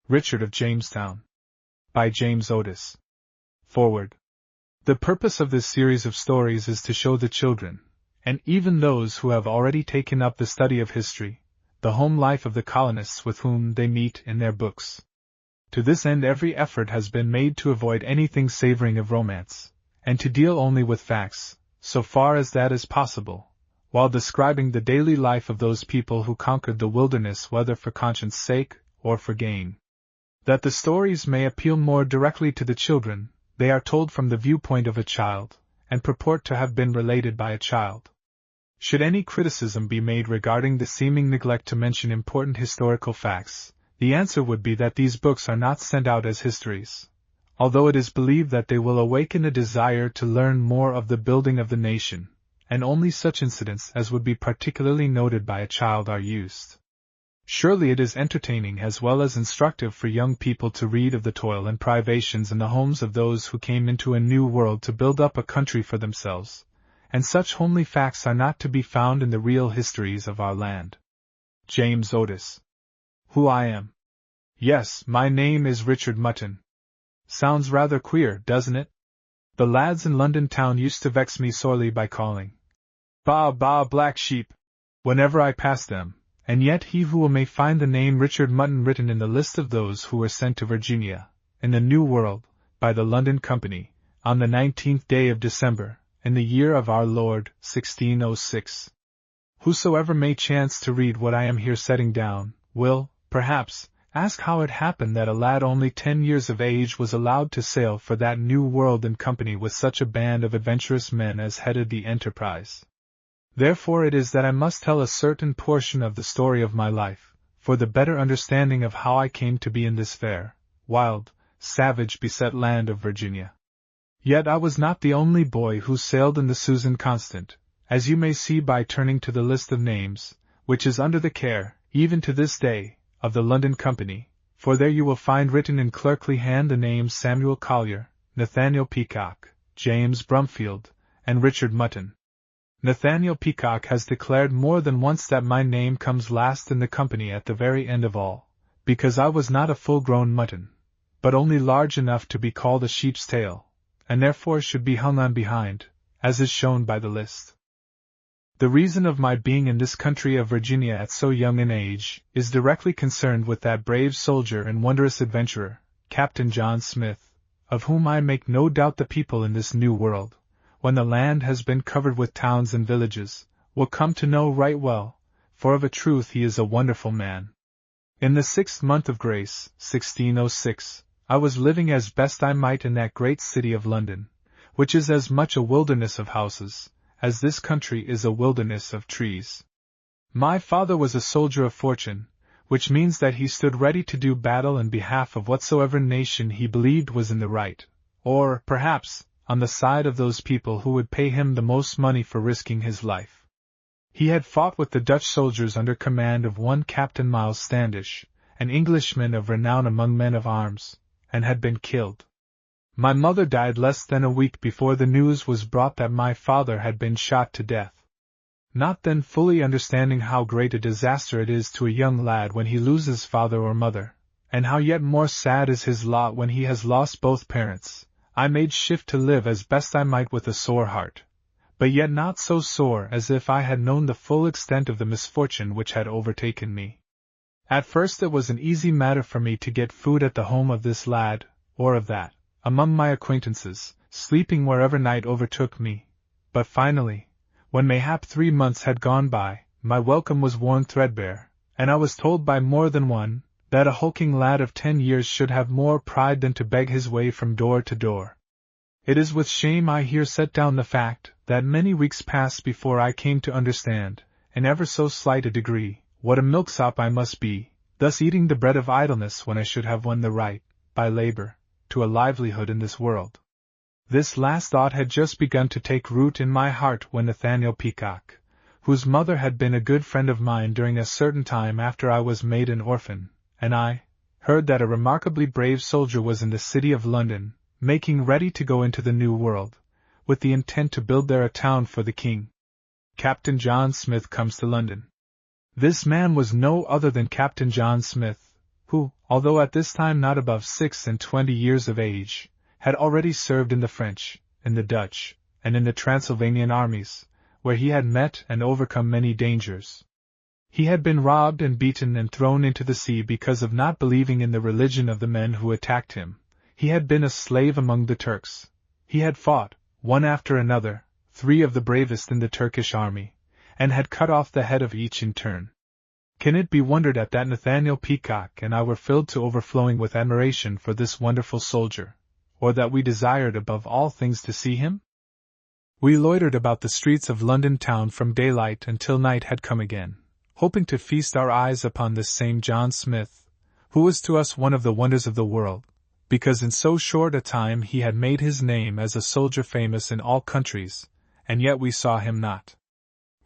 Richard of Jamestown. By James Otis. Forward. The purpose of this series of stories is to show the children, and even those who have already taken up the study of history, the home life of the colonists with whom they meet in their books. To this end every effort has been made to avoid anything savoring of romance, and to deal only with facts, so far as that is possible, while describing the daily life of those people who conquered the wilderness whether for conscience sake or for gain. That the stories may appeal more directly to the children, they are told from the viewpoint of a child, and purport to have been related by a child. Should any criticism be made regarding the seeming neglect to mention important historical facts, the answer would be that these books are not sent out as histories, although it is believed that they will awaken a desire to learn more of the building of the nation, and only such incidents as would be particularly noted by a child are used. Surely it is entertaining as well as instructive for young people to read of the toil and privations in the homes of those who came into a new world to build up a country for themselves, and such homely facts are not to be found in the real histories of our land. James Otis. Who I am? Yes, my name is Richard Mutton. Sounds rather queer, doesn't it? The lads in London town used to vex me sorely by calling, "Bah, bah, black sheep," whenever I passed them. And yet he who may find the name Richard Mutton written in the list of those who were sent to Virginia, in the New World, by the London Company, on the 19th day of December, in the year of our Lord, 1606. Whosoever may chance to read what I am here setting down, will, perhaps, ask how it happened that a lad only 10 years of age was allowed to sail for that New World in company with such a band of adventurous men as headed the enterprise. Therefore it is that I must tell a certain portion of the story of my life, for the better understanding of how I came to be in this fair, wild, savage beset land of Virginia. Yet I was not the only boy who sailed in the Susan Constant, as you may see by turning to the list of names, which is under the care, even to this day, of the London Company, for there you will find written in clerkly hand the names Samuel Collier, Nathaniel Peacock, James Brumfield, and Richard Mutton. Nathaniel Peacock has declared more than once that my name comes last in the company at the very end of all, because I was not a full-grown mutton, but only large enough to be called a sheep's tail, and therefore should be hung on behind, as is shown by the list. The reason of my being in this country of Virginia at so young an age is directly concerned with that brave soldier and wondrous adventurer, Captain John Smith, of whom I make no doubt the people in this new world, when the land has been covered with towns and villages, will come to know right well, for of a truth he is a wonderful man. In the 6th month of grace, 1606, I was living as best I might in that great city of London, which is as much a wilderness of houses, as this country is a wilderness of trees. My father was a soldier of fortune, which means that he stood ready to do battle in behalf of whatsoever nation he believed was in the right, or, perhaps, on the side of those people who would pay him the most money for risking his life. He had fought with the Dutch soldiers under command of one Captain Miles Standish, an Englishman of renown among men of arms, and had been killed. My mother died less than a week before the news was brought that my father had been shot to death. Not then fully understanding how great a disaster it is to a young lad when he loses father or mother, and how yet more sad is his lot when he has lost both parents, I made shift to live as best I might with a sore heart, but yet not so sore as if I had known the full extent of the misfortune which had overtaken me. At first it was an easy matter for me to get food at the home of this lad, or of that, among my acquaintances, sleeping wherever night overtook me, but finally, when mayhap 3 months had gone by, my welcome was worn threadbare, and I was told by more than one, that a hulking lad of 10 years should have more pride than to beg his way from door to door. It is with shame I here set down the fact, that many weeks passed before I came to understand, in ever so slight a degree, what a milksop I must be, thus eating the bread of idleness when I should have won the right, by labor, to a livelihood in this world. This last thought had just begun to take root in my heart when Nathaniel Peacock, whose mother had been a good friend of mine during a certain time after I was made an orphan, and I heard that a remarkably brave soldier was in the city of London, making ready to go into the New World, with the intent to build there a town for the king. Captain John Smith comes to London. This man was no other than Captain John Smith, who, although at this time not above 26 years of age, had already served in the French, in the Dutch, and in the Transylvanian armies, where he had met and overcome many dangers. He had been robbed and beaten and thrown into the sea because of not believing in the religion of the men who attacked him. He had been a slave among the Turks. He had fought, one after another, 3 of the bravest in the Turkish army, and had cut off the head of each in turn. Can it be wondered at that Nathaniel Peacock and I were filled to overflowing with admiration for this wonderful soldier, or that we desired above all things to see him? We loitered about the streets of London town from daylight until night had come again, hoping to feast our eyes upon this same John Smith, who was to us one of the wonders of the world, because in so short a time he had made his name as a soldier famous in all countries, and yet we saw him not.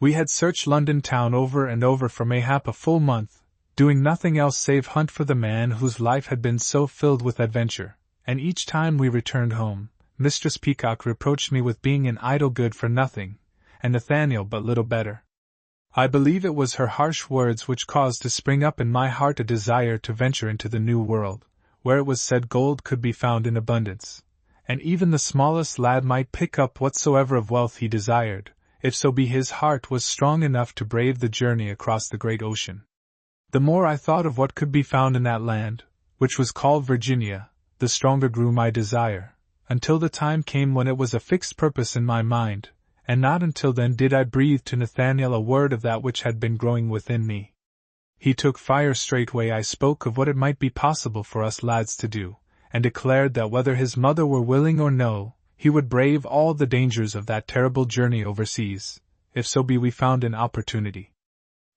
We had searched London town over and over for mayhap a full month, doing nothing else save hunt for the man whose life had been so filled with adventure, and each time we returned home, Mistress Peacock reproached me with being an idle good for nothing, and Nathaniel but little better. I believe it was her harsh words which caused to spring up in my heart a desire to venture into the New World, where it was said gold could be found in abundance, and even the smallest lad might pick up whatsoever of wealth he desired, if so be his heart was strong enough to brave the journey across the great ocean. The more I thought of what could be found in that land, which was called Virginia, the stronger grew my desire, until the time came when it was a fixed purpose in my mind, and not until then did I breathe to Nathaniel a word of that which had been growing within me. He took fire straightway. I spoke of what it might be possible for us lads to do, and declared that whether his mother were willing or no, he would brave all the dangers of that terrible journey overseas, if so be we found an opportunity.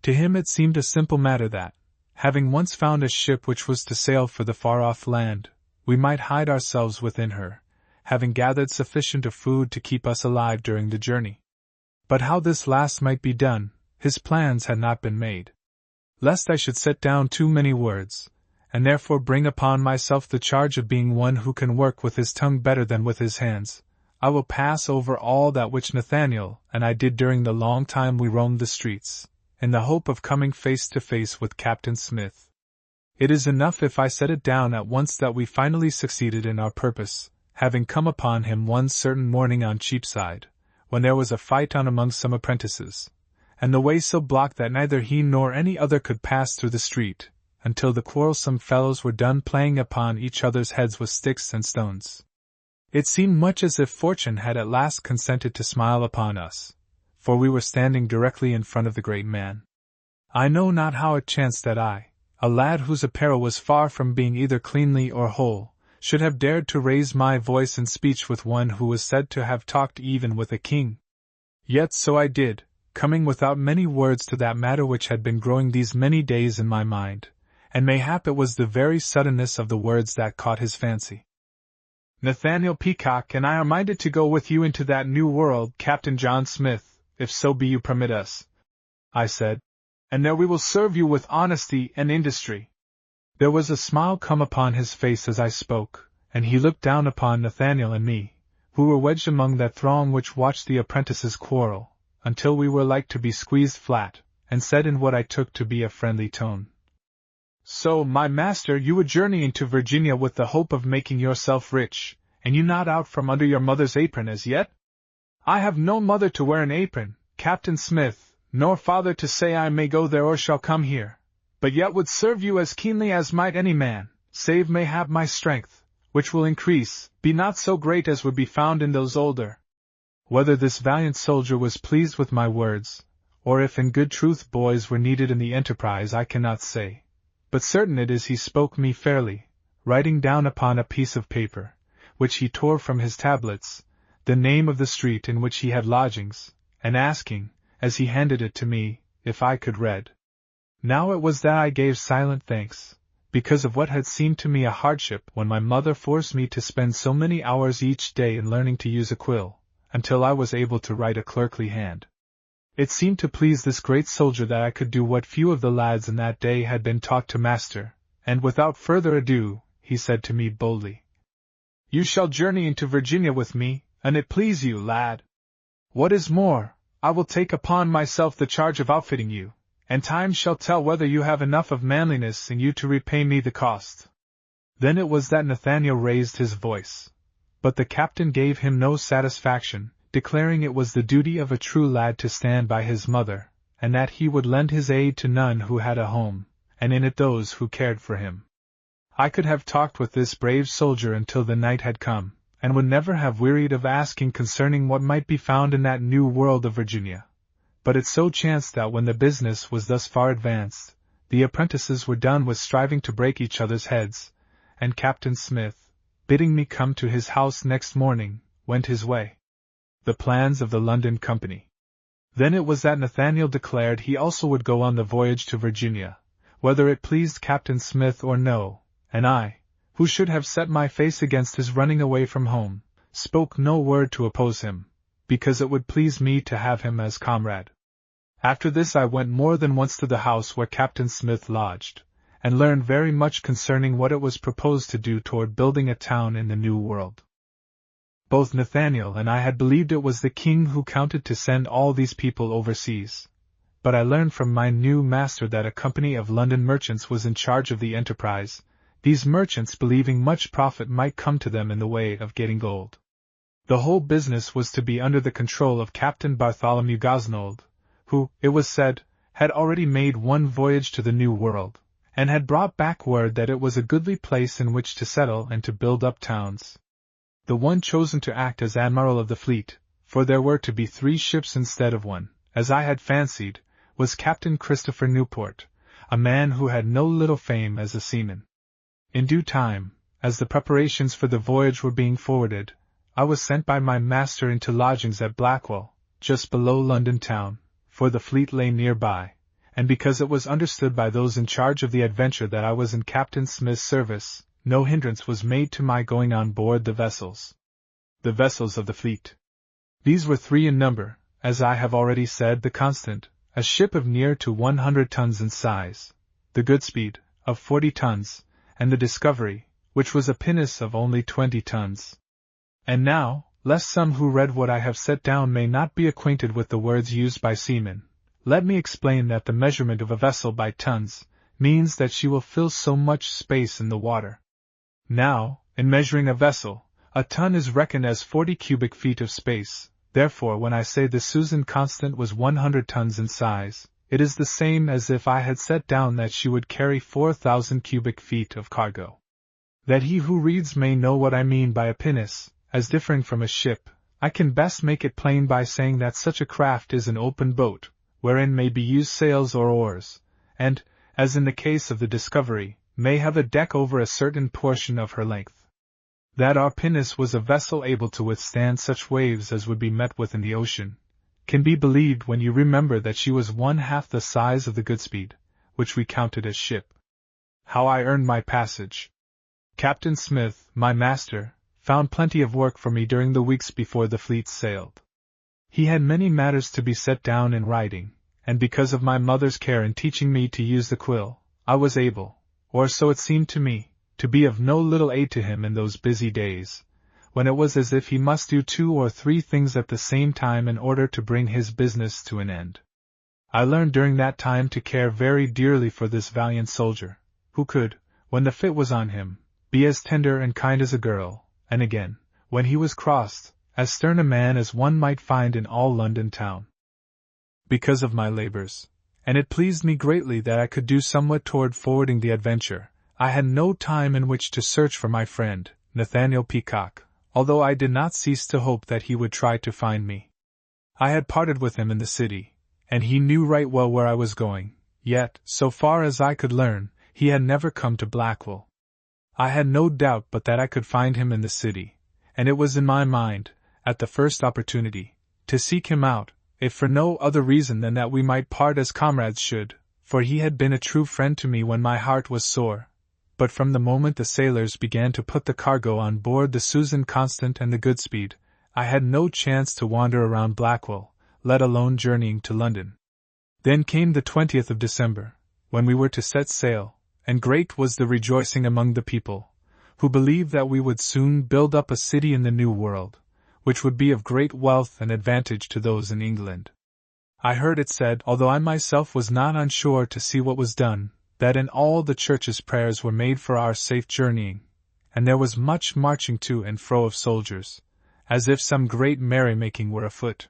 To him it seemed a simple matter that, having once found a ship which was to sail for the far-off land, we might hide ourselves within her, having gathered sufficient of food to keep us alive during the journey. But how this last might be done, his plans had not been made. Lest I should set down too many words, and therefore bring upon myself the charge of being one who can work with his tongue better than with his hands, I will pass over all that which Nathaniel and I did during the long time we roamed the streets, in the hope of coming face to face with Captain Smith. It is enough if I set it down at once that we finally succeeded in our purpose, having come upon him one certain morning on Cheapside, when there was a fight on among some apprentices, and the way so blocked that neither he nor any other could pass through the street, until the quarrelsome fellows were done playing upon each other's heads with sticks and stones. It seemed much as if fortune had at last consented to smile upon us, for we were standing directly in front of the great man. I know not how it chanced that I, a lad whose apparel was far from being either cleanly or whole, should have dared to raise my voice in speech with one who was said to have talked even with a king. Yet so I did, coming without many words to that matter which had been growing these many days in my mind, and mayhap it was the very suddenness of the words that caught his fancy. Nathaniel Peacock and I are minded to go with you into that new world, Captain John Smith, if so be you permit us, I said, and there we will serve you with honesty and industry. There was a smile come upon his face as I spoke, and he looked down upon Nathaniel and me, who were wedged among that throng which watched the apprentices quarrel, until we were like to be squeezed flat, and said in what I took to be a friendly tone, "So, my master, you would journey into Virginia with the hope of making yourself rich, and you not out from under your mother's apron as yet?" "I have no mother to wear an apron, Captain Smith, nor father to say I may go there or shall come here, but yet would serve you as keenly as might any man, save mayhap my strength, which will increase, be not so great as would be found in those older." Whether this valiant soldier was pleased with my words, or if in good truth boys were needed in the enterprise, I cannot say, but certain it is he spoke me fairly, writing down upon a piece of paper, which he tore from his tablets, the name of the street in which he had lodgings, and asking, as he handed it to me, if I could read. Now it was that I gave silent thanks, because of what had seemed to me a hardship when my mother forced me to spend so many hours each day in learning to use a quill, until I was able to write a clerkly hand. It seemed to please this great soldier that I could do what few of the lads in that day had been taught to master, and without further ado, he said to me boldly, "You shall journey into Virginia with me, an it please you, lad. What is more, I will take upon myself the charge of outfitting you, and time shall tell whether you have enough of manliness in you to repay me the cost." Then it was that Nathaniel raised his voice. But the captain gave him no satisfaction, declaring it was the duty of a true lad to stand by his mother, and that he would lend his aid to none who had a home, and in it those who cared for him. I could have talked with this brave soldier until the night had come, and would never have wearied of asking concerning what might be found in that new world of Virginia. But it so chanced that when the business was thus far advanced, the apprentices were done with striving to break each other's heads, and Captain Smith, bidding me come to his house next morning, went his way. The plans of the London Company. Then it was that Nathaniel declared he also would go on the voyage to Virginia, whether it pleased Captain Smith or no, and I, who should have set my face against his running away from home, spoke no word to oppose him, because it would please me to have him as comrade. After this I went more than once to the house where Captain Smith lodged, and learned very much concerning what it was proposed to do toward building a town in the New World. Both Nathaniel and I had believed it was the king who counted to send all these people overseas, but I learned from my new master that a company of London merchants was in charge of the enterprise, these merchants believing much profit might come to them in the way of getting gold. The whole business was to be under the control of Captain Bartholomew Gosnold, who, it was said, had already made one voyage to the New World, and had brought back word that it was a goodly place in which to settle and to build up towns. The one chosen to act as admiral of the fleet, for there were to be 3 ships instead of 1, as I had fancied, was Captain Christopher Newport, a man who had no little fame as a seaman. In due time, as the preparations for the voyage were being forwarded, I was sent by my master into lodgings at Blackwell, just below London town, for the fleet lay nearby, and because it was understood by those in charge of the Adventure that I was in Captain Smith's service, no hindrance was made to my going on board the vessels. The vessels of the fleet. These were 3 in number, as I have already said: the Constant, a ship of near to 100 tons in size, the Goodspeed, of 40 tons, and the Discovery, which was a pinnace of only 20 tons. And now, lest some who read what I have set down may not be acquainted with the words used by seamen, let me explain that the measurement of a vessel by tons means that she will fill so much space in the water. Now, in measuring a vessel, a ton is reckoned as 40 cubic feet of space. Therefore, when I say the Susan Constant was 100 tons in size, it is the same as if I had set down that she would carry 4,000 cubic feet of cargo. That he who reads may know what I mean by a pinnace, as differing from a ship, I can best make it plain by saying that such a craft is an open boat, wherein may be used sails or oars, and, as in the case of the Discovery, may have a deck over a certain portion of her length. That our pinnace was a vessel able to withstand such waves as would be met with in the ocean, can be believed when you remember that she was 1/2 the size of the Goodspeed, which we counted as ship. How I earned my passage. Captain Smith, my master, found plenty of work for me during the weeks before the fleet sailed. He had many matters to be set down in writing, and because of my mother's care in teaching me to use the quill, I was able, or so it seemed to me, to be of no little aid to him in those busy days, when it was as if he must do 2 or 3 things at the same time in order to bring his business to an end. I learned during that time to care very dearly for this valiant soldier, who could, when the fit was on him, be as tender and kind as a girl, and again, when he was crossed, as stern a man as one might find in all London town. Because of my labors, and it pleased me greatly that I could do somewhat toward forwarding the Adventure, I had no time in which to search for my friend, Nathaniel Peacock, although I did not cease to hope that he would try to find me. I had parted with him in the city, and he knew right well where I was going, yet, so far as I could learn, he had never come to Blackwell. I had no doubt but that I could find him in the city, and it was in my mind, at the first opportunity, to seek him out, if for no other reason than that we might part as comrades should, for he had been a true friend to me when my heart was sore. But from the moment the sailors began to put the cargo on board the Susan Constant and the Goodspeed, I had no chance to wander around Blackwell, let alone journeying to London. Then came the 20th of December, when we were to set sail, and great was the rejoicing among the people, who believed that we would soon build up a city in the New World, which would be of great wealth and advantage to those in England. I heard it said, although I myself was not unsure to see what was done, that in all the churches prayers were made for our safe journeying, and there was much marching to and fro of soldiers, as if some great merrymaking were afoot.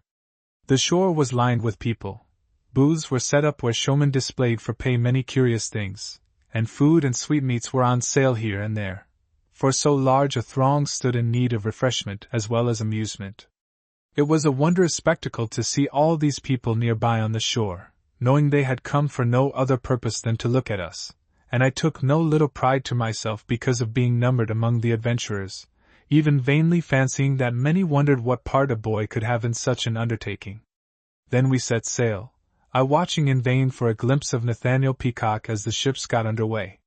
The shore was lined with people. Booths were set up where showmen displayed for pay many curious things, and food and sweetmeats were on sale here and there, for so large a throng stood in need of refreshment as well as amusement. It was a wondrous spectacle to see all these people nearby on the shore, knowing they had come for no other purpose than to look at us, and I took no little pride to myself because of being numbered among the adventurers, even vainly fancying that many wondered what part a boy could have in such an undertaking. Then we set sail, I watching in vain for a glimpse of Nathaniel Peacock as the ships got under way.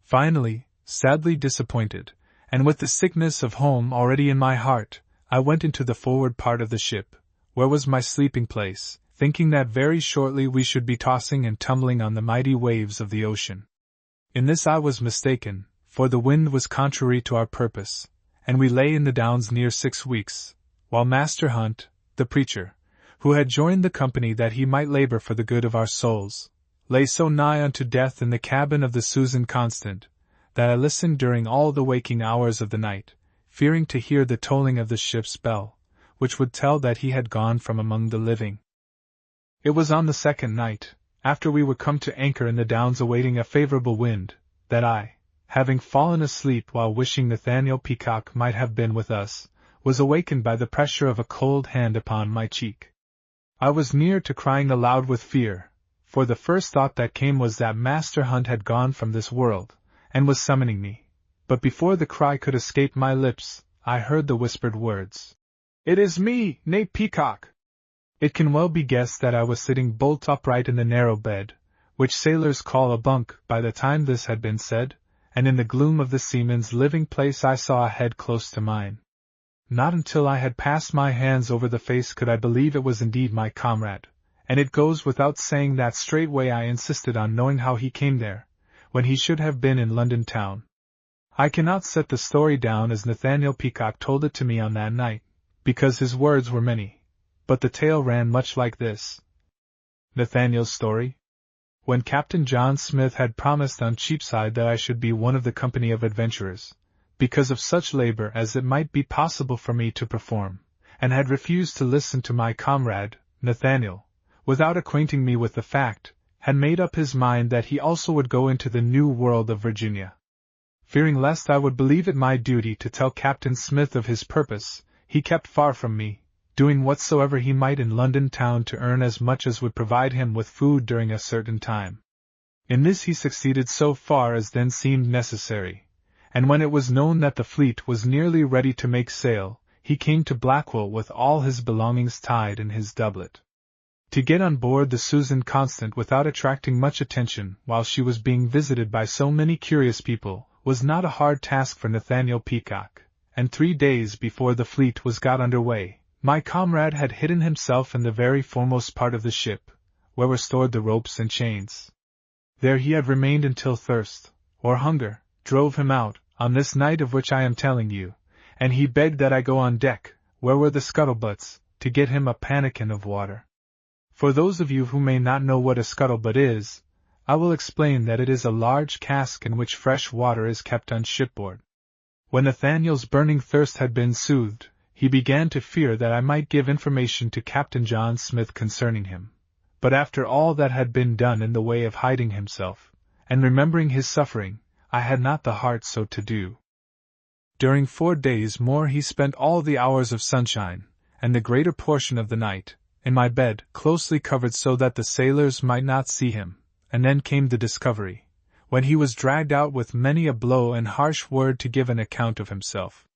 Finally, sadly disappointed, and with the sickness of home already in my heart, I went into the forward part of the ship, where was my sleeping place, thinking that very shortly we should be tossing and tumbling on the mighty waves of the ocean. In this I was mistaken, for the wind was contrary to our purpose, and we lay in the Downs near 6 weeks, while Master Hunt, the preacher, who had joined the company that he might labor for the good of our souls, lay so nigh unto death in the cabin of the Susan Constant, that I listened during all the waking hours of the night, fearing to hear the tolling of the ship's bell, which would tell that he had gone from among the living. It was on the second night, after we were come to anchor in the Downs awaiting a favorable wind, that I, having fallen asleep while wishing Nathaniel Peacock might have been with us, was awakened by the pressure of a cold hand upon my cheek. I was near to crying aloud with fear, for the first thought that came was that Master Hunt had gone from this world, and was summoning me. But before the cry could escape my lips, I heard the whispered words, "It is me, Nate Peacock!" It can well be guessed that I was sitting bolt upright in the narrow bed, which sailors call a bunk, by the time this had been said, and in the gloom of the seaman's living place I saw a head close to mine. Not until I had passed my hands over the face could I believe it was indeed my comrade, and it goes without saying that straightway I insisted on knowing how he came there, when he should have been in London town. I cannot set the story down as Nathaniel Peacock told it to me on that night, because his words were many, but the tale ran much like this. Nathaniel's story? When Captain John Smith had promised on Cheapside that I should be one of the company of adventurers, because of such labor as it might be possible for me to perform, and had refused to listen to my comrade, Nathaniel, without acquainting me with the fact, had made up his mind that he also would go into the new world of Virginia. Fearing lest I would believe it my duty to tell Captain Smith of his purpose, he kept far from me, doing whatsoever he might in London town to earn as much as would provide him with food during a certain time. In this he succeeded so far as then seemed necessary, and when it was known that the fleet was nearly ready to make sail, he came to Blackwell with all his belongings tied in his doublet. To get on board the Susan Constant without attracting much attention while she was being visited by so many curious people was not a hard task for Nathaniel Peacock, and 3 days before the fleet was got under way, my comrade had hidden himself in the very foremost part of the ship, where were stored the ropes and chains. There he had remained until thirst, or hunger, drove him out, on this night of which I am telling you, and he begged that I go on deck, where were the scuttlebutts, to get him a pannikin of water. For those of you who may not know what a scuttlebutt is, I will explain that it is a large cask in which fresh water is kept on shipboard. When Nathaniel's burning thirst had been soothed, he began to fear that I might give information to Captain John Smith concerning him. But after all that had been done in the way of hiding himself, and remembering his suffering, I had not the heart so to do. During 4 days more he spent all the hours of sunshine, and the greater portion of the night, in my bed, closely covered so that the sailors might not see him, and then came the discovery, when he was dragged out with many a blow and harsh word to give an account of himself.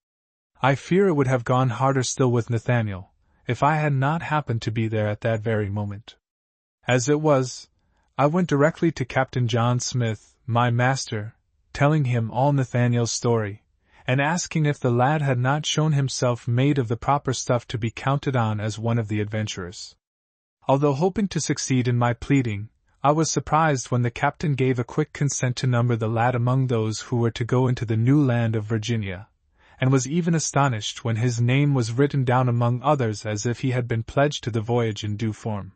I fear it would have gone harder still with Nathaniel, if I had not happened to be there at that very moment. As it was, I went directly to Captain John Smith, my master, telling him all Nathaniel's story, and asking if the lad had not shown himself made of the proper stuff to be counted on as one of the adventurers. Although hoping to succeed in my pleading, I was surprised when the captain gave a quick consent to number the lad among those who were to go into the new land of Virginia, and was even astonished when his name was written down among others as if he had been pledged to the voyage in due form.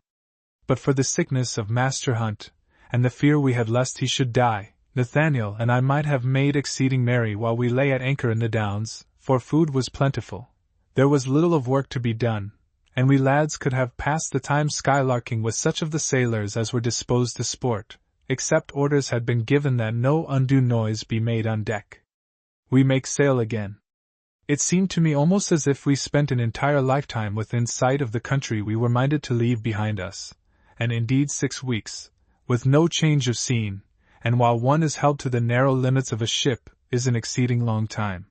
But for the sickness of Master Hunt, and the fear we had lest he should die, Nathaniel and I might have made exceeding merry while we lay at anchor in the Downs, for food was plentiful. There was little of work to be done, and we lads could have passed the time skylarking with such of the sailors as were disposed to sport, except orders had been given that no undue noise be made on deck. We make sail again. It seemed to me almost as if we spent an entire lifetime within sight of the country we were minded to leave behind us, and indeed 6 weeks, with no change of scene, and while one is held to the narrow limits of a ship, is an exceeding long time.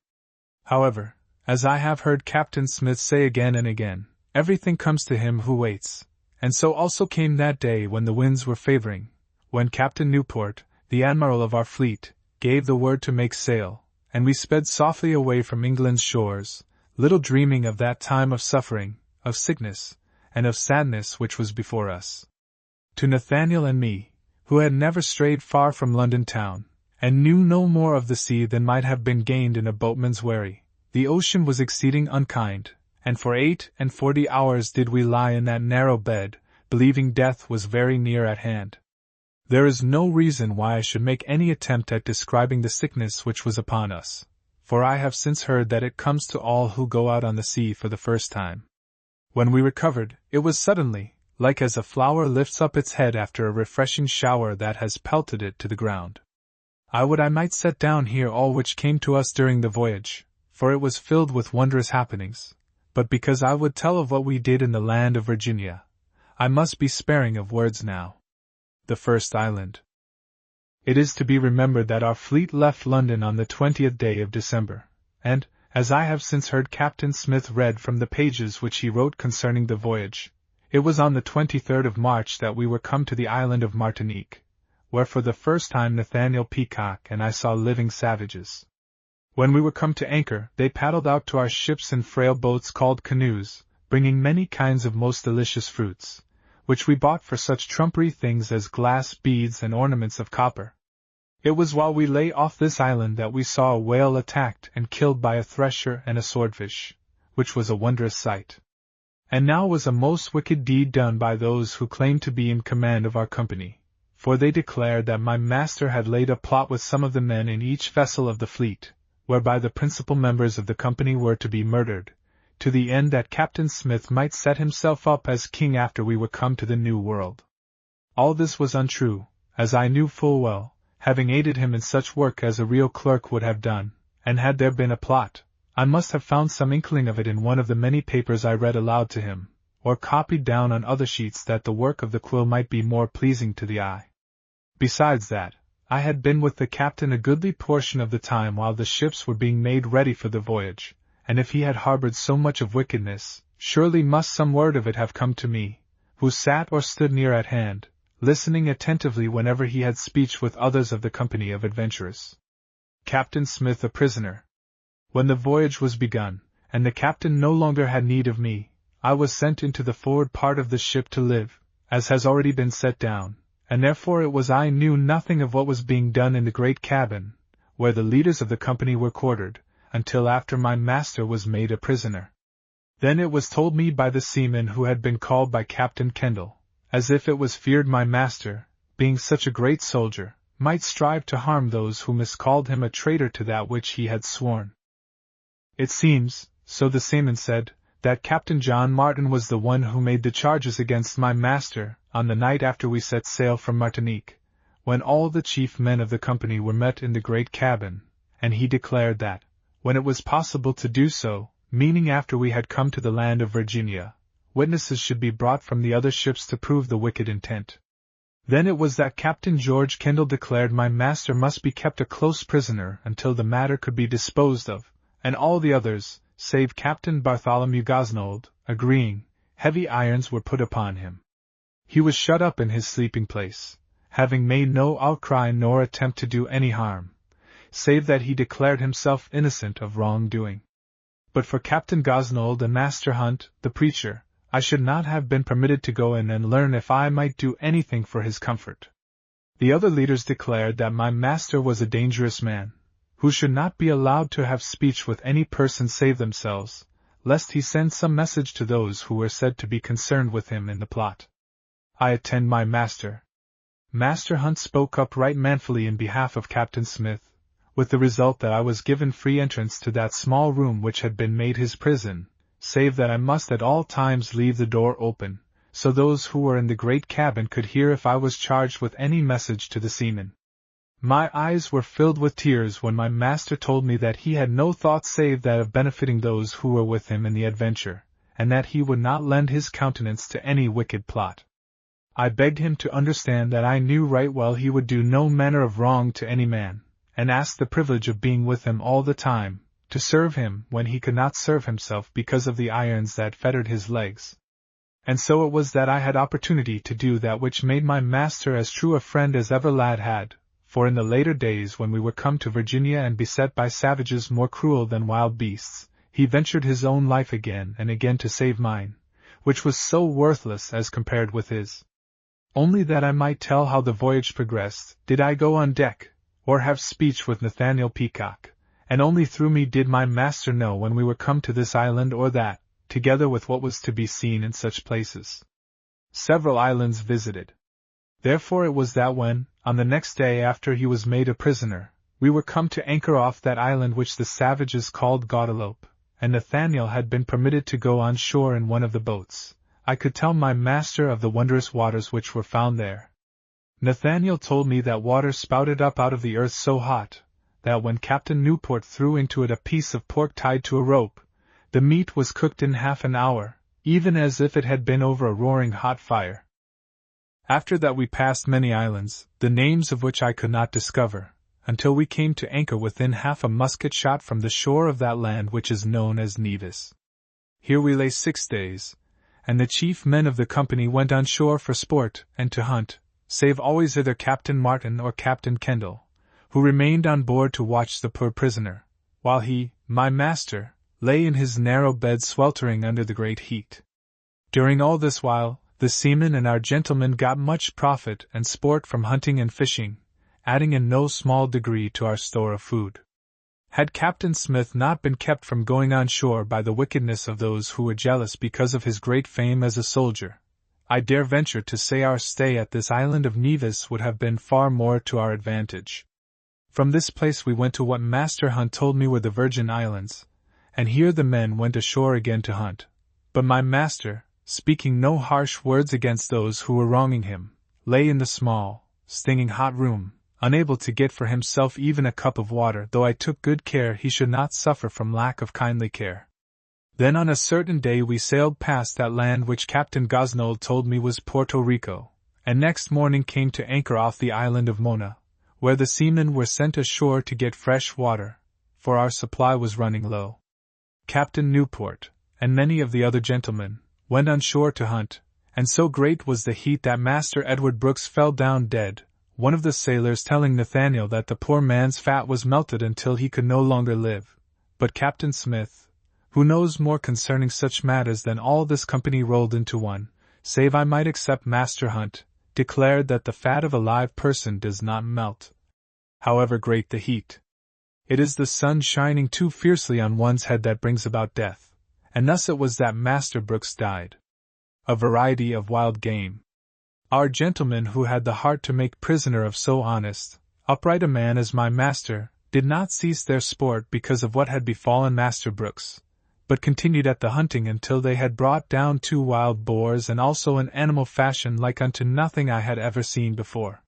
However, as I have heard Captain Smith say again and again, everything comes to him who waits, and so also came that day when the winds were favoring, when Captain Newport, the admiral of our fleet, gave the word to make sail, and we sped softly away from England's shores, little dreaming of that time of suffering, of sickness, and of sadness which was before us. To Nathaniel and me, who had never strayed far from London town, and knew no more of the sea than might have been gained in a boatman's wherry, the ocean was exceeding unkind, and for 48 hours did we lie in that narrow bed, believing death was very near at hand. There is no reason why I should make any attempt at describing the sickness which was upon us, for I have since heard that it comes to all who go out on the sea for the first time. When we recovered, it was suddenly, like as a flower lifts up its head after a refreshing shower that has pelted it to the ground. I would I might set down here all which came to us during the voyage, for it was filled with wondrous happenings, but because I would tell of what we did in the land of Virginia, I must be sparing of words now. The first island. It is to be remembered that our fleet left London on the 20th day of December, and, as I have since heard Captain Smith read from the pages which he wrote concerning the voyage, it was on the 23rd of March that we were come to the island of Martinique, where for the first time Nathaniel Peacock and I saw living savages. When we were come to anchor, they paddled out to our ships in frail boats called canoes, bringing many kinds of most delicious fruits, which we bought for such trumpery things as glass beads and ornaments of copper. It was while we lay off this island that we saw a whale attacked and killed by a thresher and a swordfish, which was a wondrous sight. And now was a most wicked deed done by those who claimed to be in command of our company, for they declared that my master had laid a plot with some of the men in each vessel of the fleet, whereby the principal members of the company were to be murdered, to the end that Captain Smith might set himself up as king after we were come to the New World. All this was untrue, as I knew full well, having aided him in such work as a real clerk would have done, and had there been a plot, I must have found some inkling of it in one of the many papers I read aloud to him, or copied down on other sheets that the work of the quill might be more pleasing to the eye. Besides that, I had been with the captain a goodly portion of the time while the ships were being made ready for the voyage, and if he had harbored so much of wickedness, surely must some word of it have come to me, who sat or stood near at hand, listening attentively whenever he had speech with others of the company of adventurers. Captain Smith a prisoner. When the voyage was begun, and the captain no longer had need of me, I was sent into the forward part of the ship to live, as has already been set down, and therefore it was I knew nothing of what was being done in the great cabin, where the leaders of the company were quartered, until after my master was made a prisoner. Then it was told me by the seaman who had been called by Captain Kendall, as if it was feared my master, being such a great soldier, might strive to harm those who miscalled him a traitor to that which he had sworn. It seems, so the seaman said, that Captain John Martin was the one who made the charges against my master, on the night after we set sail from Martinique, when all the chief men of the company were met in the great cabin, and he declared that, when it was possible to do so, meaning after we had come to the land of Virginia, witnesses should be brought from the other ships to prove the wicked intent. Then it was that Captain George Kendall declared my master must be kept a close prisoner until the matter could be disposed of, and all the others, save Captain Bartholomew Gosnold, agreeing, heavy irons were put upon him. He was shut up in his sleeping place, having made no outcry nor attempt to do any harm, save that he declared himself innocent of wrongdoing. But for Captain Gosnold and Master Hunt, the preacher, I should not have been permitted to go in and learn if I might do anything for his comfort. The other leaders declared that my master was a dangerous man, who should not be allowed to have speech with any person save themselves, lest he send some message to those who were said to be concerned with him in the plot. I attend my master. Master Hunt spoke up right manfully in behalf of Captain Smith, with the result that I was given free entrance to that small room which had been made his prison, save that I must at all times leave the door open, so those who were in the great cabin could hear if I was charged with any message to the seamen. My eyes were filled with tears when my master told me that he had no thought save that of benefiting those who were with him in the adventure, and that he would not lend his countenance to any wicked plot. I begged him to understand that I knew right well he would do no manner of wrong to any man, and asked the privilege of being with him all the time, to serve him when he could not serve himself because of the irons that fettered his legs. And so it was that I had opportunity to do that which made my master as true a friend as ever lad had, for in the later days when we were come to Virginia and beset by savages more cruel than wild beasts, he ventured his own life again and again to save mine, which was so worthless as compared with his. Only that I might tell how the voyage progressed, did I go on deck, or have speech with Nathaniel Peacock, and only through me did my master know when we were come to this island or that, together with what was to be seen in such places. Several islands visited. Therefore it was that when, on the next day after he was made a prisoner, we were come to anchor off that island which the savages called Guadeloupe, and Nathaniel had been permitted to go on shore in one of the boats, I could tell my master of the wondrous waters which were found there. Nathaniel told me that water spouted up out of the earth so hot, that when Captain Newport threw into it a piece of pork tied to a rope, the meat was cooked in half an hour, even as if it had been over a roaring hot fire. After that we passed many islands, the names of which I could not discover, until we came to anchor within half a musket shot from the shore of that land which is known as Nevis. Here we lay 6 days, and the chief men of the company went on shore for sport and to hunt, save always either Captain Martin or Captain Kendall, who remained on board to watch the poor prisoner, while he, my master, lay in his narrow bed sweltering under the great heat. During all this while, the seamen and our gentlemen got much profit and sport from hunting and fishing, adding in no small degree to our store of food. Had Captain Smith not been kept from going on shore by the wickedness of those who were jealous because of his great fame as a soldier, I dare venture to say our stay at this island of Nevis would have been far more to our advantage. From this place we went to what Master Hunt told me were the Virgin Islands, and here the men went ashore again to hunt. But my master, speaking no harsh words against those who were wronging him, lay in the small, stinging hot room, unable to get for himself even a cup of water, though I took good care he should not suffer from lack of kindly care. Then on a certain day we sailed past that land which Captain Gosnold told me was Puerto Rico, and next morning came to anchor off the island of Mona, where the seamen were sent ashore to get fresh water, for our supply was running low. Captain Newport, and many of the other gentlemen, went on shore to hunt, and so great was the heat that Master Edward Brooks fell down dead, one of the sailors telling Nathaniel that the poor man's fat was melted until he could no longer live. But Captain Smith, who knows more concerning such matters than all this company rolled into one, save I might except Master Hunt, declared that the fat of a live person does not melt, however great the heat. It is the sun shining too fiercely on one's head that brings about death, and thus it was that Master Brooks died. A variety of wild game. Our gentlemen who had the heart to make prisoner of so honest, upright a man as my master, did not cease their sport because of what had befallen Master Brooks, but continued at the hunting until they had brought down 2 wild boars and also an animal fashion like unto nothing I had ever seen before.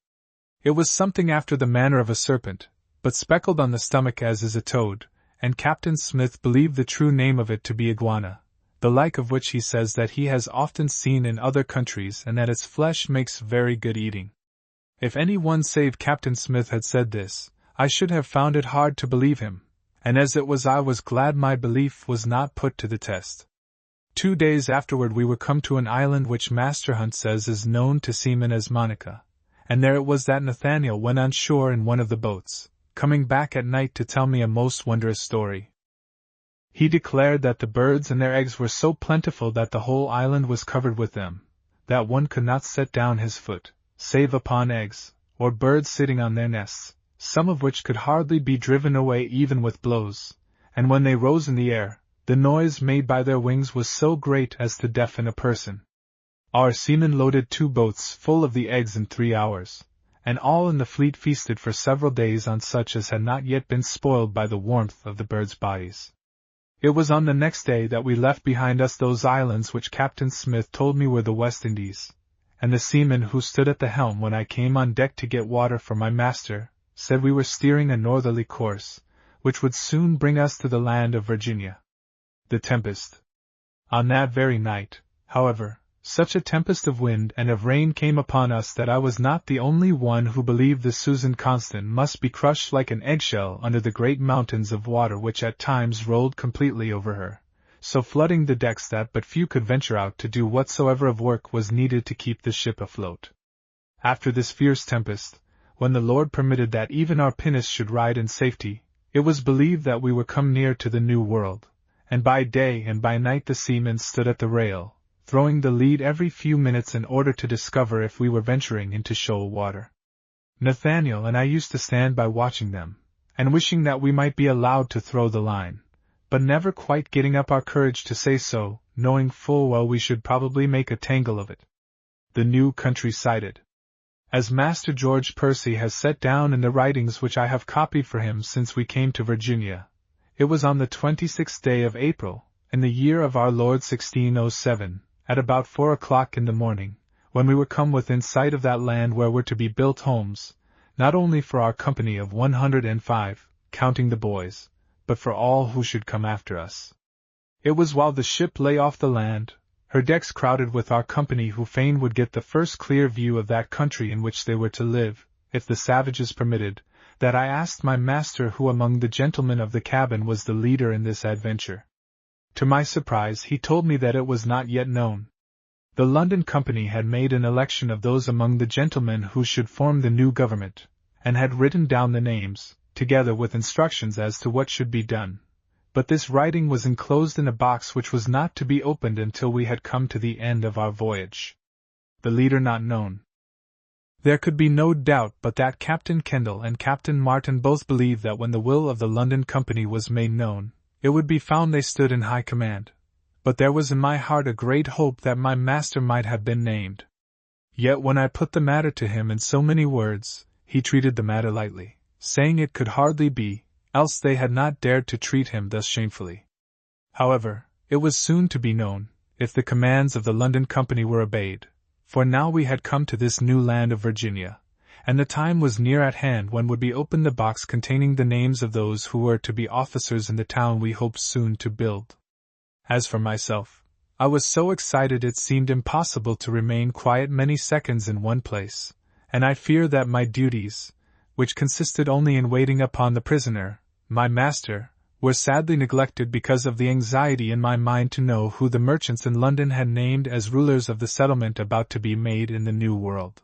It was something after the manner of a serpent, but speckled on the stomach as is a toad, and Captain Smith believed the true name of it to be iguana, the like of which he says that he has often seen in other countries and that its flesh makes very good eating. If any one save Captain Smith had said this, I should have found it hard to believe him, and as it was I was glad my belief was not put to the test. 2 days afterward we were come to an island which Master Hunt says is known to seamen as Monica, and there it was that Nathaniel went on shore in one of the boats, coming back at night to tell me a most wondrous story. He declared that the birds and their eggs were so plentiful that the whole island was covered with them, that one could not set down his foot, save upon eggs, or birds sitting on their nests, some of which could hardly be driven away even with blows, and when they rose in the air, the noise made by their wings was so great as to deafen a person. Our seamen loaded 2 boats full of the eggs in 3 hours, and all in the fleet feasted for several days on such as had not yet been spoiled by the warmth of the birds' bodies. It was on the next day that we left behind us those islands which Captain Smith told me were the West Indies, and the seaman who stood at the helm when I came on deck to get water for my master said we were steering a northerly course, which would soon bring us to the land of Virginia. The tempest. On that very night, however, such a tempest of wind and of rain came upon us that I was not the only one who believed the Susan Constant must be crushed like an eggshell under the great mountains of water which at times rolled completely over her, so flooding the decks that but few could venture out to do whatsoever of work was needed to keep the ship afloat. After this fierce tempest, when the Lord permitted that even our pinnace should ride in safety, it was believed that we were come near to the New World, and by day and by night the seamen stood at the rail, throwing the lead every few minutes in order to discover if we were venturing into shoal water. Nathaniel and I used to stand by watching them, and wishing that we might be allowed to throw the line, but never quite getting up our courage to say so, knowing full well we should probably make a tangle of it. The new country sighted. As Master George Percy has set down in the writings which I have copied for him since we came to Virginia, it was on the 26th day of April, in the year of our Lord 1607, at about 4 o'clock in the morning, when we were come within sight of that land where were to be built homes, not only for our company of 105, counting the boys, but for all who should come after us. It was while the ship lay off the land, her decks crowded with our company who fain would get the first clear view of that country in which they were to live, if the savages permitted, that I asked my master who among the gentlemen of the cabin was the leader in this adventure. To my surprise he told me that it was not yet known. The London Company had made an election of those among the gentlemen who should form the new government, and had written down the names, together with instructions as to what should be done. But this writing was enclosed in a box which was not to be opened until we had come to the end of our voyage. The leader not known. There could be no doubt but that Captain Kendall and Captain Martin both believed that when the will of the London Company was made known, it would be found they stood in high command. But there was in my heart a great hope that my master might have been named. Yet when I put the matter to him in so many words, he treated the matter lightly, saying it could hardly be, else they had not dared to treat him thus shamefully. However, it was soon to be known, if the commands of the London Company were obeyed, for now we had come to this new land of Virginia, and the time was near at hand when would be opened the box containing the names of those who were to be officers in the town we hoped soon to build. As for myself, I was so excited it seemed impossible to remain quiet many seconds in one place, and I fear that my duties, which consisted only in waiting upon the prisoner, my master, were sadly neglected because of the anxiety in my mind to know who the merchants in London had named as rulers of the settlement about to be made in the New World.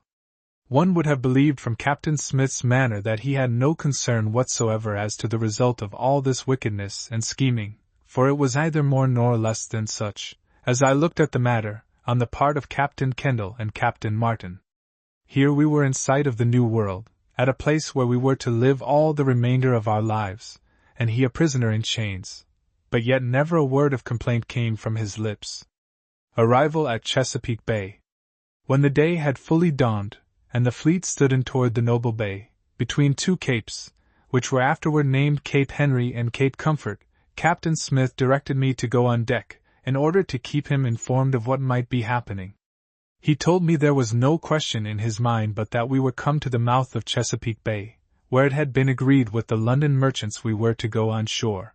One would have believed from Captain Smith's manner that he had no concern whatsoever as to the result of all this wickedness and scheming, for it was either more nor less than such, as I looked at the matter, on the part of Captain Kendall and Captain Martin. Here we were in sight of the New World, at a place where we were to live all the remainder of our lives, and he a prisoner in chains, but yet never a word of complaint came from his lips. Arrival at Chesapeake Bay. When the day had fully dawned, and the fleet stood in toward the noble bay, between 2 capes, which were afterward named Cape Henry and Cape Comfort, Captain Smith directed me to go on deck, in order to keep him informed of what might be happening. He told me there was no question in his mind but that we were come to the mouth of Chesapeake Bay, where it had been agreed with the London merchants we were to go on shore.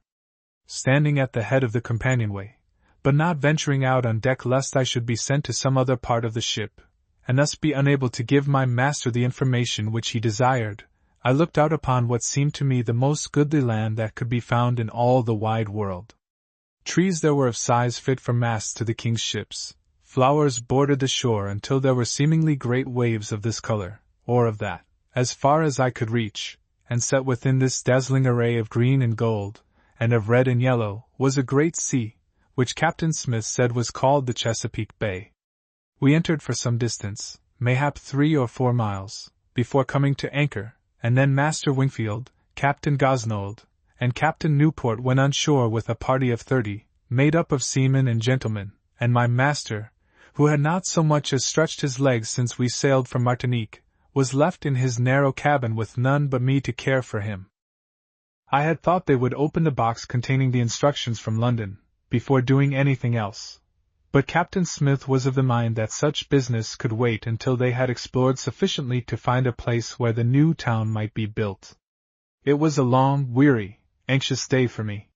Standing at the head of the companionway, but not venturing out on deck lest I should be sent to some other part of the ship, and thus be unable to give my master the information which he desired, I looked out upon what seemed to me the most goodly land that could be found in all the wide world. Trees there were of size fit for masts to the king's ships, flowers bordered the shore until there were seemingly great waves of this color, or of that, as far as I could reach, and set within this dazzling array of green and gold, and of red and yellow, was a great sea, which Captain Smith said was called the Chesapeake Bay. We entered for some distance, mayhap 3 or 4 miles, before coming to anchor, and then Master Wingfield, Captain Gosnold, and Captain Newport went on shore with a party of 30, made up of seamen and gentlemen, and my master, who had not so much as stretched his legs since we sailed from Martinique, was left in his narrow cabin with none but me to care for him. I had thought they would open the box containing the instructions from London, before doing anything else. But Captain Smith was of the mind that such business could wait until they had explored sufficiently to find a place where the new town might be built. It was a long, weary, anxious day for me.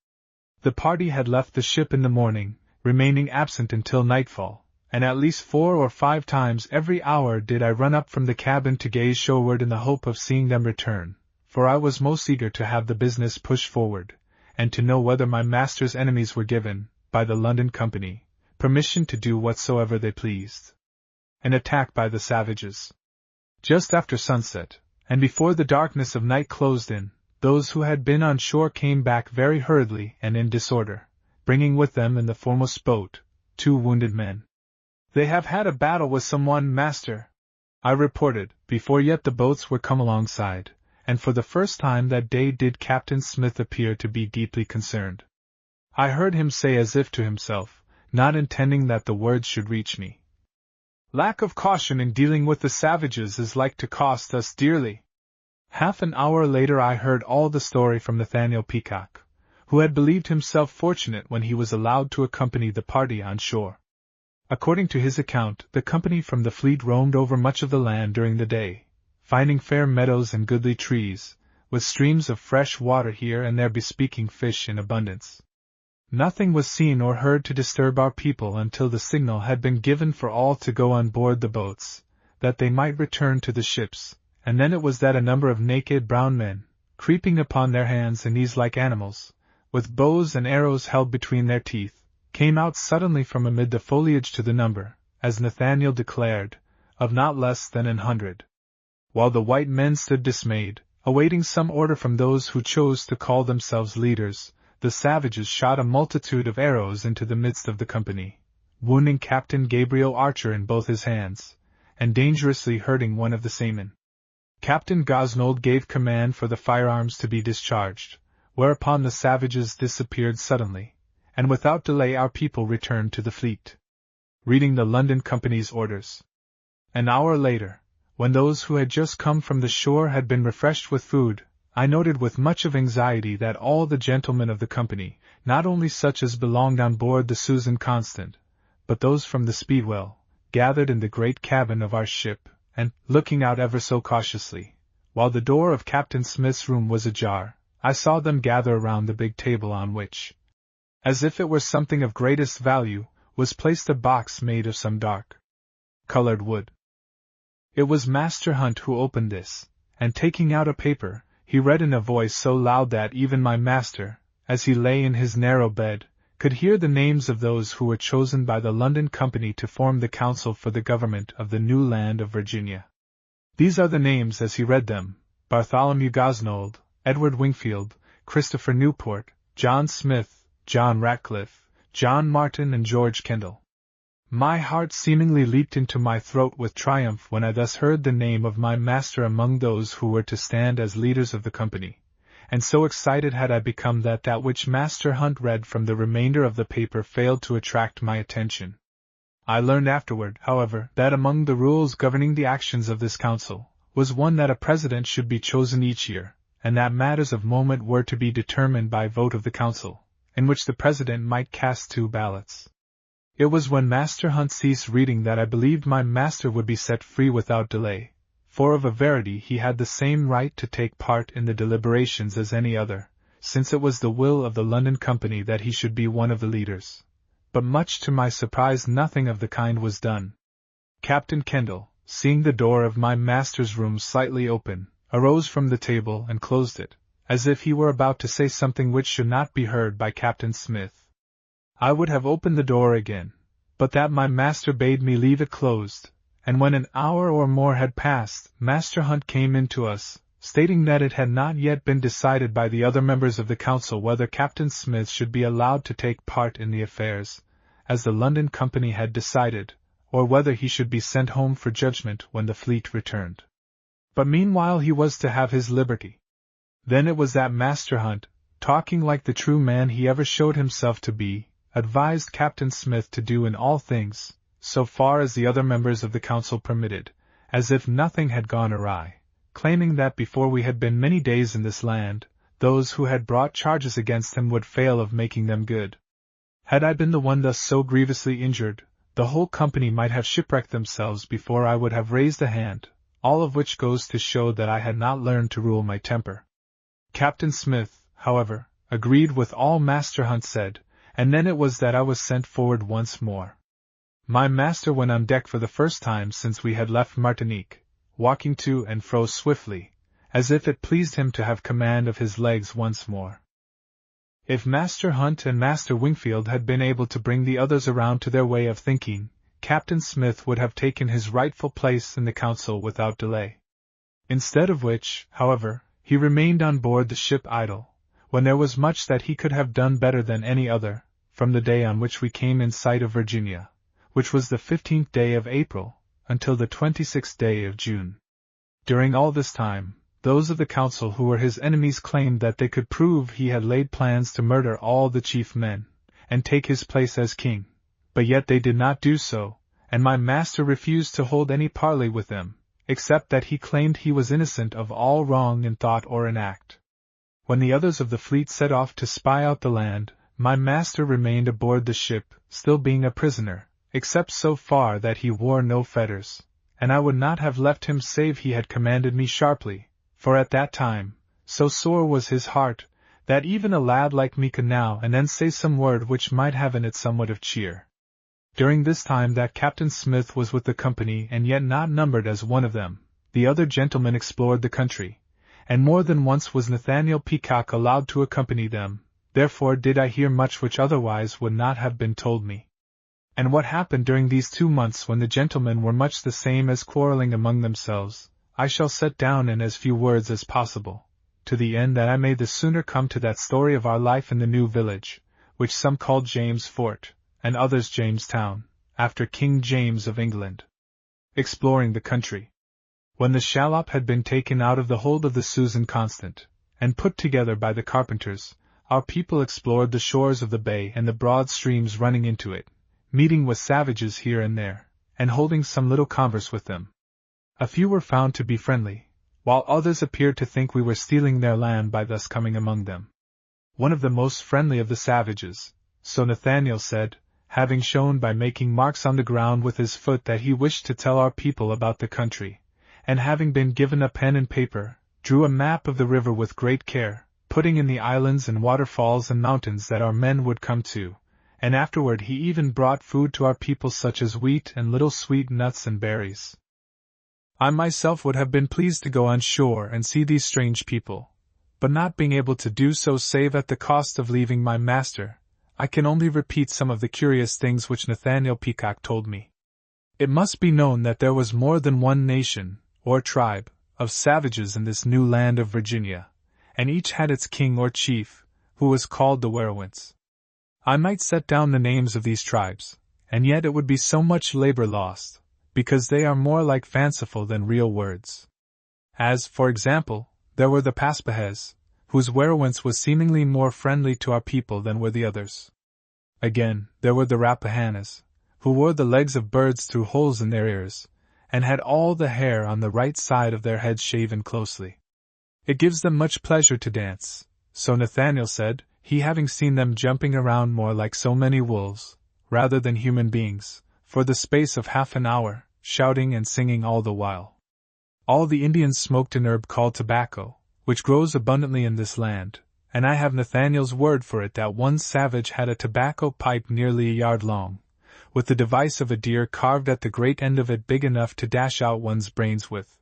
The party had left the ship in the morning, remaining absent until nightfall, and at least 4 or 5 times every hour did I run up from the cabin to gaze shoreward in the hope of seeing them return, for I was most eager to have the business pushed forward, and to know whether my master's enemies were given, by the London Company, permission to do whatsoever they pleased. An attack by the savages. Just after sunset, and before the darkness of night closed in, those who had been on shore came back very hurriedly and in disorder, bringing with them in the foremost boat 2 wounded men. "They have had a battle with someone, master," I reported, before yet the boats were come alongside, and for the first time that day did Captain Smith appear to be deeply concerned. I heard him say as if to himself, not intending that the words should reach me, "Lack of caution in dealing with the savages is like to cost us dearly." Half an hour later I heard all the story from Nathaniel Peacock, who had believed himself fortunate when he was allowed to accompany the party on shore. According to his account, the company from the fleet roamed over much of the land during the day, finding fair meadows and goodly trees, with streams of fresh water here and there bespeaking fish in abundance. Nothing was seen or heard to disturb our people until the signal had been given for all to go on board the boats, that they might return to the ships, and then it was that a number of naked brown men, creeping upon their hands and knees like animals, with bows and arrows held between their teeth, came out suddenly from amid the foliage to the number, as Nathaniel declared, of not less than 100. While the white men stood dismayed, awaiting some order from those who chose to call themselves leaders, the savages shot a multitude of arrows into the midst of the company, wounding Captain Gabriel Archer in both his hands, and dangerously hurting one of the seamen. Captain Gosnold gave command for the firearms to be discharged, whereupon the savages disappeared suddenly, and without delay our people returned to the fleet, reading the London Company's orders. An hour later, when those who had just come from the shore had been refreshed with food, I noted with much of anxiety that all the gentlemen of the company, not only such as belonged on board the Susan Constant, but those from the Speedwell, gathered in the great cabin of our ship, and, looking out ever so cautiously, while the door of Captain Smith's room was ajar, I saw them gather around the big table on which, as if it were something of greatest value, was placed a box made of some dark-colored wood. It was Master Hunt who opened this, and taking out a paper, he read in a voice so loud that even my master, as he lay in his narrow bed, could hear the names of those who were chosen by the London Company to form the council for the government of the new land of Virginia. These are the names as he read them: Bartholomew Gosnold, Edward Wingfield, Christopher Newport, John Smith, John Ratcliffe, John Martin and George Kendall. My heart seemingly leaped into my throat with triumph when I thus heard the name of my master among those who were to stand as leaders of the company, and so excited had I become that which Master Hunt read from the remainder of the paper failed to attract my attention. I learned afterward, however, that among the rules governing the actions of this council was one that a president should be chosen each year, and that matters of moment were to be determined by vote of the council, in which the president might cast 2 ballots. It was when Master Hunt ceased reading that I believed my master would be set free without delay, for of a verity he had the same right to take part in the deliberations as any other, since it was the will of the London Company that he should be one of the leaders. But much to my surprise nothing of the kind was done. Captain Kendall, seeing the door of my master's room slightly open, arose from the table and closed it, as if he were about to say something which should not be heard by Captain Smith. I would have opened the door again, but that my master bade me leave it closed, and when an hour or more had passed, Master Hunt came in to us, stating that it had not yet been decided by the other members of the council whether Captain Smith should be allowed to take part in the affairs, as the London Company had decided, or whether he should be sent home for judgment when the fleet returned. But meanwhile he was to have his liberty. Then it was that Master Hunt, talking like the true man he ever showed himself to be, advised Captain Smith to do in all things, so far as the other members of the council permitted, as if nothing had gone awry, claiming that before we had been many days in this land, those who had brought charges against him would fail of making them good. Had I been the one thus so grievously injured, the whole company might have shipwrecked themselves before I would have raised a hand, all of which goes to show that I had not learned to rule my temper. Captain Smith, however, agreed with all Master Hunt said, and then it was that I was sent forward once more. My master went on deck for the first time since we had left Martinique, walking to and fro swiftly, as if it pleased him to have command of his legs once more. If Master Hunt and Master Wingfield had been able to bring the others around to their way of thinking, Captain Smith would have taken his rightful place in the council without delay. Instead of which, however, he remained on board the ship idle, when there was much that he could have done better than any other, from the day on which we came in sight of Virginia, which was the 15th day of April, until the 26th day of June. During all this time, those of the council who were his enemies claimed that they could prove he had laid plans to murder all the chief men, and take his place as king, but yet they did not do so, and my master refused to hold any parley with them, except that he claimed he was innocent of all wrong in thought or in act. When the others of the fleet set off to spy out the land, my master remained aboard the ship, still being a prisoner, except so far that he wore no fetters, and I would not have left him save he had commanded me sharply, for at that time, so sore was his heart, that even a lad like me could now and then say some word which might have in it somewhat of cheer. During this time that Captain Smith was with the company and yet not numbered as one of them, the other gentlemen explored the country, and more than once was Nathaniel Peacock allowed to accompany them, therefore did I hear much which otherwise would not have been told me. And what happened during these 2 months when the gentlemen were much the same as quarreling among themselves, I shall set down in as few words as possible, to the end that I may the sooner come to that story of our life in the new village, which some called James Fort, and others Jamestown, after King James of England. Exploring the country. When the shallop had been taken out of the hold of the Susan Constant, and put together by the carpenters, our people explored the shores of the bay and the broad streams running into it, meeting with savages here and there, and holding some little converse with them. A few were found to be friendly, while others appeared to think we were stealing their land by thus coming among them. One of the most friendly of the savages, so Nathaniel said, having shown by making marks on the ground with his foot that he wished to tell our people about the country, and having been given a pen and paper, drew a map of the river with great care, putting in the islands and waterfalls and mountains that our men would come to, and afterward he even brought food to our people such as wheat and little sweet nuts and berries. I myself would have been pleased to go on shore and see these strange people, but not being able to do so save at the cost of leaving my master, I can only repeat some of the curious things which Nathaniel Peacock told me. It must be known that there was more than one nation, or tribe, of savages in this new land of Virginia, and each had its king or chief, who was called the Werowance. I might set down the names of these tribes, and yet it would be so much labor lost, because they are more like fanciful than real words. As, for example, there were the Paspahes, whose Werowance was seemingly more friendly to our people than were the others. Again, there were the Rappahannock, who wore the legs of birds through holes in their ears, and had all the hair on the right side of their heads shaven closely. It gives them much pleasure to dance, so Nathaniel said, he having seen them jumping around more like so many wolves, rather than human beings, for the space of half an hour, shouting and singing all the while. All the Indians smoked an herb called tobacco, which grows abundantly in this land, and I have Nathaniel's word for it that one savage had a tobacco pipe nearly a yard long, with the device of a deer carved at the great end of it big enough to dash out one's brains with.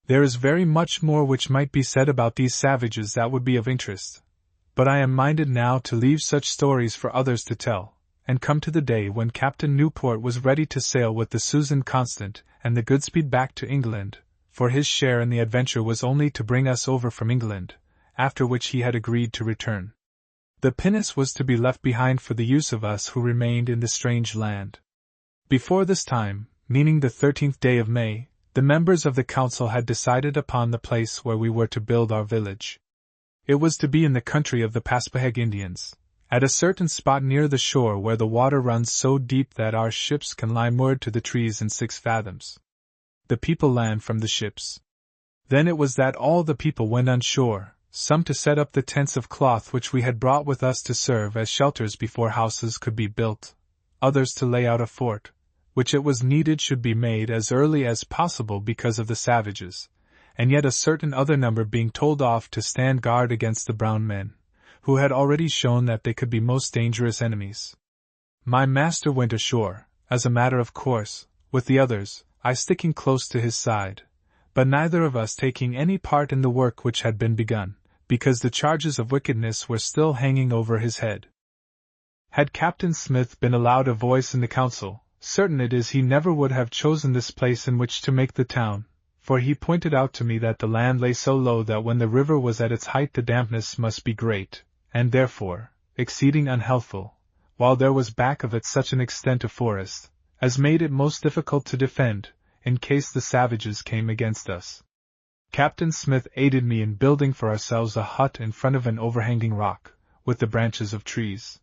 There is very much more which might be said about these savages that would be of interest, but I am minded now to leave such stories for others to tell, and come to the day when Captain Newport was ready to sail with the Susan Constant and the Goodspeed back to England, for his share in the adventure was only to bring us over from England, after which he had agreed to return. The pinnace was to be left behind for the use of us who remained in the strange land. Before this time, meaning the 13th day of May, the members of the council had decided upon the place where we were to build our village. It was to be in the country of the Paspahegh Indians, At a certain spot near the shore where the water runs so deep that our ships can lie moored to the trees in 6 fathoms. The people land from the ships. Then it was that all the people went on shore, some to set up the tents of cloth which we had brought with us to serve as shelters before houses could be built, others to lay out a fort, which it was needed should be made as early as possible because of the savages, and yet a certain other number being told off to stand guard against the brown men, who had already shown that they could be most dangerous enemies. My master went ashore, as a matter of course, with the others, I sticking close to his side, but neither of us taking any part in the work which had been begun, because the charges of wickedness were still hanging over his head. Had Captain Smith been allowed a voice in the council, certain it is he never would have chosen this place in which to make the town, for he pointed out to me that the land lay so low that when the river was at its height the dampness must be great, and therefore, exceeding unhealthful, while there was back of it such an extent of forest, as made it most difficult to defend, in case the savages came against us. Captain Smith aided me in building for ourselves a hut in front of an overhanging rock, with the branches of trees.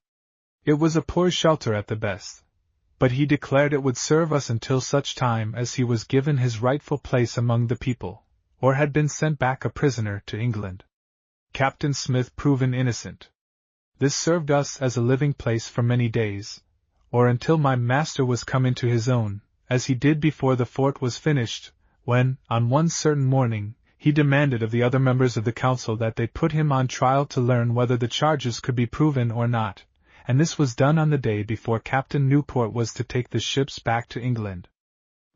It was a poor shelter at the best, but he declared it would serve us until such time as he was given his rightful place among the people, or had been sent back a prisoner to England. Captain Smith proven innocent. This served us as a living place for many days, or until my master was come into his own, as he did before the fort was finished, when, on one certain morning, he demanded of the other members of the council that they put him on trial to learn whether the charges could be proven or not, and this was done on the day before Captain Newport was to take the ships back to England.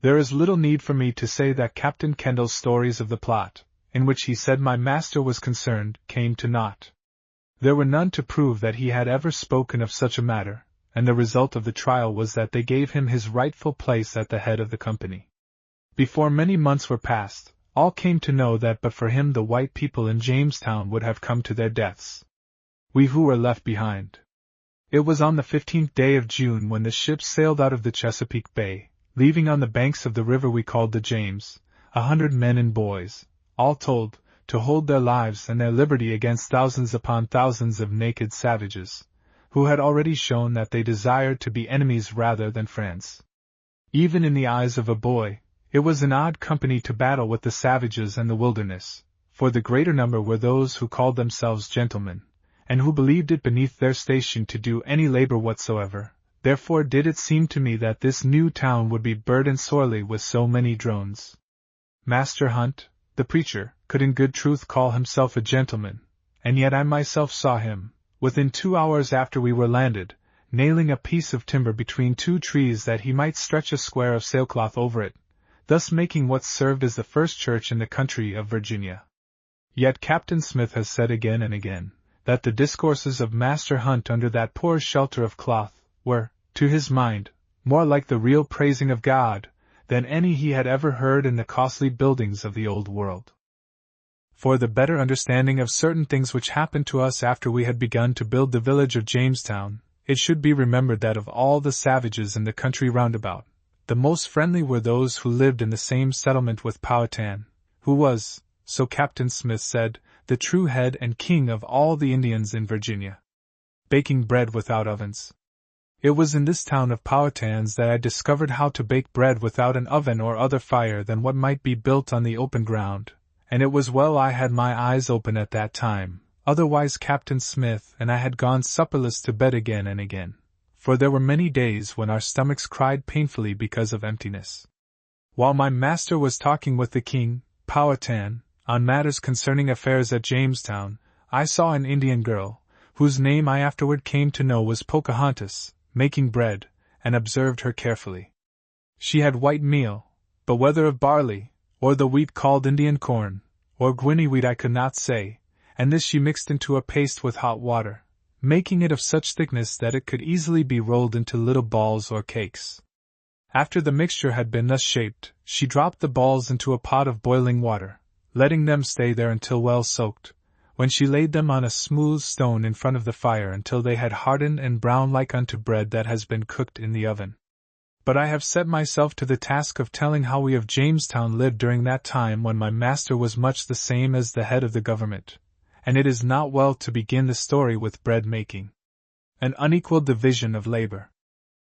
There is little need for me to say that Captain Kendall's stories of the plot, in which he said my master was concerned, came to naught. There were none to prove that he had ever spoken of such a matter, and the result of the trial was that they gave him his rightful place at the head of the company. Before many months were past, all came to know that but for him the white people in Jamestown would have come to their deaths. We who were left behind. It was on the 15th day of June when the ships sailed out of the Chesapeake Bay, leaving on the banks of the river we called the James, 100 men and boys, all told, to hold their lives and their liberty against thousands upon thousands of naked savages, who had already shown that they desired to be enemies rather than friends. Even in the eyes of a boy, it was an odd company to battle with the savages and the wilderness, for the greater number were those who called themselves gentlemen, and who believed it beneath their station to do any labor whatsoever. Therefore did it seem to me that this new town would be burdened sorely with so many drones. Master Hunt, the preacher, could in good truth call himself a gentleman, and yet I myself saw him, within 2 hours after we were landed, nailing a piece of timber between 2 trees that he might stretch a square of sailcloth over it, thus making what served as the first church in the country of Virginia. Yet Captain Smith has said again and again, that the discourses of Master Hunt under that poor shelter of cloth were, to his mind, more like the real praising of God, than any he had ever heard in the costly buildings of the old world. For the better understanding of certain things which happened to us after we had begun to build the village of Jamestown, it should be remembered that of all the savages in the country round about, the most friendly were those who lived in the same settlement with Powhatan, who was, so Captain Smith said, the true head and king of all the Indians in Virginia. Baking bread without ovens. It was in this town of Powhatan's that I discovered how to bake bread without an oven or other fire than what might be built on the open ground, and it was well I had my eyes open at that time, otherwise Captain Smith and I had gone supperless to bed again and again, for there were many days when our stomachs cried painfully because of emptiness. While my master was talking with the king, Powhatan, on matters concerning affairs at Jamestown, I saw an Indian girl, whose name I afterward came to know was Pocahontas, making bread, and observed her carefully. She had white meal, but whether of barley, or the wheat called Indian corn, or Guinea wheat I could not say, and this she mixed into a paste with hot water, making it of such thickness that it could easily be rolled into little balls or cakes. After the mixture had been thus shaped, she dropped the balls into a pot of boiling water, letting them stay there until well soaked, when she laid them on a smooth stone in front of the fire until they had hardened and browned like unto bread that has been cooked in the oven. But I have set myself to the task of telling how we of Jamestown lived during that time when my master was much the same as the head of the government, and it is not well to begin the story with bread making. an unequal division of labor.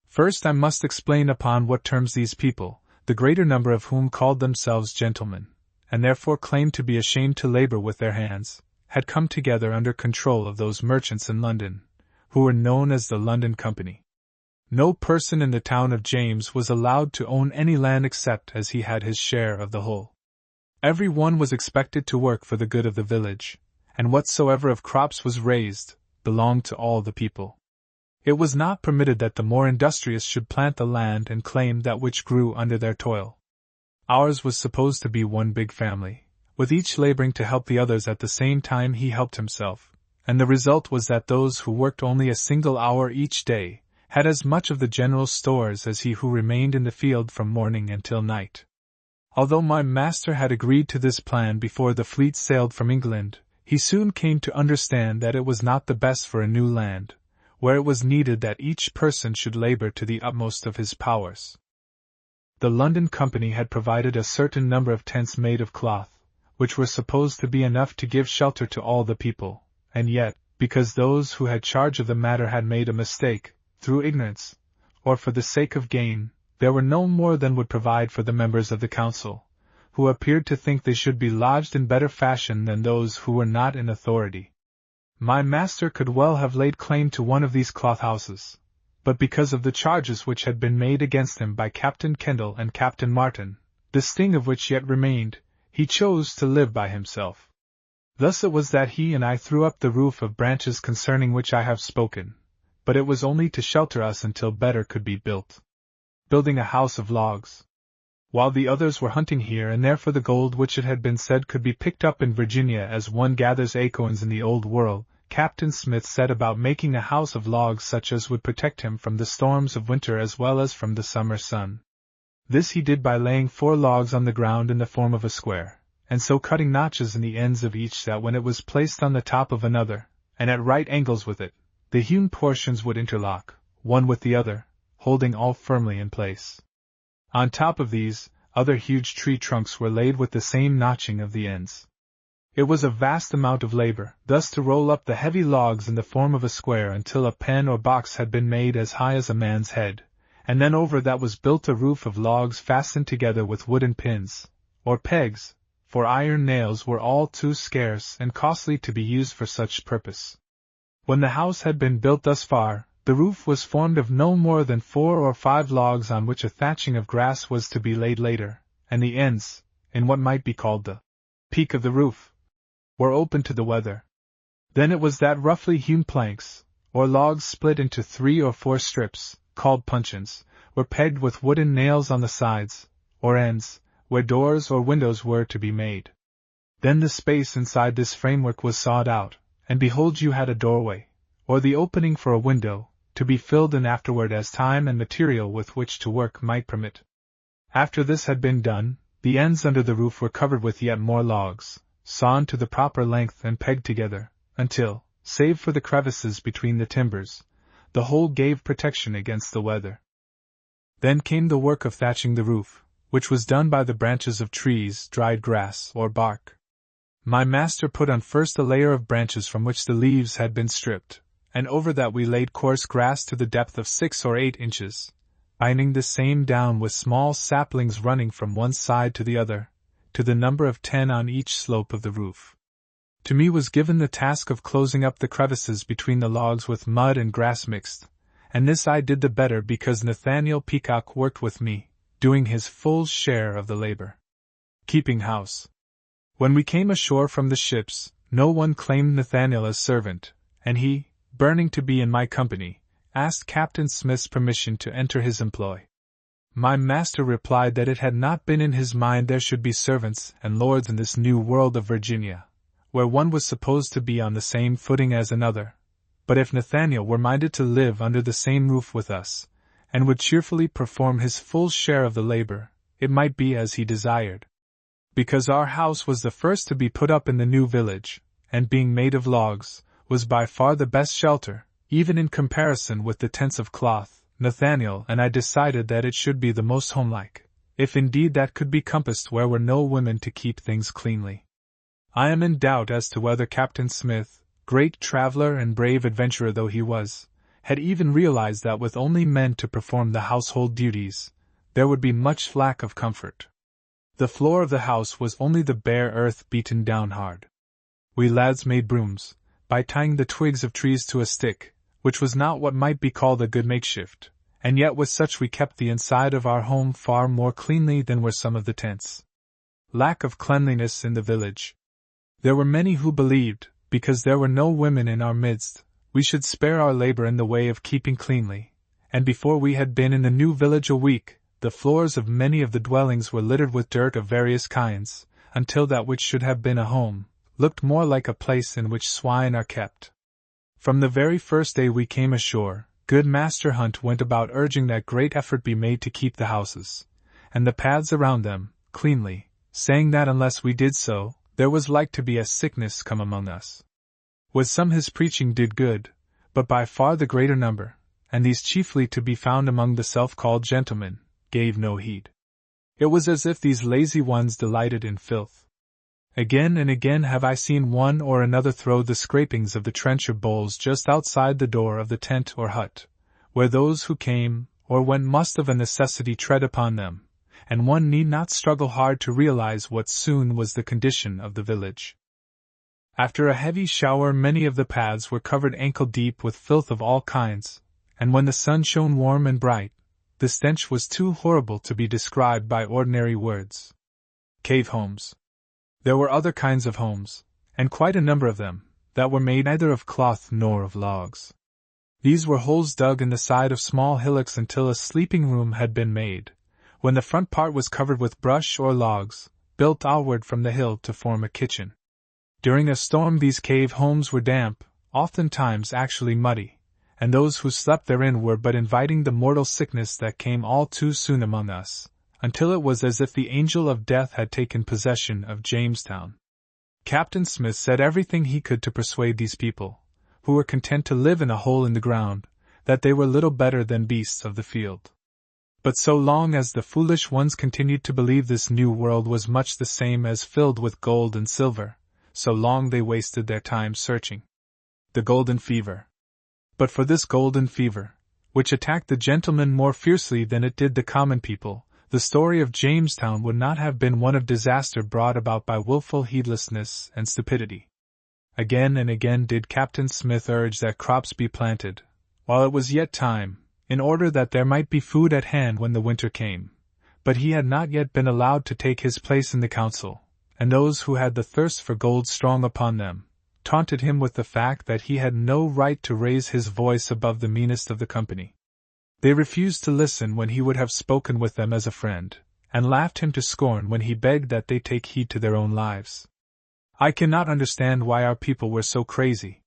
First, I must explain upon what terms these people, the greater number of whom called themselves gentlemen, and therefore claimed to be ashamed to labor with their hands, had come together under control of those merchants in London, who were known as the London Company. No person in the town of James was allowed to own any land except as he had his share of the whole. Every one was expected to work for the good of the village, and whatsoever of crops was raised, belonged to all the people. It was not permitted that the more industrious should plant the land and claim that which grew under their toil. Ours was supposed to be one big family, with each laboring to help the others at the same time he helped himself, and the result was that those who worked only a single hour each day had as much of the general stores as he who remained in the field from morning until night. Although my master had agreed to this plan before the fleet sailed from England, he soon came to understand that it was not the best for a new land, where it was needed that each person should labor to the utmost of his powers. The London Company had provided a certain number of tents made of cloth, which were supposed to be enough to give shelter to all the people, and yet, because those who had charge of the matter had made a mistake, through ignorance, or for the sake of gain, there were no more than would provide for the members of the council, who appeared to think they should be lodged in better fashion than those who were not in authority. My master could well have laid claim to one of these cloth houses, but because of the charges which had been made against him by Captain Kendall and Captain Martin, the sting of which yet remained, he chose to live by himself. Thus it was that he and I threw up the roof of branches concerning which I have spoken, but it was only to shelter us until better could be built. Building a house of logs. While the others were hunting here and there for the gold which it had been said could be picked up in Virginia as one gathers acorns in the Old World, Captain Smith set about making a house of logs such as would protect him from the storms of winter as well as from the summer sun. This he did by laying 4 logs on the ground in the form of a square, and so cutting notches in the ends of each that when it was placed on the top of another, and at right angles with it, the hewn portions would interlock, one with the other, holding all firmly in place. On top of these, other huge tree trunks were laid with the same notching of the ends. It was a vast amount of labor, thus to roll up the heavy logs in the form of a square until a pen or box had been made as high as a man's head, and then over that was built a roof of logs fastened together with wooden pins, or pegs, for iron nails were all too scarce and costly to be used for such purpose. When the house had been built thus far, the roof was formed of no more than 4 or 5 logs on which a thatching of grass was to be laid later, and the ends, in what might be called the peak of the roof, were open to the weather. Then it was that roughly hewn planks, or logs split into 3 or 4 strips, called puncheons, were pegged with wooden nails on the sides, or ends, where doors or windows were to be made. Then the space inside this framework was sawed out, and behold you had a doorway, or the opening for a window, to be filled in afterward as time and material with which to work might permit. After this had been done, the ends under the roof were covered with yet more logs, sawn to the proper length and pegged together, until, save for the crevices between the timbers, the whole gave protection against the weather. Then came the work of thatching the roof, which was done by the branches of trees, dried grass, or bark. My master put on first a layer of branches from which the leaves had been stripped, and over that we laid coarse grass to the depth of 6 or 8 inches, binding the same down with small saplings running from one side to the other, to the number of 10 on each slope of the roof. To me was given the task of closing up the crevices between the logs with mud and grass mixed, and this I did the better because Nathaniel Peacock worked with me, doing his full share of the labor. Keeping house. When we came ashore from the ships, no one claimed Nathaniel as servant, and he, burning to be in my company, asked Captain Smith's permission to enter his employ. My master replied that it had not been in his mind there should be servants and lords in this new world of Virginia, where one was supposed to be on the same footing as another, but if Nathaniel were minded to live under the same roof with us, and would cheerfully perform his full share of the labor, it might be as he desired. Because our house was the first to be put up in the new village, and being made of logs, was by far the best shelter, even in comparison with the tents of cloth, Nathaniel and I decided that it should be the most homelike, if indeed that could be compassed where were no women to keep things cleanly. I am in doubt as to whether Captain Smith, great traveler and brave adventurer though he was, had even realized that with only men to perform the household duties, there would be much lack of comfort. The floor of the house was only the bare earth beaten down hard. We lads made brooms, by tying the twigs of trees to a stick, which was not what might be called a good makeshift, and yet with such we kept the inside of our home far more cleanly than were some of the tents. Lack of cleanliness in the village. There were many who believed, because there were no women in our midst, we should spare our labor in the way of keeping cleanly, and before we had been in the new village a week, the floors of many of the dwellings were littered with dirt of various kinds, until that which should have been a home looked more like a place in which swine are kept. From the very first day we came ashore, good Master Hunt went about urging that great effort be made to keep the houses, and the paths around them, cleanly, saying that unless we did so, there was like to be a sickness come among us. With some his preaching did good, but by far the greater number, and these chiefly to be found among the self-called gentlemen, gave no heed. It was as if these lazy ones delighted in filth. Again and again have I seen one or another throw the scrapings of the trencher bowls just outside the door of the tent or hut, where those who came or went must of a necessity tread upon them, and one need not struggle hard to realize what soon was the condition of the village. After a heavy shower many of the paths were covered ankle-deep with filth of all kinds, and when the sun shone warm and bright, the stench was too horrible to be described by ordinary words. Cave homes. There were other kinds of homes, and quite a number of them, that were made neither of cloth nor of logs. These were holes dug in the side of small hillocks until a sleeping room had been made, when the front part was covered with brush or logs, built outward from the hill to form a kitchen. During a storm these cave homes were damp, oftentimes actually muddy, and those who slept therein were but inviting the mortal sickness that came all too soon among us, until it was as if the angel of death had taken possession of Jamestown. Captain Smith said everything he could to persuade these people, who were content to live in a hole in the ground, that they were little better than beasts of the field. But so long as the foolish ones continued to believe this new world was much the same as filled with gold and silver, so long they wasted their time searching. The golden fever. But for this golden fever, which attacked the gentlemen more fiercely than it did the common people, the story of Jamestown would not have been one of disaster brought about by willful heedlessness and stupidity. Again and again did Captain Smith urge that crops be planted, while it was yet time, in order that there might be food at hand when the winter came, but he had not yet been allowed to take his place in the council, and those who had the thirst for gold strong upon them, taunted him with the fact that he had no right to raise his voice above the meanest of the company. They refused to listen when he would have spoken with them as a friend, and laughed him to scorn when he begged that they take heed to their own lives. I cannot understand why our people were so crazy.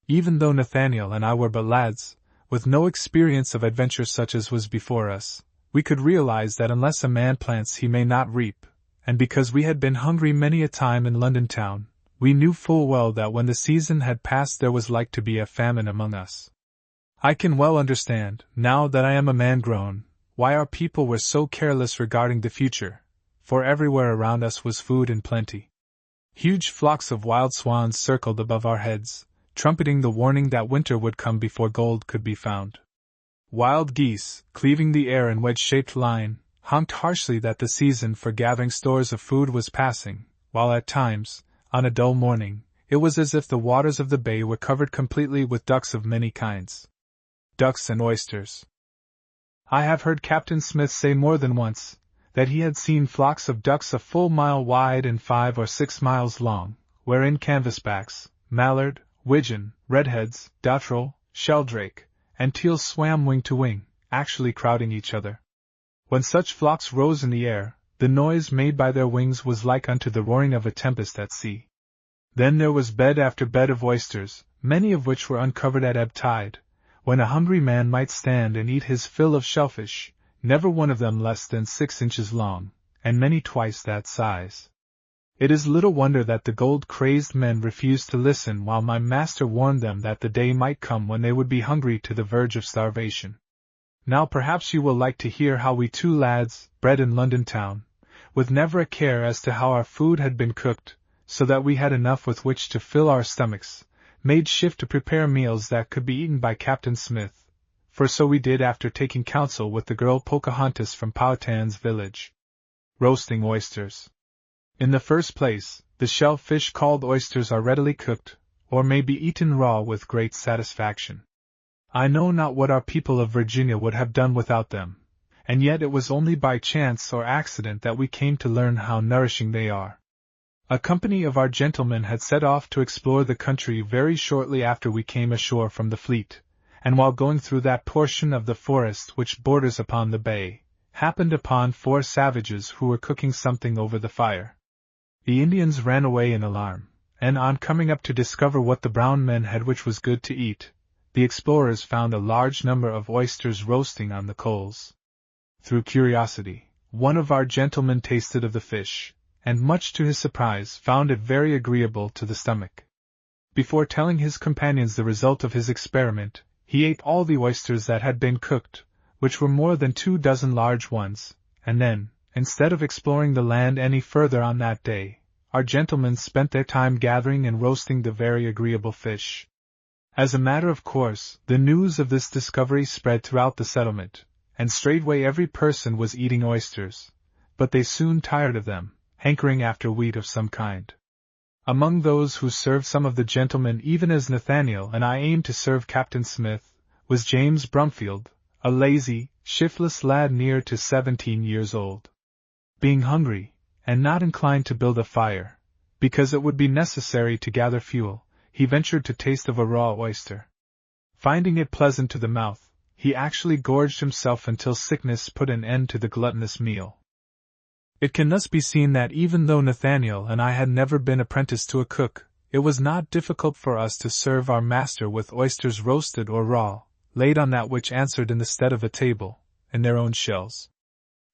Even though Nathaniel and I were but lads, with no experience of adventure such as was before us, we could realize that unless a man plants he may not reap, and because we had been hungry many a time in London town, we knew full well that when the season had passed there was like to be a famine among us. I can well understand, now that I am a man grown, why our people were so careless regarding the future, for everywhere around us was food in plenty. Huge flocks of wild swans circled above our heads, trumpeting the warning that winter would come before gold could be found. Wild geese, cleaving the air in wedge-shaped line, honked harshly that the season for gathering stores of food was passing, while at times, on a dull morning, it was as if the waters of the bay were covered completely with ducks of many kinds. Ducks and oysters. I have heard Captain Smith say more than once that he had seen flocks of ducks a full mile wide and 5 or 6 miles long, wherein canvasbacks, mallard, widgeon, redheads, dotterel, sheldrake, and teals swam wing to wing, actually crowding each other. When such flocks rose in the air, the noise made by their wings was like unto the roaring of a tempest at sea. Then there was bed after bed of oysters, many of which were uncovered at ebb tide, when a hungry man might stand and eat his fill of shellfish, never one of them less than 6 inches long, and many twice that size. It is little wonder that the gold-crazed men refused to listen while my master warned them that the day might come when they would be hungry to the verge of starvation. Now perhaps you will like to hear how we 2 lads, bred in London town, with never a care as to how our food had been cooked, so that we had enough with which to fill our stomachs, made shift to prepare meals that could be eaten by Captain Smith, for so we did after taking counsel with the girl Pocahontas from Powhatan's village. Roasting oysters. In the first place, the shellfish called oysters are readily cooked, or may be eaten raw with great satisfaction. I know not what our people of Virginia would have done without them, and yet it was only by chance or accident that we came to learn how nourishing they are. A company of our gentlemen had set off to explore the country very shortly after we came ashore from the fleet, and while going through that portion of the forest which borders upon the bay, happened upon 4 savages who were cooking something over the fire. The Indians ran away in alarm, and on coming up to discover what the brown men had which was good to eat, the explorers found a large number of oysters roasting on the coals. Through curiosity, one of our gentlemen tasted of the fish, and much to his surprise found it very agreeable to the stomach. Before telling his companions the result of his experiment, he ate all the oysters that had been cooked, which were more than 24 large ones, and then, instead of exploring the land any further on that day, our gentlemen spent their time gathering and roasting the very agreeable fish. As a matter of course, the news of this discovery spread throughout the settlement, and straightway every person was eating oysters, but they soon tired of them, hankering after wheat of some kind. Among those who served some of the gentlemen, even as Nathaniel and I aimed to serve Captain Smith, was James Brumfield, a lazy, shiftless lad near to 17 years old. Being hungry, and not inclined to build a fire, because it would be necessary to gather fuel, he ventured to taste of a raw oyster. Finding it pleasant to the mouth, he actually gorged himself until sickness put an end to the gluttonous meal. It can thus be seen that even though Nathaniel and I had never been apprenticed to a cook, it was not difficult for us to serve our master with oysters roasted or raw, laid on that which answered in the stead of a table, in their own shells.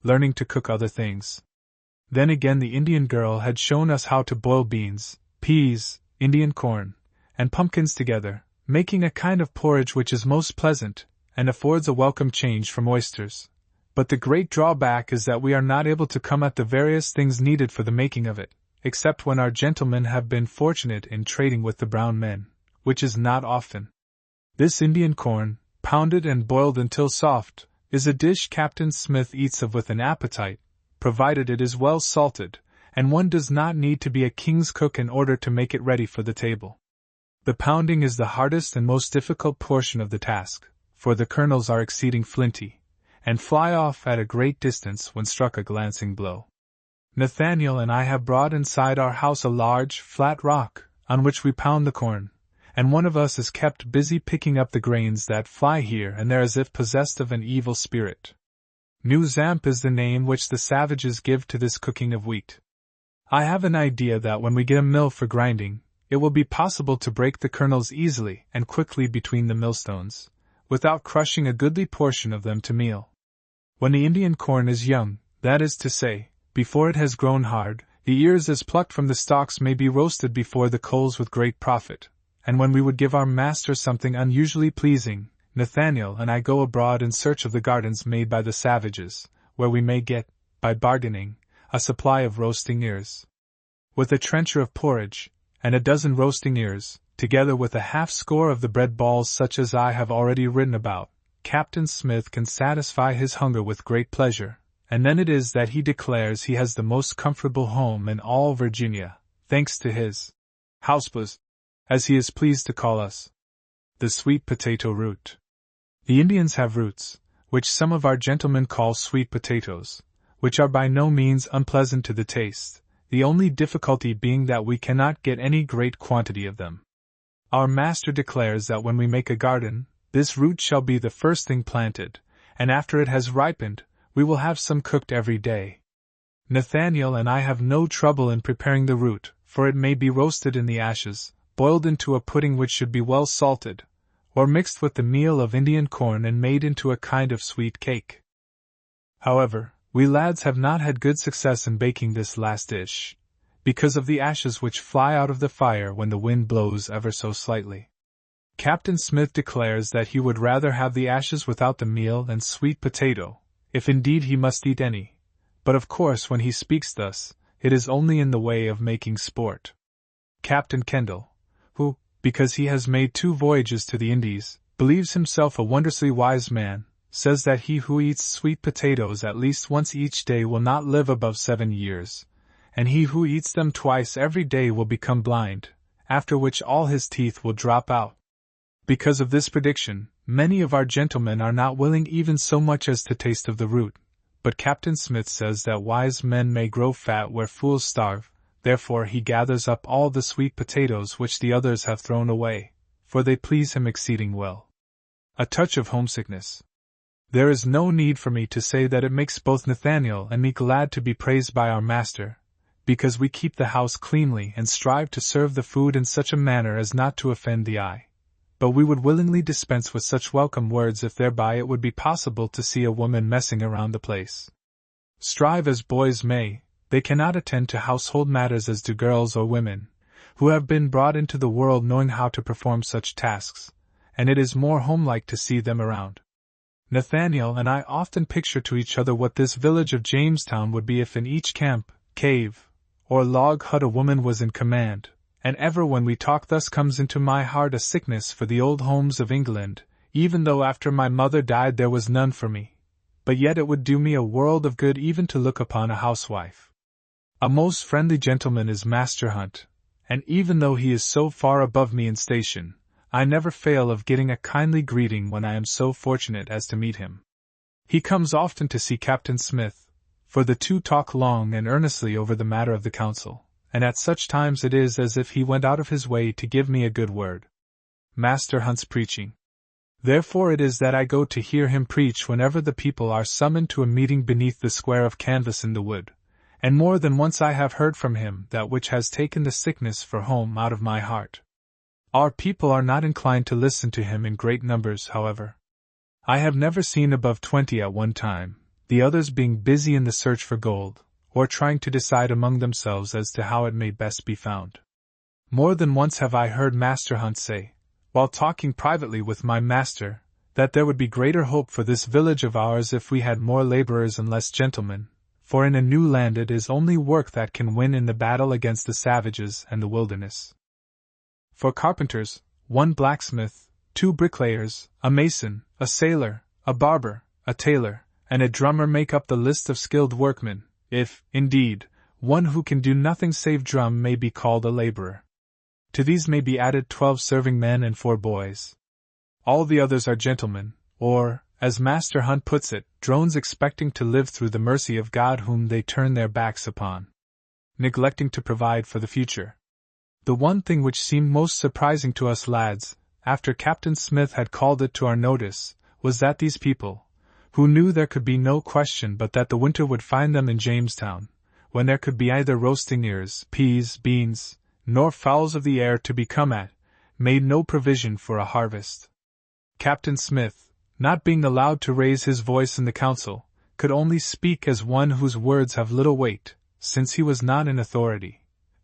Learning to cook other things. Then again the Indian girl had shown us how to boil beans, peas, Indian corn, and pumpkins together, making a kind of porridge which is most pleasant, and affords a welcome change from oysters. But the great drawback is that we are not able to come at the various things needed for the making of it, except when our gentlemen have been fortunate in trading with the brown men, which is not often. This Indian corn, pounded and boiled until soft, is a dish Captain Smith eats of with an appetite, provided it is well salted, and one does not need to be a king's cook in order to make it ready for the table. The pounding is the hardest and most difficult portion of the task, for the kernels are exceeding flinty, and fly off at a great distance when struck a glancing blow. Nathaniel and I have brought inside our house a large, flat rock, on which we pound the corn, and one of us is kept busy picking up the grains that fly here and there as if possessed of an evil spirit. New Zamp is the name which the savages give to this cooking of wheat. I have an idea that when we get a mill for grinding, it will be possible to break the kernels easily and quickly between the millstones, without crushing a goodly portion of them to meal. When the Indian corn is young, that is to say, before it has grown hard, the ears as plucked from the stalks may be roasted before the coals with great profit, and when we would give our master something unusually pleasing, Nathaniel and I go abroad in search of the gardens made by the savages, where we may get, by bargaining, a supply of roasting ears. With a trencher of porridge, and a dozen roasting ears, together with a half-score of the bread balls such as I have already written about, Captain Smith can satisfy his hunger with great pleasure, and then it is that he declares he has the most comfortable home in all Virginia, thanks to his houseplus, as he is pleased to call us, the sweet potato root. The Indians have roots, which some of our gentlemen call sweet potatoes, which are by no means unpleasant to the taste, the only difficulty being that we cannot get any great quantity of them. Our master declares that when we make a garden, this root shall be the first thing planted, and after it has ripened, we will have some cooked every day. Nathaniel and I have no trouble in preparing the root, for it may be roasted in the ashes, boiled into a pudding which should be well salted, or mixed with the meal of Indian corn and made into a kind of sweet cake. However, we lads have not had good success in baking this last dish, because of the ashes which fly out of the fire when the wind blows ever so slightly. Captain Smith declares that he would rather have the ashes without the meal and sweet potato, if indeed he must eat any, but of course when he speaks thus, it is only in the way of making sport. Captain Kendall, who, because he has made 2 voyages to the Indies, believes himself a wondrously wise man, says that he who eats sweet potatoes at least once each day will not live above 7 years, and he who eats them twice every day will become blind, after which all his teeth will drop out. Because of this prediction, many of our gentlemen are not willing even so much as to taste of the root, but Captain Smith says that wise men may grow fat where fools starve, therefore he gathers up all the sweet potatoes which the others have thrown away, for they please him exceeding well. A touch of homesickness. There is no need for me to say that it makes both Nathaniel and me glad to be praised by our master, because we keep the house cleanly and strive to serve the food in such a manner as not to offend the eye. But we would willingly dispense with such welcome words if thereby it would be possible to see a woman messing around the place. Strive as boys may, they cannot attend to household matters as do girls or women, who have been brought into the world knowing how to perform such tasks, and it is more homelike to see them around. Nathaniel and I often picture to each other what this village of Jamestown would be if in each camp, cave, or log hut a woman was in command, and ever when we talk thus comes into my heart a sickness for the old homes of England, even though after my mother died there was none for me. But yet it would do me a world of good even to look upon a housewife. A most friendly gentleman is Master Hunt, and even though he is so far above me in station, I never fail of getting a kindly greeting when I am so fortunate as to meet him. He comes often to see Captain Smith, for the 2 talk long and earnestly over the matter of the council, and at such times it is as if he went out of his way to give me a good word. Master Hunt's preaching. Therefore it is that I go to hear him preach whenever the people are summoned to a meeting beneath the square of canvas in the wood, and more than once I have heard from him that which has taken the sickness for home out of my heart. Our people are not inclined to listen to him in great numbers, however. I have never seen above 20 at one time, the others being busy in the search for gold, or trying to decide among themselves as to how it may best be found. More than once have I heard Master Hunt say, while talking privately with my master, that there would be greater hope for this village of ours if we had more laborers and less gentlemen, for in a new land it is only work that can win in the battle against the savages and the wilderness. For carpenters, 1 blacksmith, 2 bricklayers, a mason, a sailor, a barber, a tailor, and a drummer make up the list of skilled workmen, if, indeed, one who can do nothing save drum may be called a laborer. To these may be added 12 serving men and 4 boys. All the others are gentlemen, or, as Master Hunt puts it, drones expecting to live through the mercy of God whom they turn their backs upon, neglecting to provide for the future. The one thing which seemed most surprising to us lads, after Captain Smith had called it to our notice, was that these people, who knew there could be no question but that the winter would find them in Jamestown, when there could be either roasting ears, peas, beans, nor fowls of the air to be come at, made no provision for a harvest. Captain Smith, not being allowed to raise his voice in the council, could only speak as one whose words have little weight, since he was not in authority.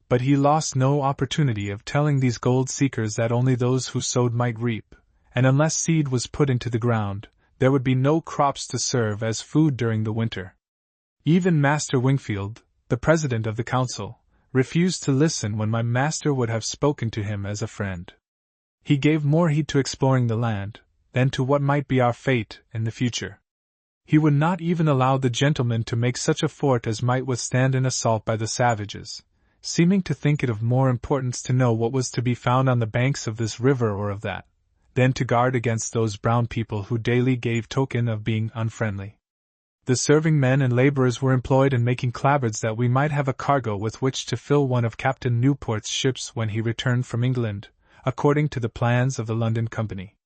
But he lost no opportunity of telling these gold-seekers that only those who sowed might reap, and unless seed was put into the ground, there would be no crops to serve as food during the winter. Even Master Wingfield, the president of the council, refused to listen when my master would have spoken to him as a friend. He gave more heed to exploring the land, than to what might be our fate in the future. He would not even allow the gentlemen to make such a fort as might withstand an assault by the savages, seeming to think it of more importance to know what was to be found on the banks of this river or of that, than to guard against those brown people who daily gave token of being unfriendly. The serving men and laborers were employed in making clapboards that we might have a cargo with which to fill one of Captain Newport's ships when he returned from England, according to the plans of the London Company.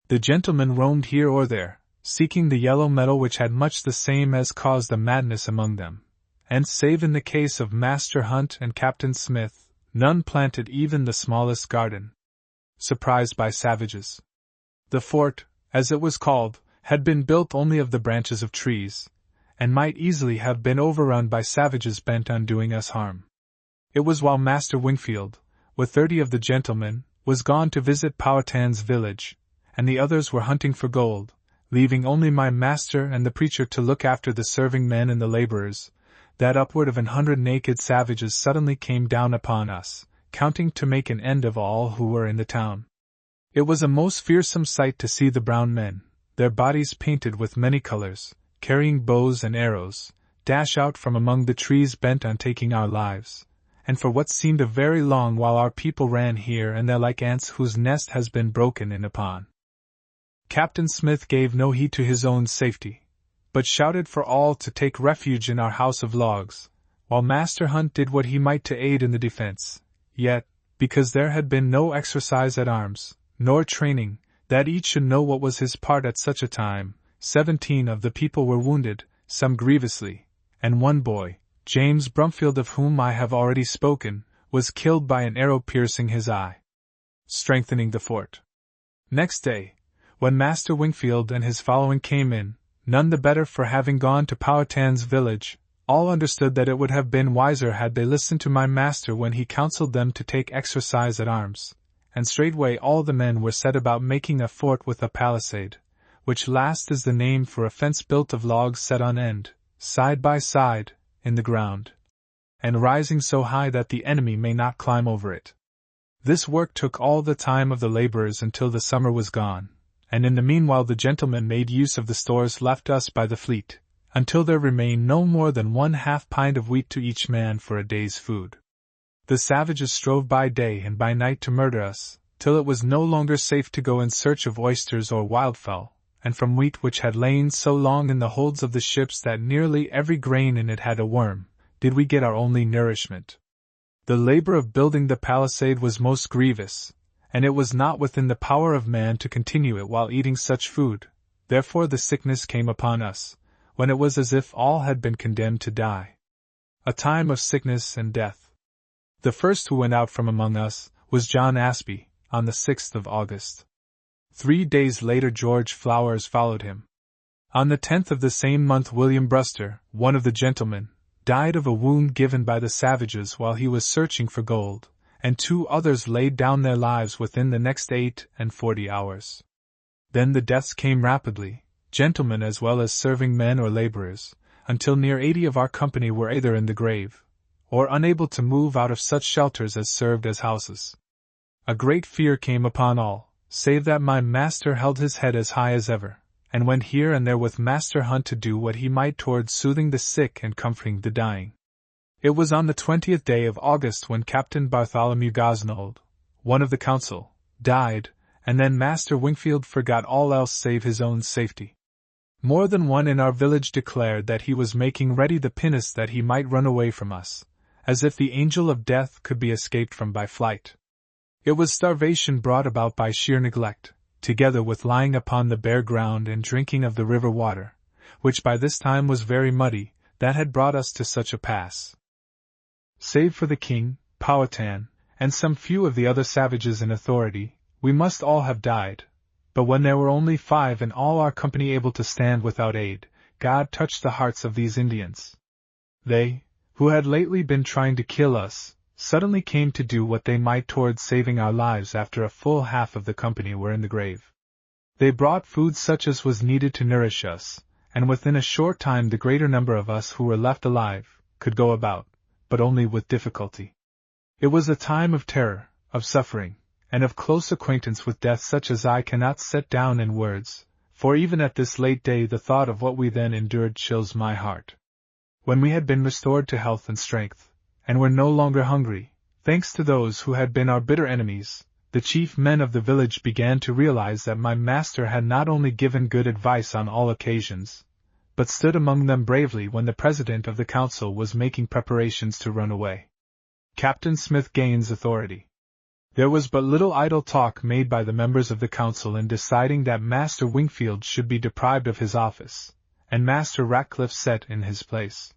The gentlemen roamed here or there, seeking the yellow metal which had much the same as caused the madness among them, and save in the case of Master Hunt and Captain Smith, none planted even the smallest garden. Surprised by savages. The fort, as it was called, had been built only of the branches of trees, and might easily have been overrun by savages bent on doing us harm. It was while Master Wingfield, with 30 of the gentlemen, was gone to visit Powhatan's village, and the others were hunting for gold, leaving only my master and the preacher to look after the serving men and the laborers, that upward of 100 naked savages suddenly came down upon us, counting to make an end of all who were in the town. It was a most fearsome sight to see the brown men, their bodies painted with many colors, carrying bows and arrows, dash out from among the trees bent on taking our lives, and for what seemed a very long while our people ran here and there like ants whose nest has been broken in upon. Captain Smith gave no heed to his own safety, but shouted for all to take refuge in our house of logs, while Master Hunt did what he might to aid in the defense. Yet, because there had been no exercise at arms, nor training, that each should know what was his part at such a time, 17 of the people were wounded, some grievously, and one boy, James Brumfield, of whom I have already spoken, was killed by an arrow piercing his eye. Strengthening the fort. Next day, when Master Wingfield and his following came in, none the better for having gone to Powhatan's village, all understood that it would have been wiser had they listened to my master when he counseled them to take exercise at arms, and straightway all the men were set about making a fort with a palisade, which last is the name for a fence built of logs set on end, side by side, in the ground, and rising so high that the enemy may not climb over it. This work took all the time of the laborers until the summer was gone, and in the meanwhile the gentlemen made use of the stores left us by the fleet, until there remained no more than 1/2 pint of wheat to each man for a day's food. The savages strove by day and by night to murder us, till it was no longer safe to go in search of oysters or wildfowl, and from wheat which had lain so long in the holds of the ships that nearly every grain in it had a worm, did we get our only nourishment. The labor of building the palisade was most grievous, and it was not within the power of man to continue it while eating such food, therefore the sickness came upon us, when it was as if all had been condemned to die. A time of sickness and death. The first who went out from among us was John Aspey, on the 6th of August. 3 days later George Flowers followed him. On the 10th of the same month William Bruster, one of the gentlemen, died of a wound given by the savages while he was searching for gold, and 2 others laid down their lives within the next 48 hours. Then the deaths came rapidly, gentlemen as well as serving men or laborers, until near 80 of our company were either in the grave, or unable to move out of such shelters as served as houses. A great fear came upon all, save that my master held his head as high as ever, and went here and there with Master Hunt to do what he might towards soothing the sick and comforting the dying. It was on the 20th day of August when Captain Bartholomew Gosnold, one of the council, died, and then Master Wingfield forgot all else save his own safety. More than one in our village declared that he was making ready the pinnace that he might run away from us, as if the angel of death could be escaped from by flight. It was starvation brought about by sheer neglect, together with lying upon the bare ground and drinking of the river water, which by this time was very muddy, that had brought us to such a pass. Save for the king, Powhatan, and some few of the other savages in authority, we must all have died. But when there were only 5 in all our company able to stand without aid, God touched the hearts of these Indians. They, who had lately been trying to kill us, suddenly came to do what they might towards saving our lives after a full half of the company were in the grave. They brought food such as was needed to nourish us, and within a short time the greater number of us who were left alive could go about, but only with difficulty. It was a time of terror, of suffering, and of close acquaintance with death such as I cannot set down in words, for even at this late day the thought of what we then endured chills my heart. When we had been restored to health and strength, and were no longer hungry, thanks to those who had been our bitter enemies, the chief men of the village began to realize that my master had not only given good advice on all occasions, but stood among them bravely when the president of the council was making preparations to run away. Captain Smith gains authority. There was but little idle talk made by the members of the council in deciding that Master Wingfield should be deprived of his office, and Master Ratcliffe set in his place.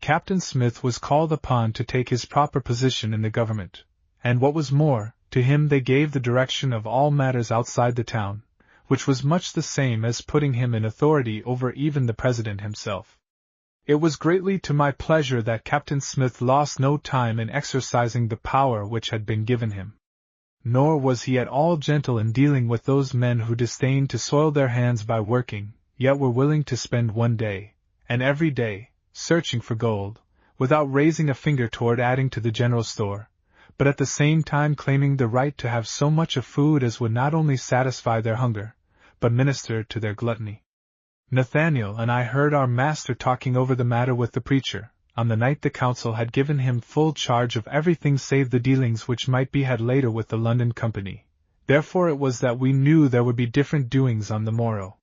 Captain Smith was called upon to take his proper position in the government, and what was more, to him they gave the direction of all matters outside the town, which was much the same as putting him in authority over even the president himself. It was greatly to my pleasure that Captain Smith lost no time in exercising the power which had been given him. Nor was he at all gentle in dealing with those men who disdained to soil their hands by working, yet were willing to spend one day, and every day, searching for gold, without raising a finger toward adding to the general store, but at the same time claiming the right to have so much of food as would not only satisfy their hunger, but minister to their gluttony. Nathaniel and I heard our master talking over the matter with the preacher, on the night the council had given him full charge of everything save the dealings which might be had later with the London Company. Therefore it was that we knew there would be different doings on the morrow.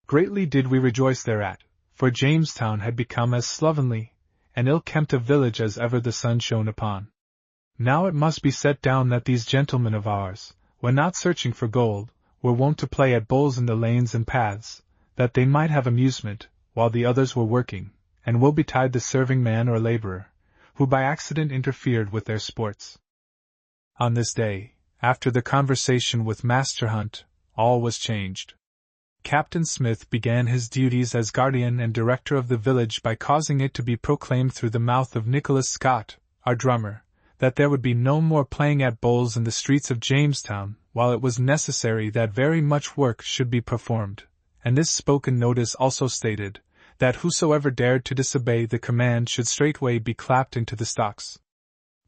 Greatly did we rejoice thereat, for Jamestown had become as slovenly and ill-kempt a village as ever the sun shone upon. Now it must be set down that these gentlemen of ours, when not searching for gold, were wont to play at bowls in the lanes and paths, that they might have amusement, while the others were working, and woe betide the serving man or laborer, who by accident interfered with their sports. On this day, after the conversation with Master Hunt, all was changed. Captain Smith began his duties as guardian and director of the village by causing it to be proclaimed through the mouth of Nicholas Scott, our drummer, that there would be no more playing at bowls in the streets of Jamestown, while it was necessary that very much work should be performed, and this spoken notice also stated, that whosoever dared to disobey the command should straightway be clapped into the stocks.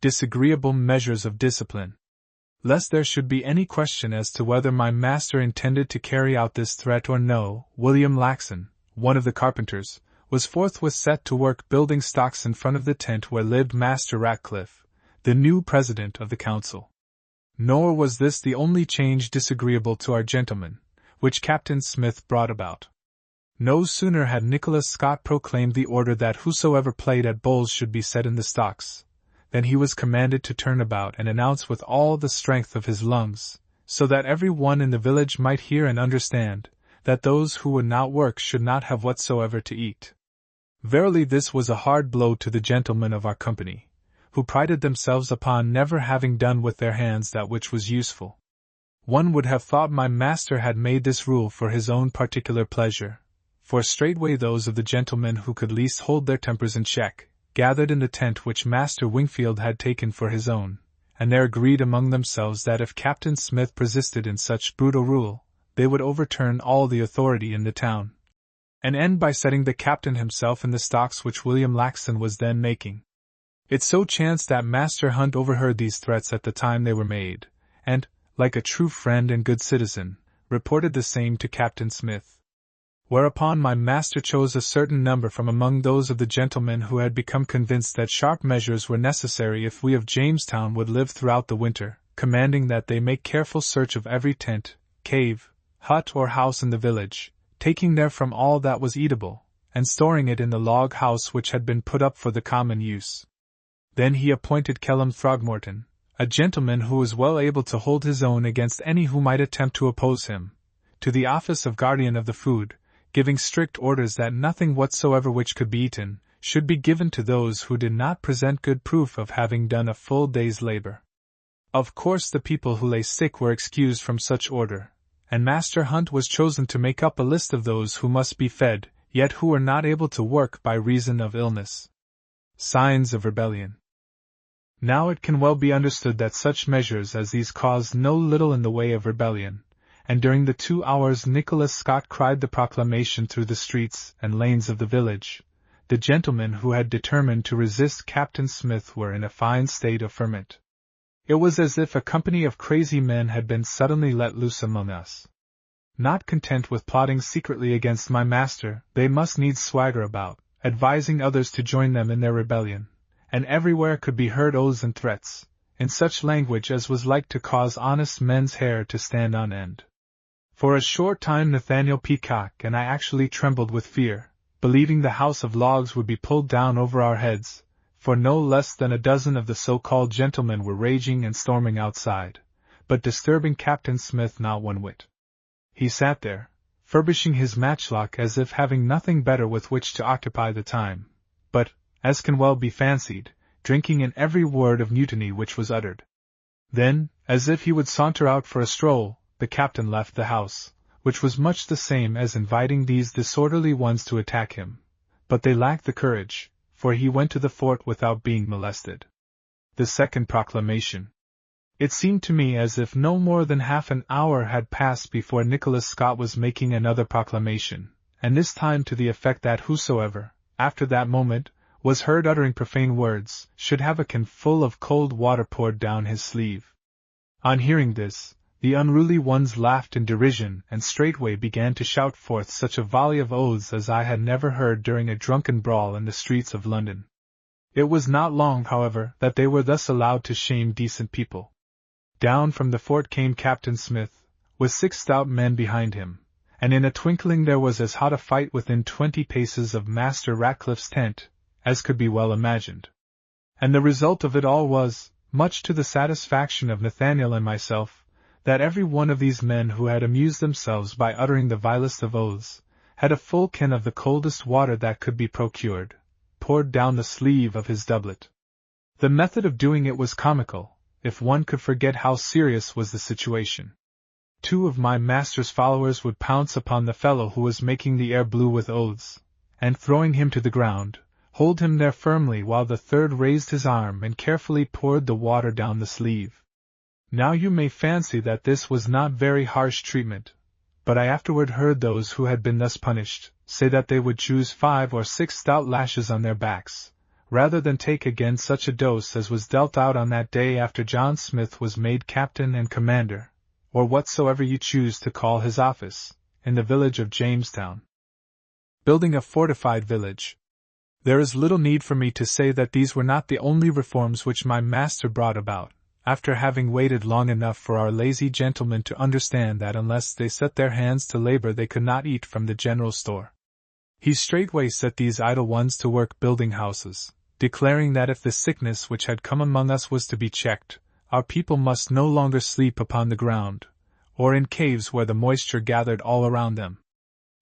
Disagreeable measures of discipline. Lest there should be any question as to whether my master intended to carry out this threat or no, William Laxon, one of the carpenters, was forthwith set to work building stocks in front of the tent where lived Master Ratcliffe, the new president of the council. Nor was this the only change disagreeable to our gentlemen, which Captain Smith brought about. No sooner had Nicholas Scott proclaimed the order that whosoever played at bowls should be set in the stocks, than he was commanded to turn about and announce with all the strength of his lungs, so that every one in the village might hear and understand, that those who would not work should not have whatsoever to eat. Verily this was a hard blow to the gentlemen of our company, who prided themselves upon never having done with their hands that which was useful. One would have thought my master had made this rule for his own particular pleasure, for straightway those of the gentlemen who could least hold their tempers in check, gathered in the tent which Master Wingfield had taken for his own, and there agreed among themselves that if Captain Smith persisted in such brutal rule, they would overturn all the authority in the town, and end by setting the captain himself in the stocks which William Laxon was then making. It so chanced that Master Hunt overheard these threats at the time they were made, and, like a true friend and good citizen, reported the same to Captain Smith. Whereupon my master chose a certain number from among those of the gentlemen who had become convinced that sharp measures were necessary if we of Jamestown would live throughout the winter, commanding that they make careful search of every tent, cave, hut or house in the village, taking therefrom all that was eatable, and storing it in the log house which had been put up for the common use. Then he appointed Kellam Throgmorton, a gentleman who was well able to hold his own against any who might attempt to oppose him, to the office of guardian of the food, giving strict orders that nothing whatsoever which could be eaten should be given to those who did not present good proof of having done a full day's labor. Of course the people who lay sick were excused from such order, and Master Hunt was chosen to make up a list of those who must be fed, yet who were not able to work by reason of illness. Signs of rebellion. Now it can well be understood that such measures as these caused no little in the way of rebellion, and during the 2 hours Nicholas Scott cried the proclamation through the streets and lanes of the village, the gentlemen who had determined to resist Captain Smith were in a fine state of ferment. It was as if a company of crazy men had been suddenly let loose among us. Not content with plotting secretly against my master, they must needs swagger about, advising others to join them in their rebellion, and everywhere could be heard oaths and threats, in such language as was like to cause honest men's hair to stand on end. For a short time Nathaniel Peacock and I actually trembled with fear, believing the house of logs would be pulled down over our heads, for no less than a dozen of the so-called gentlemen were raging and storming outside, but disturbing Captain Smith not one whit. He sat there, furbishing his matchlock as if having nothing better with which to occupy the time, but, as can well be fancied, drinking in every word of mutiny which was uttered. Then, as if he would saunter out for a stroll, the captain left the house, which was much the same as inviting these disorderly ones to attack him, but they lacked the courage, for he went to the fort without being molested. The second proclamation. It seemed to me as if no more than half an hour had passed before Nicholas Scott was making another proclamation, and this time to the effect that whosoever, after that moment, was heard uttering profane words, should have a can full of cold water poured down his sleeve. On hearing this, the unruly ones laughed in derision and straightway began to shout forth such a volley of oaths as I had never heard during a drunken brawl in the streets of London. It was not long, however, that they were thus allowed to shame decent people. Down from the fort came Captain Smith, with 6 stout men behind him, and in a twinkling there was as hot a fight within 20 paces of Master Ratcliffe's tent as could be well imagined. And the result of it all was, much to the satisfaction of Nathaniel and myself, that every one of these men who had amused themselves by uttering the vilest of oaths, had a full can of the coldest water that could be procured, poured down the sleeve of his doublet. The method of doing it was comical, if one could forget how serious was the situation. 2 of my master's followers would pounce upon the fellow who was making the air blue with oaths, and throwing him to the ground, hold him there firmly while the 3rd raised his arm and carefully poured the water down the sleeve. Now you may fancy that this was not very harsh treatment, but I afterward heard those who had been thus punished say that they would choose 5 or 6 stout lashes on their backs, rather than take again such a dose as was dealt out on that day after John Smith was made captain and commander, or whatsoever you choose to call his office, in the village of Jamestown. Building a fortified village. There is little need for me to say that these were not the only reforms which my master brought about, after having waited long enough for our lazy gentlemen to understand that unless they set their hands to labor they could not eat from the general store. He straightway set these idle ones to work building houses, declaring that if the sickness which had come among us was to be checked, our people must no longer sleep upon the ground, or in caves where the moisture gathered all around them.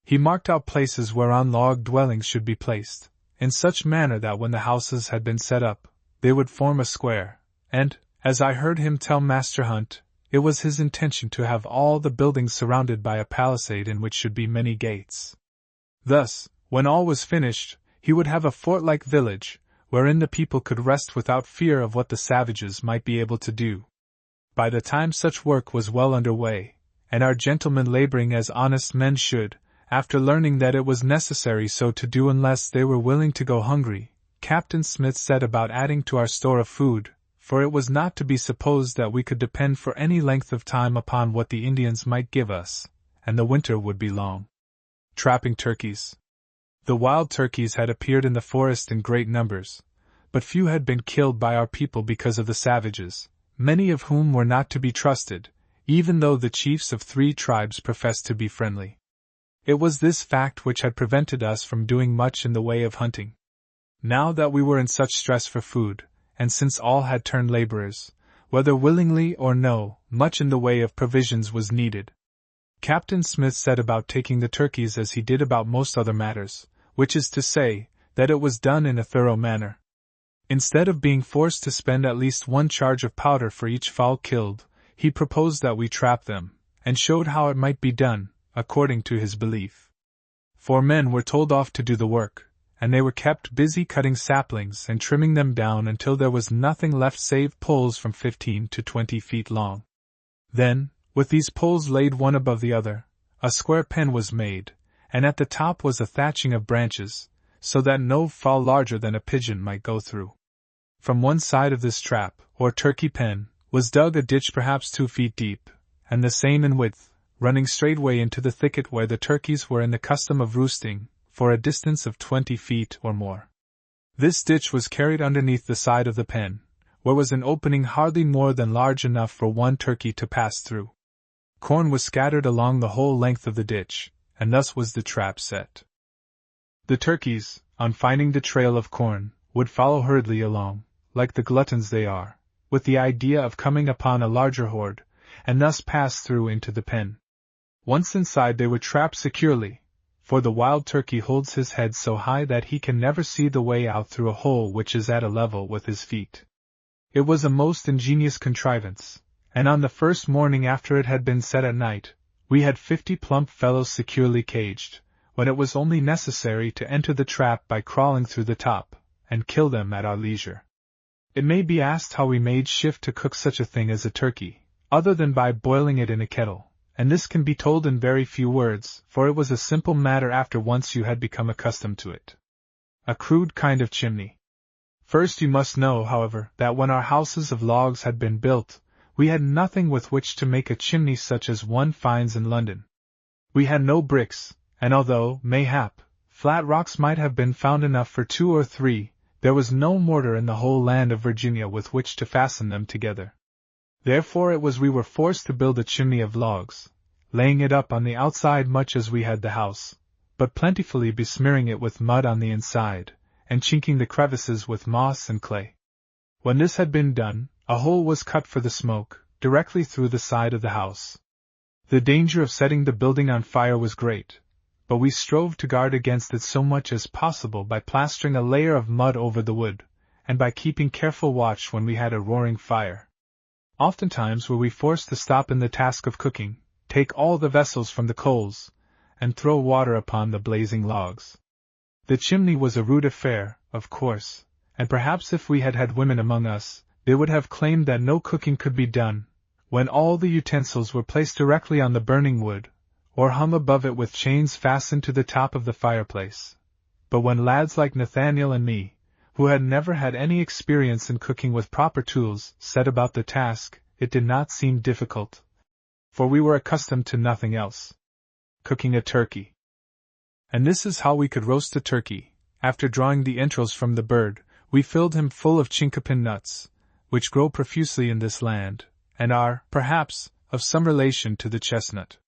He marked out places whereon log dwellings should be placed, in such manner that when the houses had been set up, they would form a square, and, as I heard him tell Master Hunt, it was his intention to have all the buildings surrounded by a palisade in which should be many gates. Thus, when all was finished, he would have a fort-like village, wherein the people could rest without fear of what the savages might be able to do. By the time such work was well under way, and our gentlemen laboring as honest men should, after learning that it was necessary so to do unless they were willing to go hungry, Captain Smith set about adding to our store of food, for it was not to be supposed that we could depend for any length of time upon what the Indians might give us, and the winter would be long. Trapping turkeys. The wild turkeys had appeared in the forest in great numbers, but few had been killed by our people because of the savages, many of whom were not to be trusted, even though the chiefs of 3 tribes professed to be friendly. It was this fact which had prevented us from doing much in the way of hunting. Now that we were in such stress for food, and since all had turned laborers, whether willingly or no, much in the way of provisions was needed. Captain Smith set about taking the turkeys as he did about most other matters, which is to say, that it was done in a thorough manner. Instead of being forced to spend at least 1 charge of powder for each fowl killed, he proposed that we trap them, and showed how it might be done, according to his belief. 4 men were told off to do the work, and they were kept busy cutting saplings and trimming them down until there was nothing left save poles from 15 to 20 feet long. Then, with these poles laid one above the other, a square pen was made, and at the top was a thatching of branches, so that no fowl larger than a pigeon might go through. From one side of this trap, or turkey pen, was dug a ditch perhaps 2 feet deep, and the same in width, running straightway into the thicket where the turkeys were in the custom of roosting, for a distance of 20 feet or more. This ditch was carried underneath the side of the pen, where was an opening hardly more than large enough for 1 turkey to pass through. Corn was scattered along the whole length of the ditch, and thus was the trap set. The turkeys, on finding the trail of corn, would follow hurriedly along, like the gluttons they are, with the idea of coming upon a larger horde, and thus pass through into the pen. Once inside they were trapped securely, for the wild turkey holds his head so high that he can never see the way out through a hole which is at a level with his feet. It was a most ingenious contrivance, and on the first morning after it had been set at night, we had 50 plump fellows securely caged, when it was only necessary to enter the trap by crawling through the top, and kill them at our leisure. It may be asked how we made shift to cook such a thing as a turkey, other than by boiling it in a kettle, and this can be told in very few words, for it was a simple matter after once you had become accustomed to it. a crude kind of chimney. First you must know, however, that when our houses of logs had been built, we had nothing with which to make a chimney such as one finds in London. We had no bricks, and although, mayhap, flat rocks might have been found enough for 2 or 3, there was no mortar in the whole land of Virginia with which to fasten them together. Therefore it was we were forced to build a chimney of logs, laying it up on the outside much as we had the house, but plentifully besmearing it with mud on the inside, and chinking the crevices with moss and clay. When this had been done, a hole was cut for the smoke, directly through the side of the house. The danger of setting the building on fire was great, but we strove to guard against it so much as possible by plastering a layer of mud over the wood, and by keeping careful watch when we had a roaring fire. Oftentimes were we forced to stop in the task of cooking, take all the vessels from the coals, and throw water upon the blazing logs. The chimney was a rude affair, of course, and perhaps if we had had women among us, they would have claimed that no cooking could be done, when all the utensils were placed directly on the burning wood, or hung above it with chains fastened to the top of the fireplace. But when lads like Nathaniel and me, who had never had any experience in cooking with proper tools, set about the task, it did not seem difficult, for we were accustomed to nothing else. Cooking a turkey. And this is how we could roast a turkey. After drawing the entrails from the bird, we filled him full of chinkapin nuts, which grow profusely in this land, and are, perhaps, of some relation to the chestnut.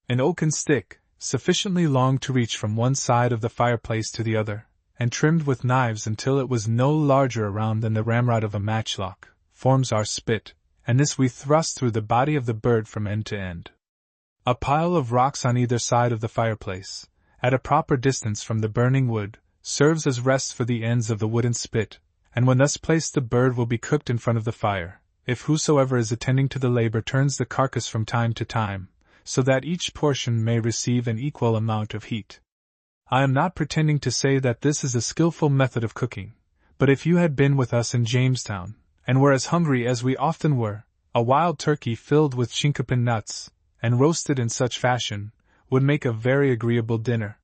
An oaken stick, sufficiently long to reach from one side of the fireplace to the other, and trimmed with knives until it was no larger around than the ramrod of a matchlock, forms our spit, and this we thrust through the body of the bird from end to end. A pile of rocks on either side of the fireplace, at a proper distance from the burning wood, serves as rests for the ends of the wooden spit, and when thus placed the bird will be cooked in front of the fire, if whosoever is attending to the labor turns the carcass from time to time, so that each portion may receive an equal amount of heat. I am not pretending to say that this is a skillful method of cooking, but if you had been with us in Jamestown, and were as hungry as we often were, a wild turkey filled with chinkapin nuts, and roasted in such fashion, would make a very agreeable dinner.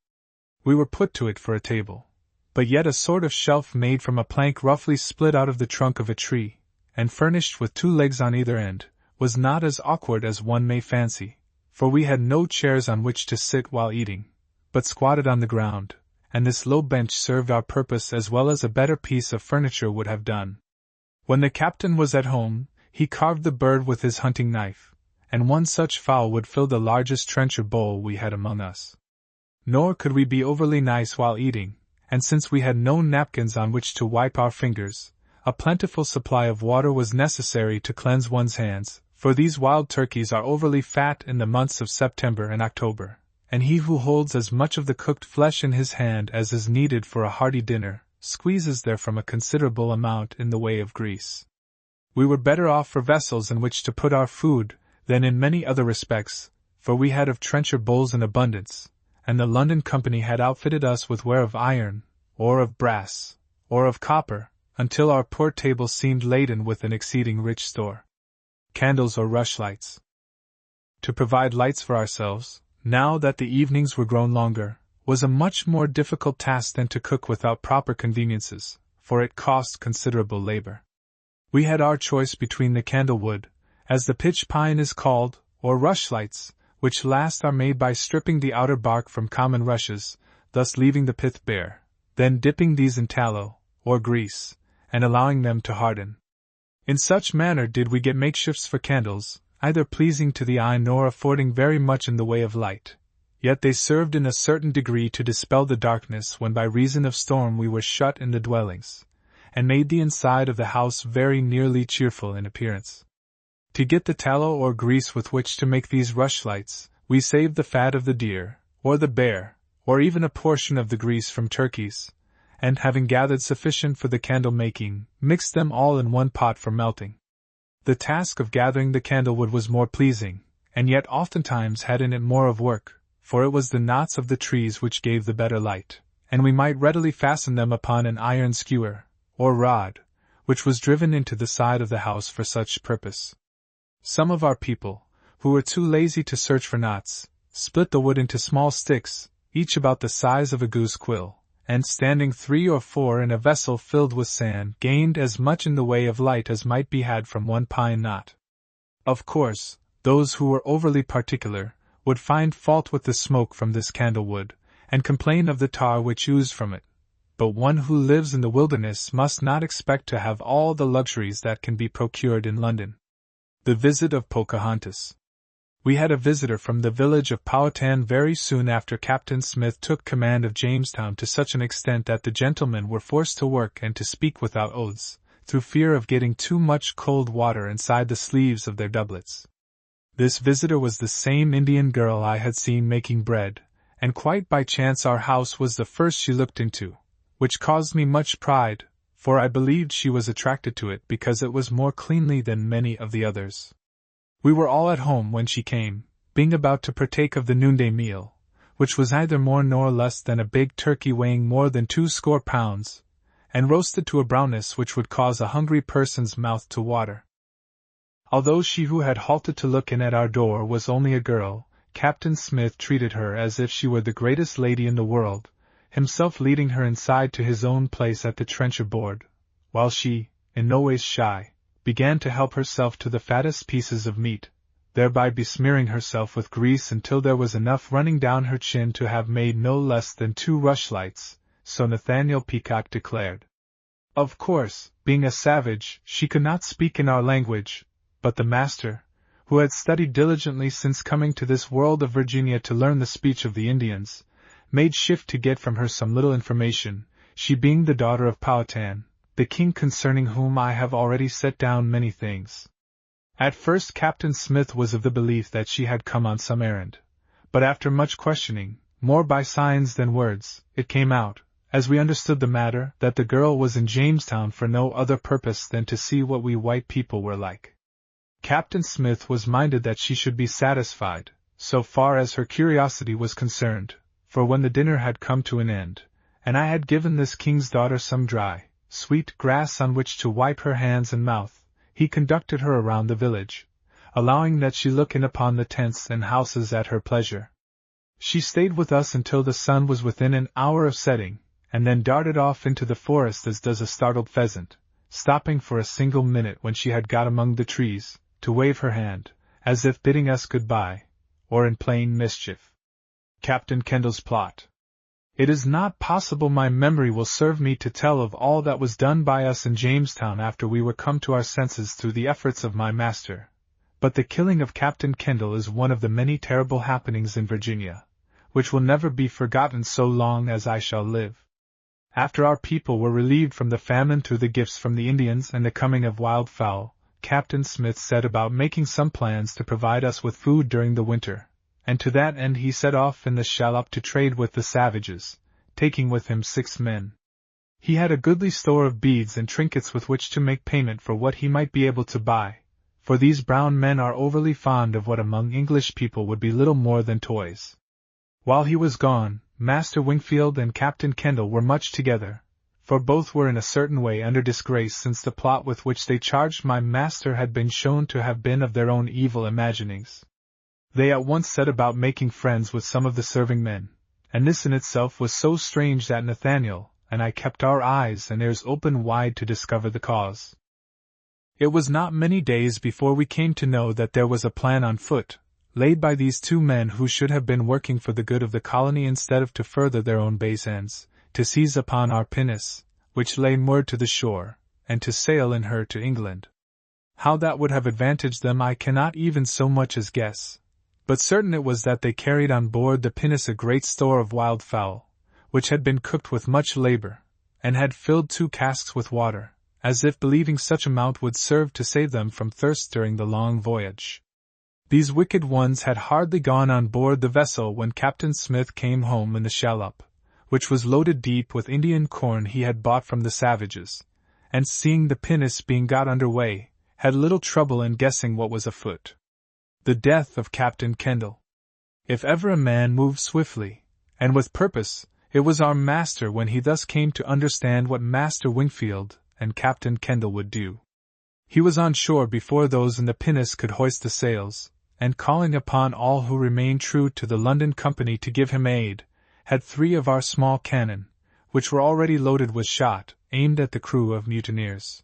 We were put to it for a table, but yet a sort of shelf made from a plank roughly split out of the trunk of a tree, and furnished with 2 legs on either end, was not as awkward as one may fancy, for we had no chairs on which to sit while eating, but squatted on the ground, and this low bench served our purpose as well as a better piece of furniture would have done. When the captain was at home, he carved the bird with his hunting knife, and one such fowl would fill the largest trencher bowl we had among us. Nor could we be overly nice while eating, and since we had no napkins on which to wipe our fingers, a plentiful supply of water was necessary to cleanse one's hands, for these wild turkeys are overly fat in the months of September and October, and he who holds as much of the cooked flesh in his hand as is needed for a hearty dinner, squeezes therefrom a considerable amount in the way of grease. We were better off for vessels in which to put our food than in many other respects, for we had of trencher bowls in abundance, and the London Company had outfitted us with ware of iron, or of brass, or of copper, until our poor table seemed laden with an exceeding rich store. Candles or rushlights. To provide lights for ourselves, now that the evenings were grown longer, was a much more difficult task than to cook without proper conveniences, for it cost considerable labor. We had our choice between the candlewood, as the pitch pine is called, or rushlights, which last are made by stripping the outer bark from common rushes, thus leaving the pith bare, then dipping these in tallow, or grease, and allowing them to harden. In such manner did we get makeshifts for candles, either pleasing to the eye nor affording very much in the way of light, yet they served in a certain degree to dispel the darkness when by reason of storm we were shut in the dwellings, and made the inside of the house very nearly cheerful in appearance. To get the tallow or grease with which to make these rushlights, we saved the fat of the deer, or the bear, or even a portion of the grease from turkeys, and having gathered sufficient for the candle making, mixed them all in one pot for melting. The task of gathering the candlewood was more pleasing, and yet oftentimes had in it more of work, for it was the knots of the trees which gave the better light, and we might readily fasten them upon an iron skewer, or rod, which was driven into the side of the house for such purpose. Some of our people, who were too lazy to search for knots, split the wood into small sticks, each about the size of a goose quill, and standing 3 or 4 in a vessel filled with sand, gained as much in the way of light as might be had from one pine knot. Of course, those who were overly particular would find fault with the smoke from this candlewood, and complain of the tar which oozed from it. But one who lives in the wilderness must not expect to have all the luxuries that can be procured in London. The visit of Pocahontas. We had a visitor from the village of Powhatan very soon after Captain Smith took command of Jamestown, to such an extent that the gentlemen were forced to work and to speak without oaths, through fear of getting too much cold water inside the sleeves of their doublets. This visitor was the same Indian girl I had seen making bread, and quite by chance our house was the first she looked into, which caused me much pride, for I believed she was attracted to it because it was more cleanly than many of the others. We were all at home when she came, being about to partake of the noonday meal, which was neither more nor less than a big turkey weighing more than 20 pounds, and roasted to a brownness which would cause a hungry person's mouth to water. Although she who had halted to look in at our door was only a girl, Captain Smith treated her as if she were the greatest lady in the world, himself leading her inside to his own place at the trencher board, while she, in no ways shy, began to help herself to the fattest pieces of meat, thereby besmearing herself with grease until there was enough running down her chin to have made no less than 2 rushlights, so Nathaniel Peacock declared. Of course, being a savage, she could not speak in our language, but the master, who had studied diligently since coming to this world of Virginia to learn the speech of the Indians, made shift to get from her some little information, she being the daughter of Powhatan, the king concerning whom I have already set down many things. At first Captain Smith was of the belief that she had come on some errand, but after much questioning, more by signs than words, it came out, as we understood the matter, that the girl was in Jamestown for no other purpose than to see what we white people were like. Captain Smith was minded that she should be satisfied, so far as her curiosity was concerned, for when the dinner had come to an end, and I had given this king's daughter some dry, sweet grass on which to wipe her hands and mouth, he conducted her around the village, allowing that she look in upon the tents and houses at her pleasure. She stayed with us until the sun was within an hour of setting, and then darted off into the forest as does a startled pheasant, stopping for a single minute when she had got among the trees, to wave her hand, as if bidding us good-bye, or in plain mischief. Captain Kendall's plot. It is not possible my memory will serve me to tell of all that was done by us in Jamestown after we were come to our senses through the efforts of my master, but the killing of Captain Kendall is one of the many terrible happenings in Virginia, which will never be forgotten so long as I shall live. After our people were relieved from the famine through the gifts from the Indians and the coming of wildfowl, Captain Smith set about making some plans to provide us with food during the winter, and to that end he set off in the shallop to trade with the savages, taking with him 6 men. He had a goodly store of beads and trinkets with which to make payment for what he might be able to buy, for these brown men are overly fond of what among English people would be little more than toys. While he was gone, Master Wingfield and Captain Kendall were much together, for both were in a certain way under disgrace since the plot with which they charged my master had been shown to have been of their own evil imaginings. They at once set about making friends with some of the serving men, and this in itself was so strange that Nathaniel and I kept our eyes and ears open wide to discover the cause. It was not many days before we came to know that there was a plan on foot, laid by these 2 men who should have been working for the good of the colony instead of to further their own base ends, to seize upon our pinnace, which lay moored to the shore, and to sail in her to England. How that would have advantaged them I cannot even so much as guess, but certain it was that they carried on board the pinnace a great store of wild fowl, which had been cooked with much labor, and had filled 2 casks with water, as if believing such amount would serve to save them from thirst during the long voyage. These wicked ones had hardly gone on board the vessel when Captain Smith came home in the shallop, which was loaded deep with Indian corn he had bought from the savages, and seeing the pinnace being got under way, had little trouble in guessing what was afoot. The death of Captain Kendall. If ever a man moved swiftly, and with purpose, it was our master when he thus came to understand what Master Wingfield and Captain Kendall would do. He was on shore before those in the pinnace could hoist the sails, and calling upon all who remained true to the London Company to give him aid, had 3 of our small cannon, which were already loaded with shot, aimed at the crew of mutineers.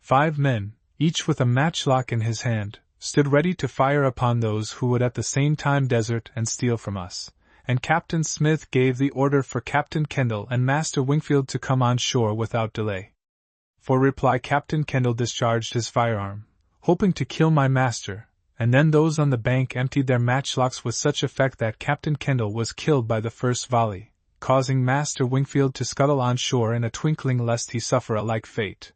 5 men, each with a matchlock in his hand, stood ready to fire upon those who would at the same time desert and steal from us, and Captain Smith gave the order for Captain Kendall and Master Wingfield to come on shore without delay. For reply Captain Kendall discharged his firearm, hoping to kill my master, and then those on the bank emptied their matchlocks with such effect that Captain Kendall was killed by the first volley, causing Master Wingfield to scuttle on shore in a twinkling lest he suffer a like fate.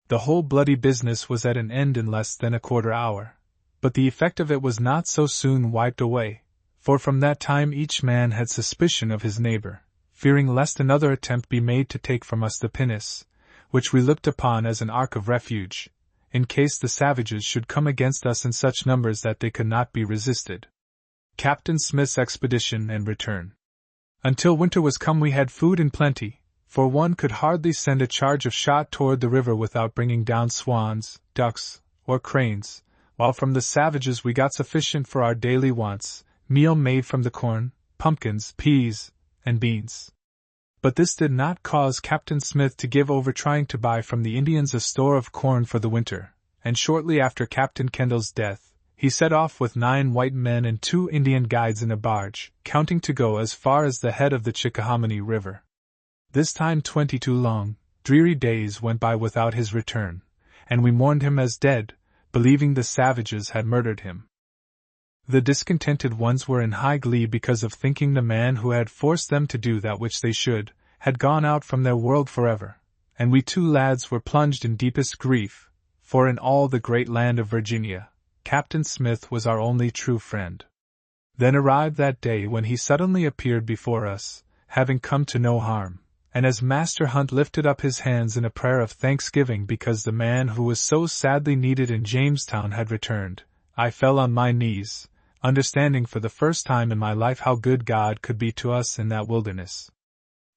The whole bloody business was at an end in less than a quarter hour, but the effect of it was not so soon wiped away, for from that time each man had suspicion of his neighbor, fearing lest another attempt be made to take from us the pinnace, which we looked upon as an ark of refuge, in case the savages should come against us in such numbers that they could not be resisted. Captain Smith's expedition and return. Until winter was come we had food in plenty, for one could hardly send a charge of shot toward the river without bringing down swans, ducks, or cranes, while from the savages we got sufficient for our daily wants, meal made from the corn, pumpkins, peas, and beans. But this did not cause Captain Smith to give over trying to buy from the Indians a store of corn for the winter, and shortly after Captain Kendall's death, he set off with 9 white men and 2 Indian guides in a barge, counting to go as far as the head of the Chickahominy River. This time 22 long, dreary days went by without his return, and we mourned him as dead, believing the savages had murdered him. The discontented ones were in high glee because of thinking the man who had forced them to do that which they should, had gone out from their world forever, and we 2 lads were plunged in deepest grief, for in all the great land of Virginia, Captain Smith was our only true friend. Then arrived that day when he suddenly appeared before us, having come to no harm, and as Master Hunt lifted up his hands in a prayer of thanksgiving because the man who was so sadly needed in Jamestown had returned, I fell on my knees, understanding for the first time in my life how good God could be to us in that wilderness.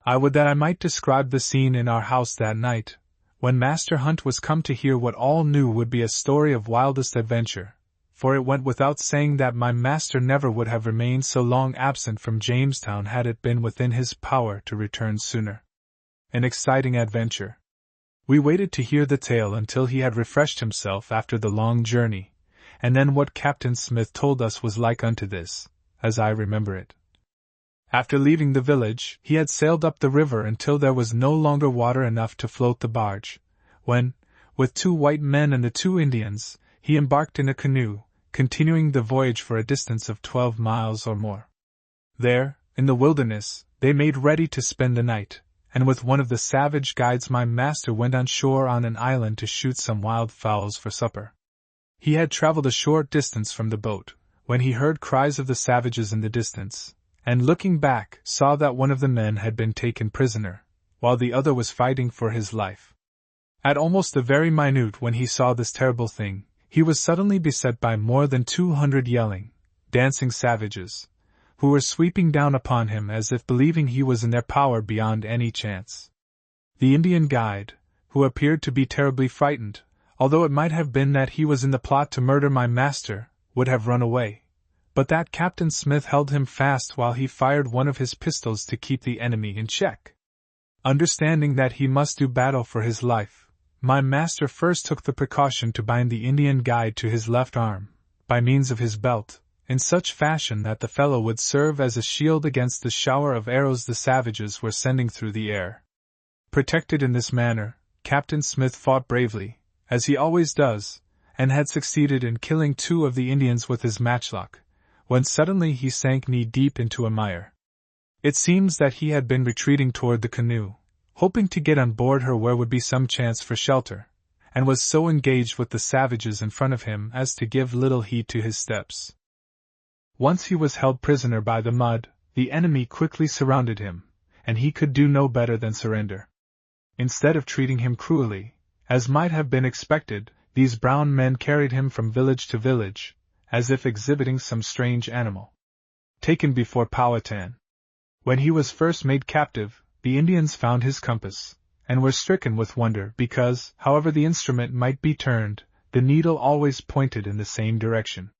I would that I might describe the scene in our house that night, when Master Hunt was come to hear what all knew would be a story of wildest adventure, for it went without saying that my master never would have remained so long absent from Jamestown had it been within his power to return sooner. An exciting adventure. We waited to hear the tale until he had refreshed himself after the long journey, and then what Captain Smith told us was like unto this, as I remember it. After leaving the village, he had sailed up the river until there was no longer water enough to float the barge, when, with 2 white men and the 2 Indians, he embarked in a canoe, continuing the voyage for a distance of 12 miles or more. There, in the wilderness, they made ready to spend the night, and with one of the savage guides my master went on shore on an island to shoot some wild fowls for supper. He had traveled a short distance from the boat, when he heard cries of the savages in the distance, and looking back, saw that one of the men had been taken prisoner, while the other was fighting for his life. At almost the very minute when he saw this terrible thing, he was suddenly beset by more than 200 yelling, dancing savages, who were sweeping down upon him as if believing he was in their power beyond any chance. The Indian guide, who appeared to be terribly frightened, although it might have been that he was in the plot to murder my master, would have run away, but that Captain Smith held him fast while he fired one of his pistols to keep the enemy in check. Understanding that he must do battle for his life, my master first took the precaution to bind the Indian guide to his left arm, by means of his belt, in such fashion that the fellow would serve as a shield against the shower of arrows the savages were sending through the air. Protected in this manner, Captain Smith fought bravely, as he always does, and had succeeded in killing 2 of the Indians with his matchlock, when suddenly he sank knee-deep into a mire. It seems that he had been retreating toward the canoe, hoping to get on board her where would be some chance for shelter, and was so engaged with the savages in front of him as to give little heed to his steps. Once he was held prisoner by the mud, the enemy quickly surrounded him, and he could do no better than surrender. Instead of treating him cruelly, as might have been expected, these brown men carried him from village to village, as if exhibiting some strange animal. Taken before Powhatan. When he was first made captive, the Indians found his compass, and were stricken with wonder because, however the instrument might be turned, the needle always pointed in the same direction.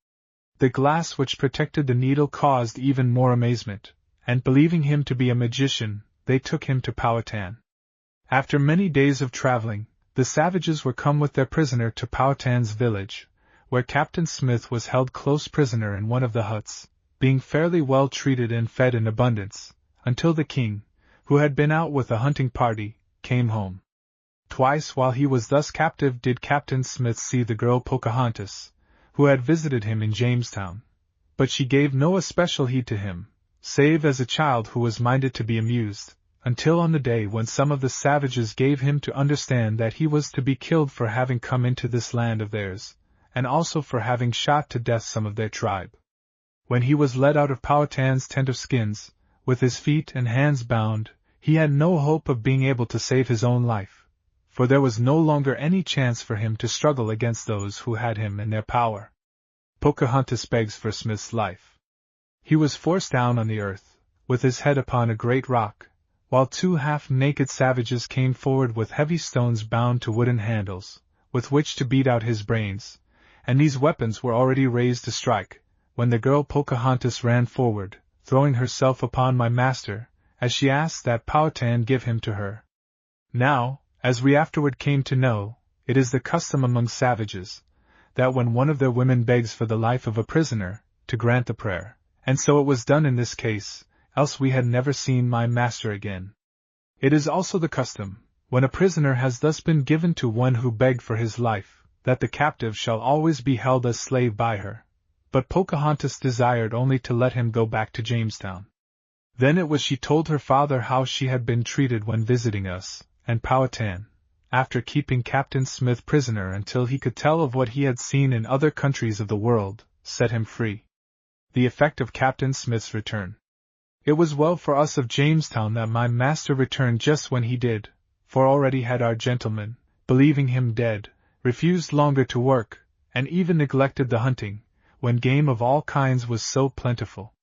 The glass which protected the needle caused even more amazement, and believing him to be a magician, they took him to Powhatan. After many days of traveling, the savages were come with their prisoner to Powhatan's village, where Captain Smith was held close prisoner in one of the huts, being fairly well treated and fed in abundance, until the king, who had been out with a hunting party, came home. Twice while he was thus captive did Captain Smith see the girl Pocahontas, who had visited him in Jamestown, but she gave no especial heed to him, save as a child who was minded to be amused, until on the day when some of the savages gave him to understand that he was to be killed for having come into this land of theirs, and also for having shot to death some of their tribe. When he was led out of Powhatan's tent of skins, with his feet and hands bound, he had no hope of being able to save his own life, for there was no longer any chance for him to struggle against those who had him in their power. Pocahontas begs for Smith's life. He was forced down on the earth, with his head upon a great rock, while two half-naked savages came forward with heavy stones bound to wooden handles, with which to beat out his brains, and these weapons were already raised to strike, when the girl Pocahontas ran forward, throwing herself upon my master, as she asked that Powhatan give him to her. Now, as we afterward came to know, it is the custom among savages, that when one of their women begs for the life of a prisoner, to grant the prayer, and so it was done in this case, else we had never seen my master again. It is also the custom, when a prisoner has thus been given to one who begged for his life, that the captive shall always be held as slave by her. But Pocahontas desired only to let him go back to Jamestown. Then it was she told her father how she had been treated when visiting us, and Powhatan, after keeping Captain Smith prisoner until he could tell of what he had seen in other countries of the world, set him free. The effect of Captain Smith's return. It was well for us of Jamestown that my master returned just when he did, for already had our gentlemen, believing him dead, refused longer to work, and even neglected the hunting, when game of all kinds was so plentiful.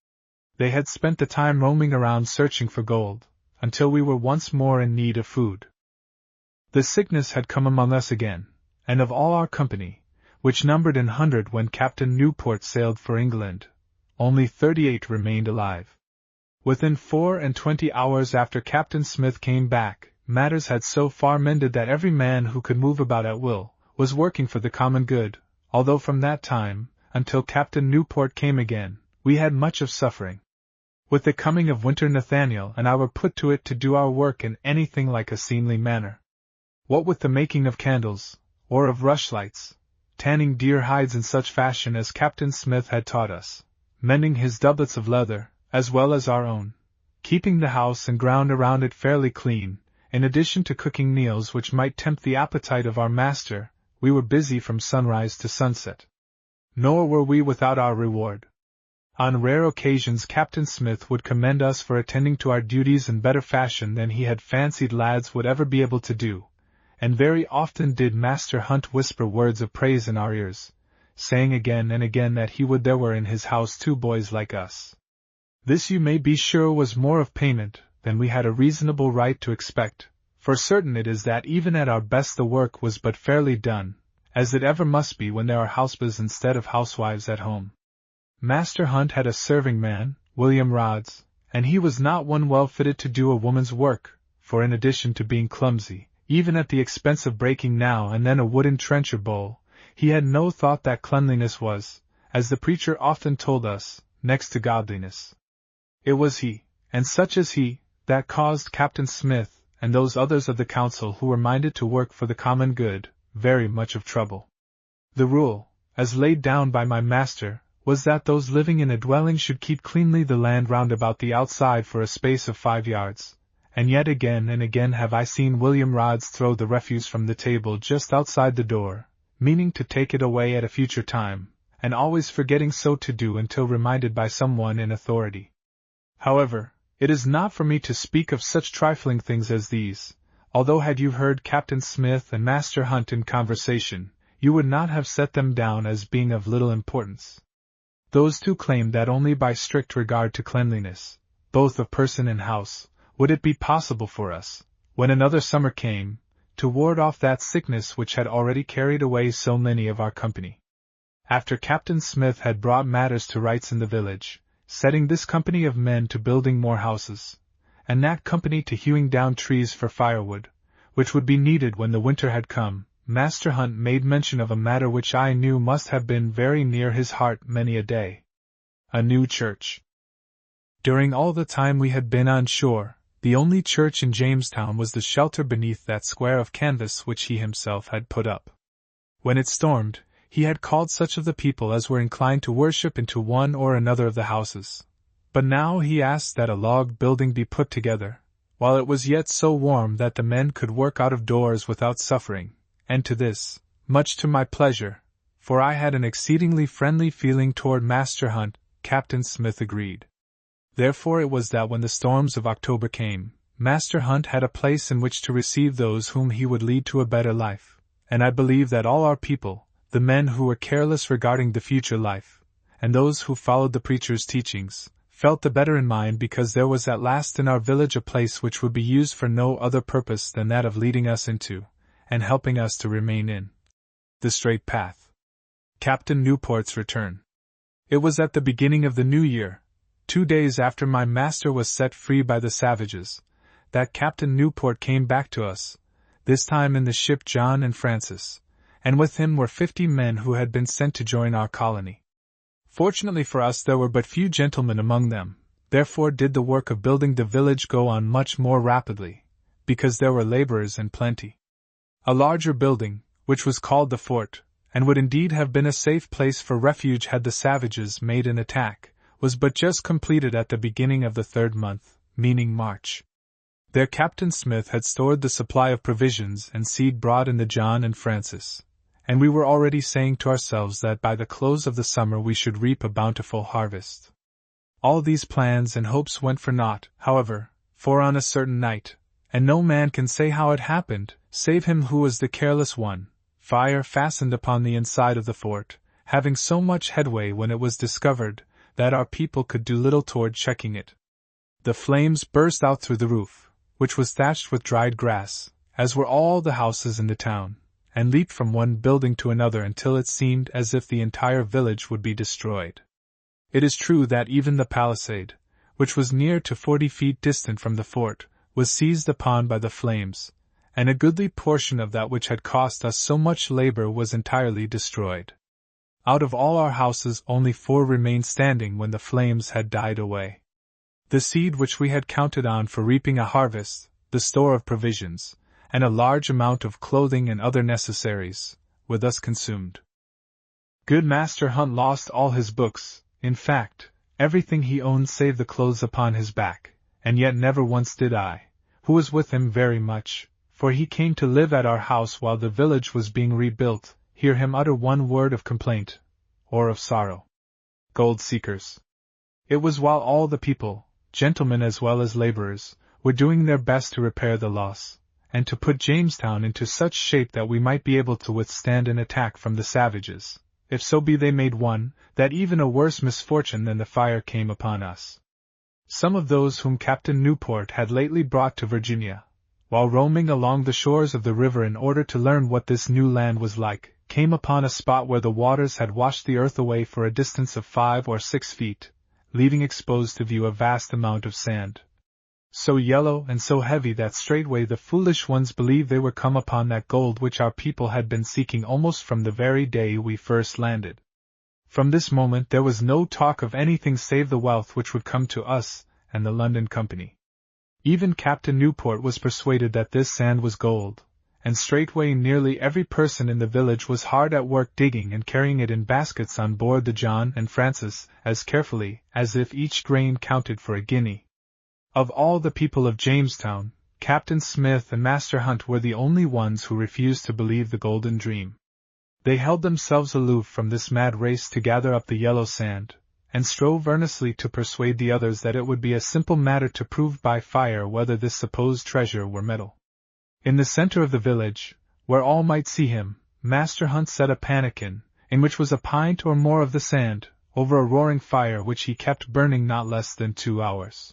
They had spent the time roaming around searching for gold, until we were once more in need of food. The sickness had come among us again, and of all our company, which numbered an 100 when Captain Newport sailed for England, only 38 remained alive. Within 24 hours after Captain Smith came back, matters had so far mended that every man who could move about at will was working for the common good, although from that time, until Captain Newport came again, we had much of suffering. With the coming of winter Nathaniel and I were put to it to do our work in anything like a seemly manner. What with the making of candles, or of rushlights, tanning deer hides in such fashion as Captain Smith had taught us, mending his doublets of leather, as well as our own, keeping the house and ground around it fairly clean, in addition to cooking meals which might tempt the appetite of our master, we were busy from sunrise to sunset. Nor were we without our reward. On rare occasions Captain Smith would commend us for attending to our duties in better fashion than he had fancied lads would ever be able to do, and very often did Master Hunt whisper words of praise in our ears, saying again and again that he would there were in his house 2 boys like us. This you may be sure was more of payment than we had a reasonable right to expect, for certain it is that even at our best the work was but fairly done, as it ever must be when there are houseboys instead of housewives at home. Master Hunt had a serving man, William Rods, and he was not one well fitted to do a woman's work, for in addition to being clumsy, even at the expense of breaking now and then a wooden trencher bowl, he had no thought that cleanliness was, as the preacher often told us, next to godliness. It was he, and such as he, that caused Captain Smith, and those others of the council who were minded to work for the common good, very much of trouble. The rule, as laid down by my master, was that those living in a dwelling should keep cleanly the land round about the outside for a space of 5 yards, and yet again and again have I seen William Rods throw the refuse from the table just outside the door, meaning to take it away at a future time, and always forgetting so to do until reminded by someone in authority. However, it is not for me to speak of such trifling things as these, although had you heard Captain Smith and Master Hunt in conversation, you would not have set them down as being of little importance. Those 2 claimed that only by strict regard to cleanliness, both of person and house, would it be possible for us, when another summer came, to ward off that sickness which had already carried away so many of our company. After Captain Smith had brought matters to rights in the village, setting this company of men to building more houses, and that company to hewing down trees for firewood, which would be needed when the winter had come, Master Hunt made mention of a matter which I knew must have been very near his heart many a day. A new church. During all the time we had been on shore, the only church in Jamestown was the shelter beneath that square of canvas which he himself had put up. When it stormed, he had called such of the people as were inclined to worship into one or another of the houses. But now he asked that a log building be put together, while it was yet so warm that the men could work out of doors without suffering, and to this, much to my pleasure, for I had an exceedingly friendly feeling toward Master Hunt, Captain Smith agreed. Therefore it was that when the storms of October came, Master Hunt had a place in which to receive those whom he would lead to a better life, and I believe that all our people, the men who were careless regarding the future life, and those who followed the preacher's teachings, felt the better in mind because there was at last in our village a place which would be used for no other purpose than that of leading us into, and helping us to remain in, the straight path. Captain Newport's return. It was at the beginning of the new year, 2 days after my master was set free by the savages, that Captain Newport came back to us, this time in the ship John and Francis, and with him were 50 men who had been sent to join our colony. Fortunately for us there were but few gentlemen among them, therefore did the work of building the village go on much more rapidly, because there were laborers in plenty. A larger building, which was called the fort, and would indeed have been a safe place for refuge had the savages made an attack, was but just completed at the beginning of the 3rd month, meaning March. There Captain Smith had stored the supply of provisions and seed brought in the John and Francis, and we were already saying to ourselves that by the close of the summer we should reap a bountiful harvest. All these plans and hopes went for naught, however, for on a certain night, and no man can say how it happened, save him who was the careless one, fire fastened upon the inside of the fort, having so much headway when it was discovered that our people could do little toward checking it. The flames burst out through the roof, which was thatched with dried grass, as were all the houses in the town, and leaped from one building to another until it seemed as if the entire village would be destroyed. It is true that even the palisade, which was near to 40 feet distant from the fort, was seized upon by the flames, and a goodly portion of that which had cost us so much labor was entirely destroyed. Out of all our houses only 4 remained standing when the flames had died away. The seed which we had counted on for reaping a harvest, the store of provisions, and a large amount of clothing and other necessaries, were thus consumed. Good Master Hunt lost all his books, in fact, everything he owned save the clothes upon his back, and yet never once did I, who was with him very much, for he came to live at our house while the village was being rebuilt, hear him utter one word of complaint, or of sorrow. Gold seekers. It was while all the people, gentlemen as well as laborers, were doing their best to repair the loss, and to put Jamestown into such shape that we might be able to withstand an attack from the savages, if so be they made one, that even a worse misfortune than the fire came upon us. Some of those whom Captain Newport had lately brought to Virginia, while roaming along the shores of the river in order to learn what this new land was like, came upon a spot where the waters had washed the earth away for a distance of 5 or 6 feet, leaving exposed to view a vast amount of sand, so yellow and so heavy that straightway the foolish ones believed they were come upon that gold which our people had been seeking almost from the very day we first landed. From this moment there was no talk of anything save the wealth which would come to us and the London Company. Even Captain Newport was persuaded that this sand was gold, and straightway nearly every person in the village was hard at work digging and carrying it in baskets on board the John and Francis, as carefully as if each grain counted for a guinea. Of all the people of Jamestown, Captain Smith and Master Hunt were the only ones who refused to believe the golden dream. They held themselves aloof from this mad race to gather up the yellow sand, and strove earnestly to persuade the others that it would be a simple matter to prove by fire whether this supposed treasure were metal. In the center of the village, where all might see him, Master Hunt set a pannikin, in which was a pint or more of the sand, over a roaring fire which he kept burning not less than 2 hours.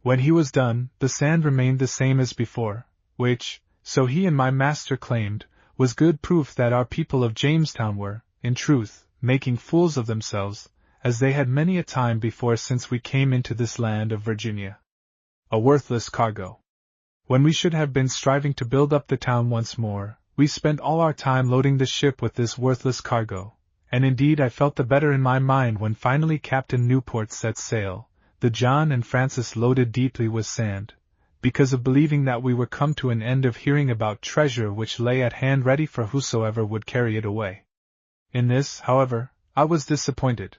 When he was done, the sand remained the same as before, which, so he and my master claimed, was good proof that our people of Jamestown were, in truth, making fools of themselves, as they had many a time before since we came into this land of Virginia. A worthless cargo. When we should have been striving to build up the town once more, we spent all our time loading the ship with this worthless cargo, and indeed I felt the better in my mind when finally Captain Newport set sail, the John and Francis loaded deeply with sand, because of believing that we were come to an end of hearing about treasure which lay at hand ready for whosoever would carry it away. In this, however, I was disappointed.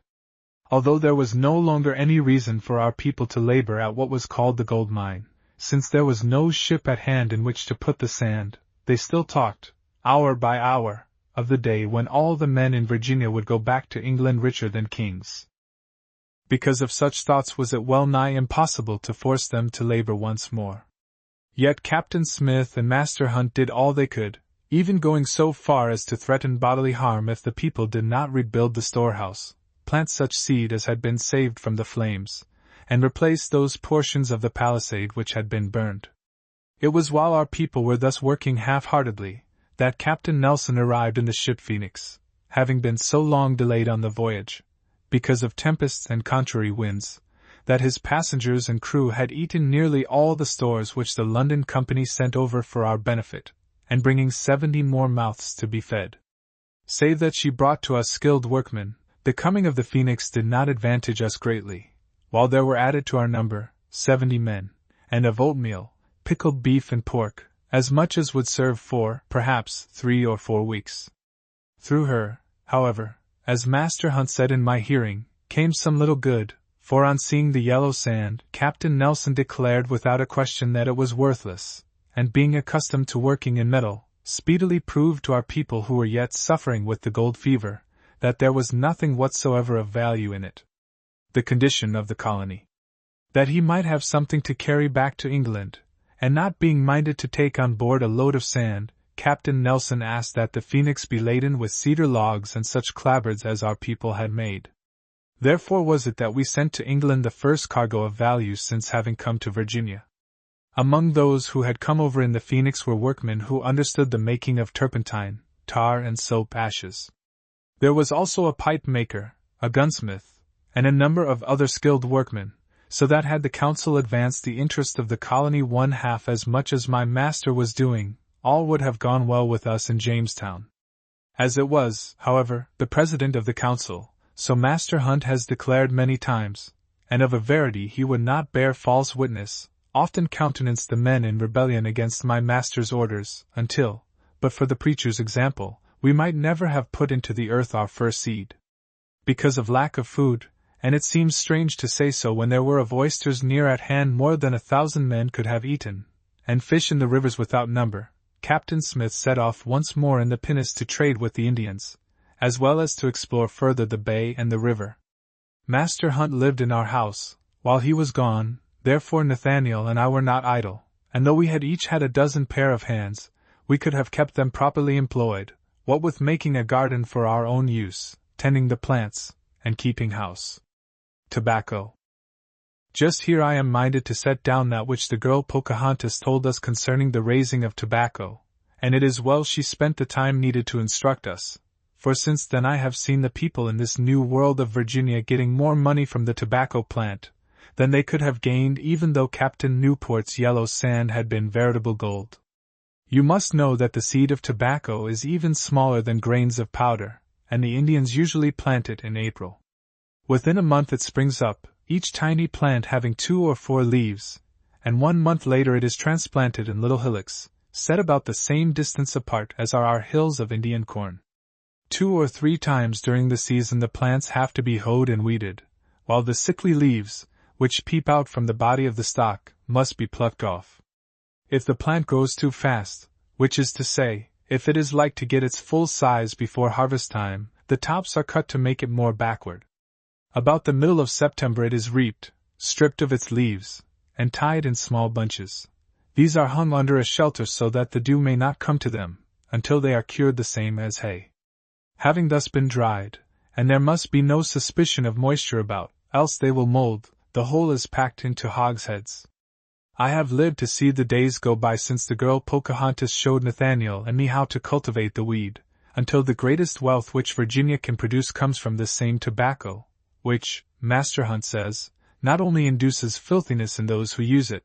Although there was no longer any reason for our people to labor at what was called the gold mine, since there was no ship at hand in which to put the sand, they still talked, hour by hour, of the day when all the men in Virginia would go back to England richer than kings. Because of such thoughts was it well nigh impossible to force them to labor once more. Yet Captain Smith and Master Hunt did all they could, even going so far as to threaten bodily harm if the people did not rebuild the storehouse, plant such seed as had been saved from the flames, and replace those portions of the palisade which had been burned. It was while our people were thus working half-heartedly, that Captain Nelson arrived in the ship Phoenix, having been so long delayed on the voyage, because of tempests and contrary winds, that his passengers and crew had eaten nearly all the stores which the London Company sent over for our benefit, and bringing 70 more mouths to be fed. Save that she brought to us skilled workmen, the coming of the Phoenix did not advantage us greatly, while there were added to our number 70 men, and of oatmeal, pickled beef and pork, as much as would serve for, perhaps, 3 or 4 weeks. Through her, however, as Master Hunt said in my hearing, came some little good, for on seeing the yellow sand, Captain Nelson declared without a question that it was worthless, and being accustomed to working in metal, speedily proved to our people who were yet suffering with the gold fever, that there was nothing whatsoever of value in it. The condition of the colony. That he might have something to carry back to England, and not being minded to take on board a load of sand, Captain Nelson asked that the Phoenix be laden with cedar logs and such clapboards as our people had made. Therefore was it that we sent to England the first cargo of value since having come to Virginia. Among those who had come over in the Phoenix were workmen who understood the making of turpentine, tar and soap ashes. There was also a pipe maker, a gunsmith, and a number of other skilled workmen, so that had the council advanced the interest of the colony 1/2 as much as my master was doing, all would have gone well with us in Jamestown. As it was, however, the president of the council, so Master Hunt has declared many times, and of a verity he would not bear false witness, often countenanced the men in rebellion against my master's orders, until, but for the preacher's example, we might never have put into the earth our first seed. Because of lack of food, and it seems strange to say so when there were of oysters near at hand more than 1,000 men could have eaten, and fish in the rivers without number, Captain Smith set off once more in the pinnace to trade with the Indians, as well as to explore further the bay and the river. Master Hunt lived in our house, while he was gone, therefore Nathaniel and I were not idle, and though we had each had a dozen pair of hands, we could have kept them properly employed, what with making a garden for our own use, tending the plants, and keeping house. Tobacco. Just here I am minded to set down that which the girl Pocahontas told us concerning the raising of tobacco, and it is well she spent the time needed to instruct us, for since then I have seen the people in this new world of Virginia getting more money from the tobacco plant than they could have gained even though Captain Newport's yellow sand had been veritable gold. You must know that the seed of tobacco is even smaller than grains of powder, and the Indians usually plant it in April. Within a month it springs up, each tiny plant having 2 or 4 leaves, and 1 month later it is transplanted in little hillocks, set about the same distance apart as are our hills of Indian corn. 2 or 3 times during the season the plants have to be hoed and weeded, while the sickly leaves, which peep out from the body of the stalk, must be plucked off. If the plant grows too fast, which is to say, if it is like to get its full size before harvest time, the tops are cut to make it more backward. About the middle of September it is reaped, stripped of its leaves, and tied in small bunches. These are hung under a shelter so that the dew may not come to them, until they are cured the same as hay. Having thus been dried, and there must be no suspicion of moisture about, else they will mold, the whole is packed into hogsheads. I have lived to see the days go by since the girl Pocahontas showed Nathaniel and me how to cultivate the weed, until the greatest wealth which Virginia can produce comes from this same tobacco, which, Master Hunt says, not only induces filthiness in those who use it,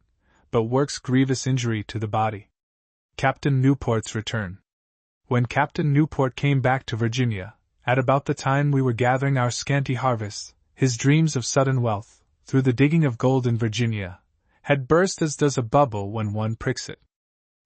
but works grievous injury to the body. Captain Newport's return. When Captain Newport came back to Virginia, at about the time we were gathering our scanty harvest, his dreams of sudden wealth, through the digging of gold in Virginia, had burst as does a bubble when one pricks it.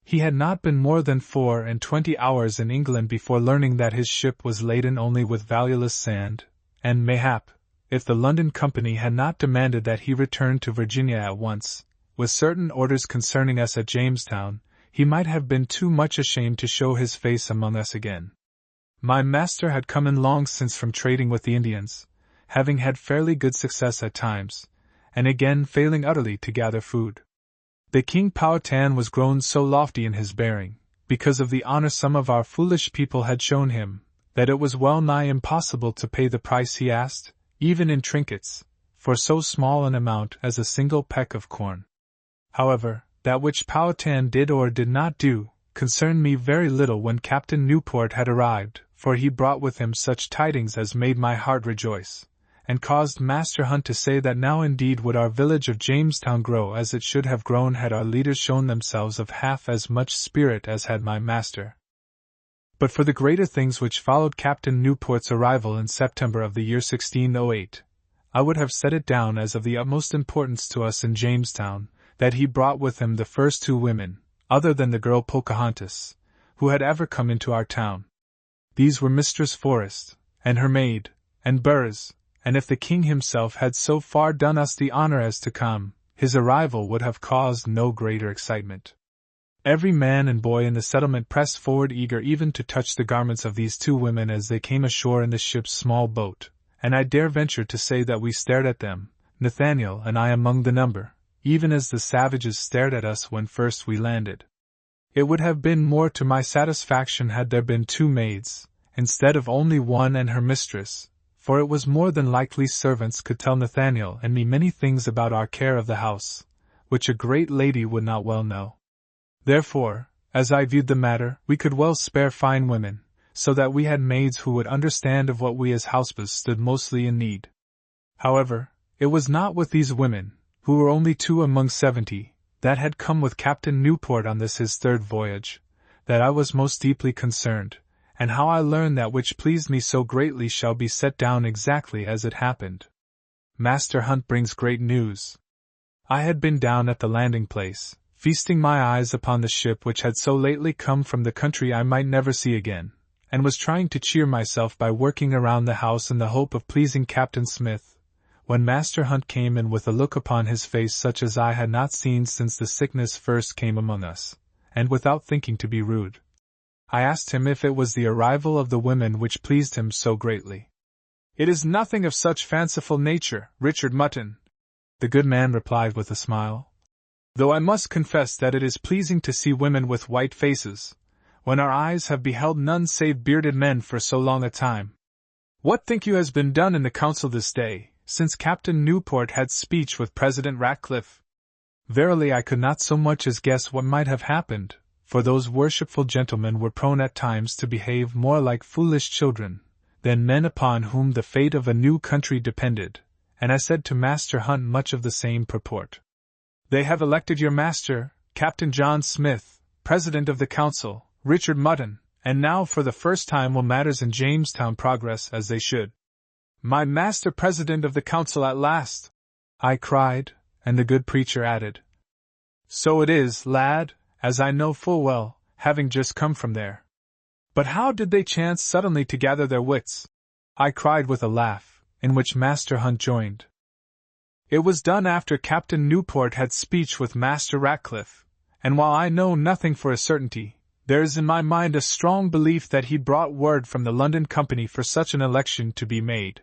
He had not been more than 24 hours in England before learning that his ship was laden only with valueless sand, and mayhap, if the London Company had not demanded that he return to Virginia at once, with certain orders concerning us at Jamestown, he might have been too much ashamed to show his face among us again. My master had come in long since from trading with the Indians, having had fairly good success at times, and again failing utterly to gather food. The King Powhatan was grown so lofty in his bearing, because of the honor some of our foolish people had shown him, that it was well nigh impossible to pay the price he asked, even in trinkets, for so small an amount as a single peck of corn. However, that which Powhatan did or did not do, concerned me very little when Captain Newport had arrived, for he brought with him such tidings as made my heart rejoice, and caused Master Hunt to say that now indeed would our village of Jamestown grow as it should have grown had our leaders shown themselves of half as much spirit as had my master. But for the greater things which followed Captain Newport's arrival in September of the year 1608, I would have set it down as of the utmost importance to us in Jamestown, that he brought with him the first 2 women, other than the girl Pocahontas, who had ever come into our town. These were Mistress Forrest, and her maid, and Burrs, and if the king himself had so far done us the honor as to come, his arrival would have caused no greater excitement. Every man and boy in the settlement pressed forward eager even to touch the garments of these 2 women as they came ashore in the ship's small boat, and I dare venture to say that we stared at them, Nathaniel and I among the number, even as the savages stared at us when first we landed. It would have been more to my satisfaction had there been 2 maids, instead of only one and her mistress, for it was more than likely servants could tell Nathaniel and me many things about our care of the house, which a great lady would not well know. Therefore, as I viewed the matter, we could well spare fine women, so that we had maids who would understand of what we as housewives stood mostly in need. However, it was not with these women, who were only 2 among 70, that had come with Captain Newport on this his 3rd voyage, that I was most deeply concerned, and how I learned that which pleased me so greatly shall be set down exactly as it happened. Master Hunt brings great news. I had been down at the landing place, feasting my eyes upon the ship which had so lately come from the country I might never see again, and was trying to cheer myself by working around the house in the hope of pleasing Captain Smith, when Master Hunt came in with a look upon his face such as I had not seen since the sickness first came among us, and without thinking to be rude, I asked him if it was the arrival of the women which pleased him so greatly. "It is nothing of such fanciful nature, Richard Mutton," the good man replied with a smile, "though I must confess that it is pleasing to see women with white faces, when our eyes have beheld none save bearded men for so long a time. What think you has been done in the council this day, since Captain Newport had speech with President Ratcliffe?" Verily I could not so much as guess what might have happened, for those worshipful gentlemen were prone at times to behave more like foolish children than men upon whom the fate of a new country depended, and I said to Master Hunt much of the same purport. "They have elected your master, Captain John Smith, President of the Council, Richard Mutton, and now for the first time will matters in Jamestown progress as they should." "My master President of the Council at last!" I cried, and the good preacher added, "So it is, lad, as I know full well, having just come from there." "But how did they chance suddenly to gather their wits?" I cried with a laugh, in which Master Hunt joined. "It was done after Captain Newport had speech with Master Ratcliffe, and while I know nothing for a certainty, there is in my mind a strong belief that he brought word from the London Company for such an election to be made.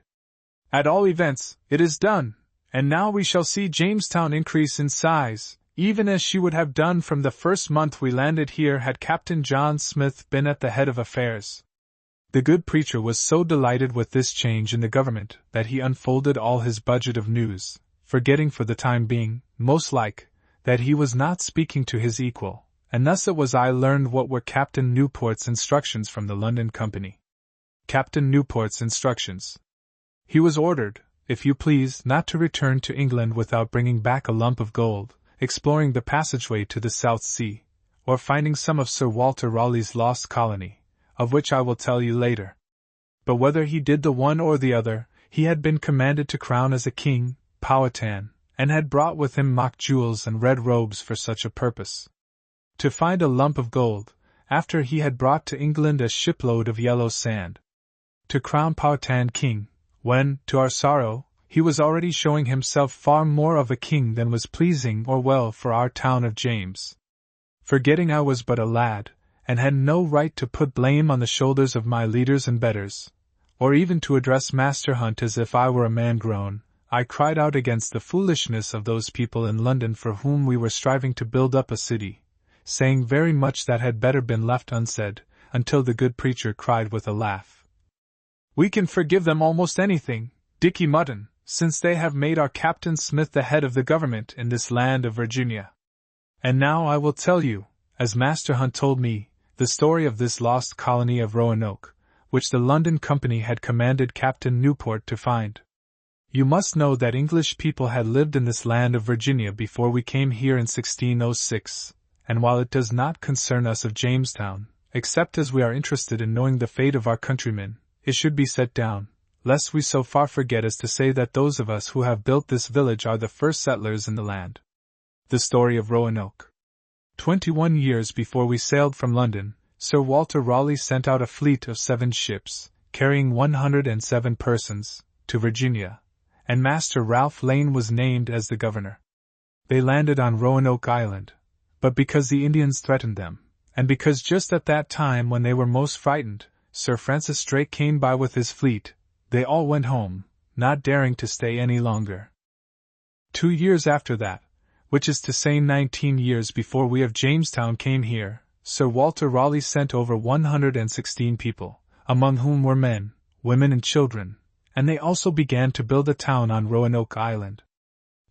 At all events, it is done, and now we shall see Jamestown increase in size, even as she would have done from the first month we landed here had Captain John Smith been at the head of affairs." The good preacher was so delighted with this change in the government that he unfolded all his budget of news, forgetting for the time being, most like, that he was not speaking to his equal, and thus it was I learned what were Captain Newport's instructions from the London Company. Captain Newport's instructions. He was ordered, if you please, not to return to England without bringing back a lump of gold, exploring the passageway to the South Sea, or finding some of Sir Walter Raleigh's lost colony, of which I will tell you later. But whether he did the one or the other, he had been commanded to crown as a king, Powhatan, and had brought with him mock jewels and red robes for such a purpose. To find a lump of gold, after he had brought to England a shipload of yellow sand. To crown Powhatan king, when, to our sorrow, he was already showing himself far more of a king than was pleasing or well for our town of James. Forgetting I was but a lad, and had no right to put blame on the shoulders of my leaders and betters, or even to address Master Hunt as if I were a man grown, I cried out against the foolishness of those people in London for whom we were striving to build up a city, saying very much that had better been left unsaid, until the good preacher cried with a laugh, "We can forgive them almost anything, Dicky Mutton, since they have made our Captain Smith the head of the government in this land of Virginia." And now I will tell you, as Master Hunt told me, the story of this lost colony of Roanoke, which the London Company had commanded Captain Newport to find. You must know that English people had lived in this land of Virginia before we came here in 1606, and while it does not concern us of Jamestown, except as we are interested in knowing the fate of our countrymen, it should be set down, lest we so far forget as to say that those of us who have built this village are the first settlers in the land. The story of Roanoke. 21 years before we sailed from London, Sir Walter Raleigh sent out a fleet of 7 ships, carrying 107 persons, to Virginia, and Master Ralph Lane was named as the governor. They landed on Roanoke Island, but because the Indians threatened them, and because just at that time when they were most frightened, Sir Francis Drake came by with his fleet, they all went home, not daring to stay any longer. 2 years after that, which is to say 19 years before we of Jamestown came here, Sir Walter Raleigh sent over 116 people, among whom were men, women and children, and they also began to build a town on Roanoke Island.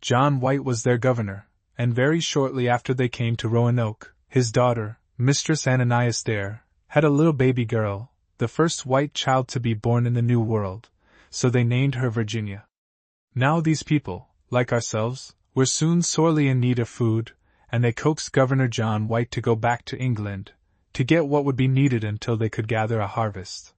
John White was their governor, and very shortly after they came to Roanoke, his daughter, Mistress Ananias Dare, had a little baby girl, the first white child to be born in the New World, so they named her Virginia. Now these people, like ourselves, were soon sorely in need of food, and they coaxed Governor John White to go back to England, to get what would be needed until they could gather a harvest.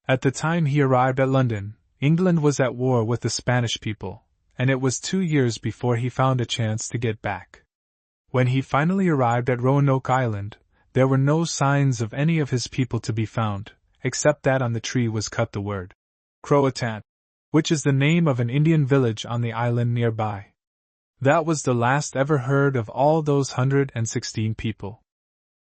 At the time he arrived at London, England was at war with the Spanish people, and it was 2 years before he found a chance to get back. When he finally arrived at Roanoke Island, there were no signs of any of his people to be found, except that on the tree was cut the word Croatan, which is the name of an Indian village on the island nearby. That was the last ever heard of all those 116 people.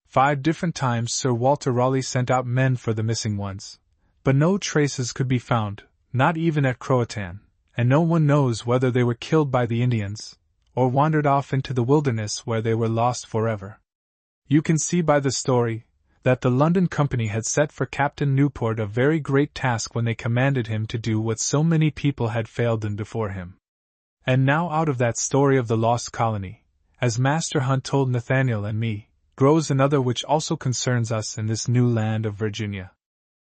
5 different times Sir Walter Raleigh sent out men for the missing ones, but no traces could be found, not even at Croatan, and no one knows whether they were killed by the Indians, or wandered off into the wilderness where they were lost forever. You can see by the story that the London Company had set for Captain Newport a very great task when they commanded him to do what so many people had failed in before him. And now out of that story of the lost colony, as Master Hunt told Nathaniel and me, grows another which also concerns us in this new land of Virginia.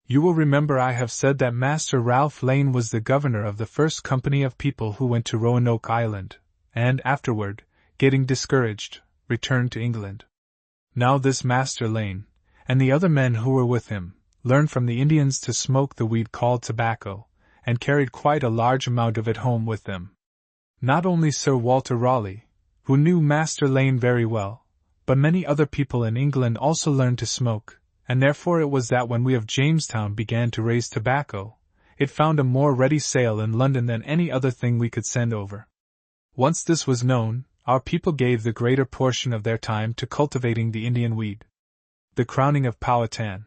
You will remember I have said that Master Ralph Lane was the governor of the first company of people who went to Roanoke Island, and afterward, getting discouraged, returned to England. Now this Master Lane, and the other men who were with him, learned from the Indians to smoke the weed called tobacco, and carried quite a large amount of it home with them. Not only Sir Walter Raleigh, who knew Master Lane very well, but many other people in England also learned to smoke, and therefore it was that when we of Jamestown began to raise tobacco, it found a more ready sale in London than any other thing we could send over. Once this was known, our people gave the greater portion of their time to cultivating the Indian weed. The crowning of Powhatan.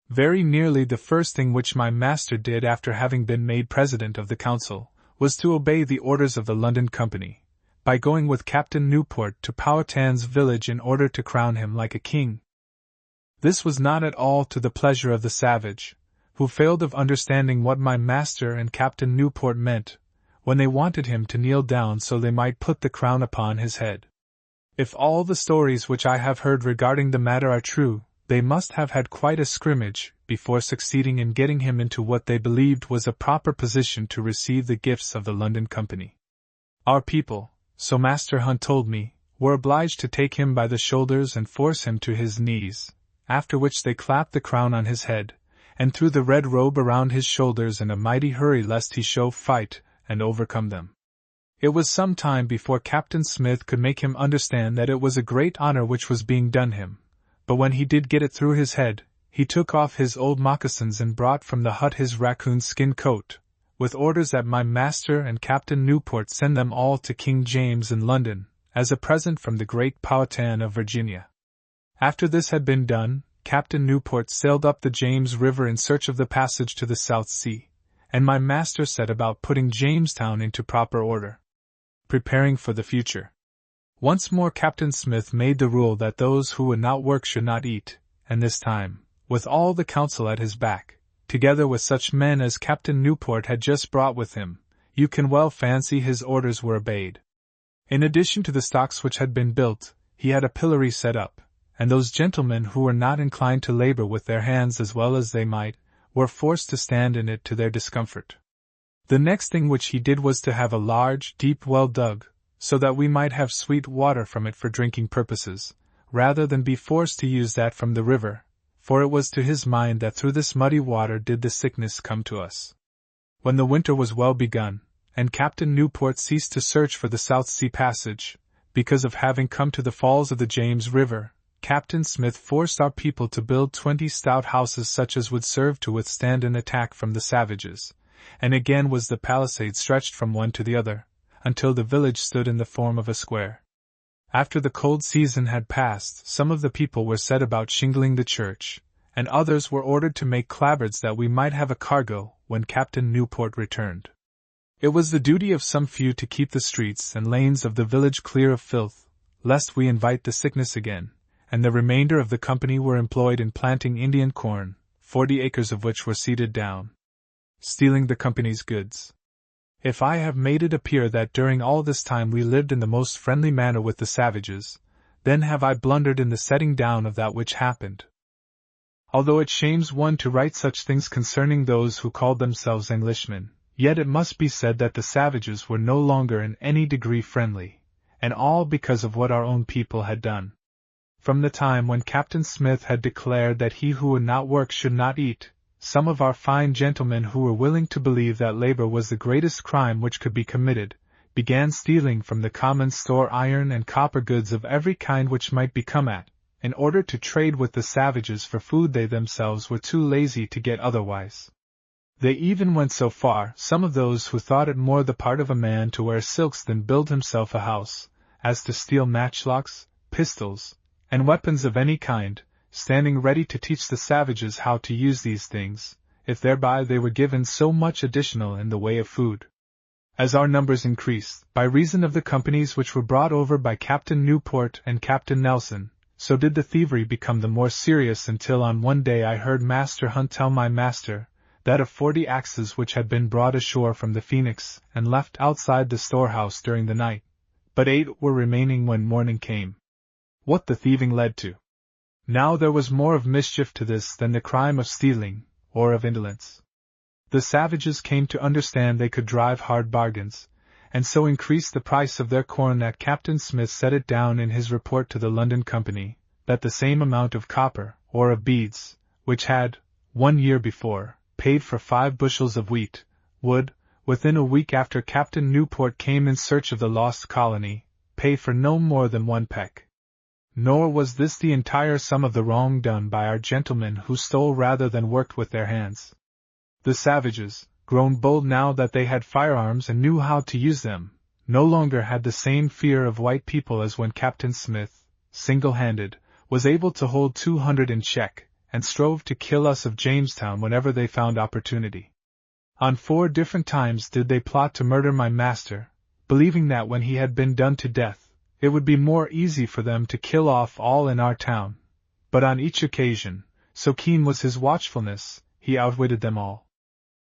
Very nearly the first thing which my master did after having been made president of the council, was to obey the orders of the London Company, by going with Captain Newport to Powhatan's village in order to crown him like a king. This was not at all to the pleasure of the savage, who failed of understanding what my master and Captain Newport meant, when they wanted him to kneel down so they might put the crown upon his head. If all the stories which I have heard regarding the matter are true, they must have had quite a scrimmage before succeeding in getting him into what they believed was a proper position to receive the gifts of the London Company. Our people, so Master Hunt told me, were obliged to take him by the shoulders and force him to his knees, after which they clapped the crown on his head, and threw the red robe around his shoulders in a mighty hurry lest he show fight and overcome them. It was some time before Captain Smith could make him understand that it was a great honor which was being done him, but when he did get it through his head, he took off his old moccasins and brought from the hut his raccoon skin coat, with orders that my master and Captain Newport send them all to King James in London, as a present from the great Powhatan of Virginia. After this had been done, Captain Newport sailed up the James River in search of the passage to the South Sea, and my master set about putting Jamestown into proper order, preparing for the future. Once more Captain Smith made the rule that those who would not work should not eat, and this time, with all the council at his back, together with such men as Captain Newport had just brought with him, you can well fancy his orders were obeyed. In addition to the stocks which had been built, he had a pillory set up, and those gentlemen who were not inclined to labor with their hands as well as they might, were forced to stand in it to their discomfort. The next thing which he did was to have a large, deep well dug, so that we might have sweet water from it for drinking purposes, rather than be forced to use that from the river, for it was to his mind that through this muddy water did the sickness come to us. When the winter was well begun, and Captain Newport ceased to search for the South Sea Passage, because of having come to the falls of the James River, Captain Smith forced our people to build 20 stout houses such as would serve to withstand an attack from the savages, and again was the palisade stretched from one to the other, until the village stood in the form of a square. After the cold season had passed, some of the people were set about shingling the church, and others were ordered to make clapboards that we might have a cargo when Captain Newport returned. It was the duty of some few to keep the streets and lanes of the village clear of filth, lest we invite the sickness again, and the remainder of the company were employed in planting Indian corn, 40 acres of which were seeded down, stealing the company's goods. If I have made it appear that during all this time we lived in the most friendly manner with the savages, then have I blundered in the setting down of that which happened. Although it shames one to write such things concerning those who called themselves Englishmen, yet it must be said that the savages were no longer in any degree friendly, and all because of what our own people had done. From the time when Captain Smith had declared that he who would not work should not eat, some of our fine gentlemen who were willing to believe that labor was the greatest crime which could be committed, began stealing from the common store iron and copper goods of every kind which might be come at, in order to trade with the savages for food they themselves were too lazy to get otherwise. They even went so far, some of those who thought it more the part of a man to wear silks than build himself a house, as to steal matchlocks, pistols, and weapons of any kind, standing ready to teach the savages how to use these things, if thereby they were given so much additional in the way of food. As our numbers increased, by reason of the companies which were brought over by Captain Newport and Captain Nelson, so did the thievery become the more serious until on one day I heard Master Hunt tell my master, that of 40 axes which had been brought ashore from the Phoenix and left outside the storehouse during the night, but 8 were remaining when morning came. What the thieving led to. Now there was more of mischief to this than the crime of stealing, or of indolence. The savages came to understand they could drive hard bargains, and so increased the price of their corn that Captain Smith set it down in his report to the London Company, that the same amount of copper, or of beads, which had, 1 year before, paid for 5 bushels of wheat, would, within a week after Captain Newport came in search of the lost colony, pay for no more than 1 peck. Nor was this the entire sum of the wrong done by our gentlemen who stole rather than worked with their hands. The savages, grown bold now that they had firearms and knew how to use them, no longer had the same fear of white people as when Captain Smith, single-handed, was able to hold 200 in check, and strove to kill us of Jamestown whenever they found opportunity. On 4 different times did they plot to murder my master, believing that when he had been done to death, it would be more easy for them to kill off all in our town, but on each occasion, so keen was his watchfulness, he outwitted them all.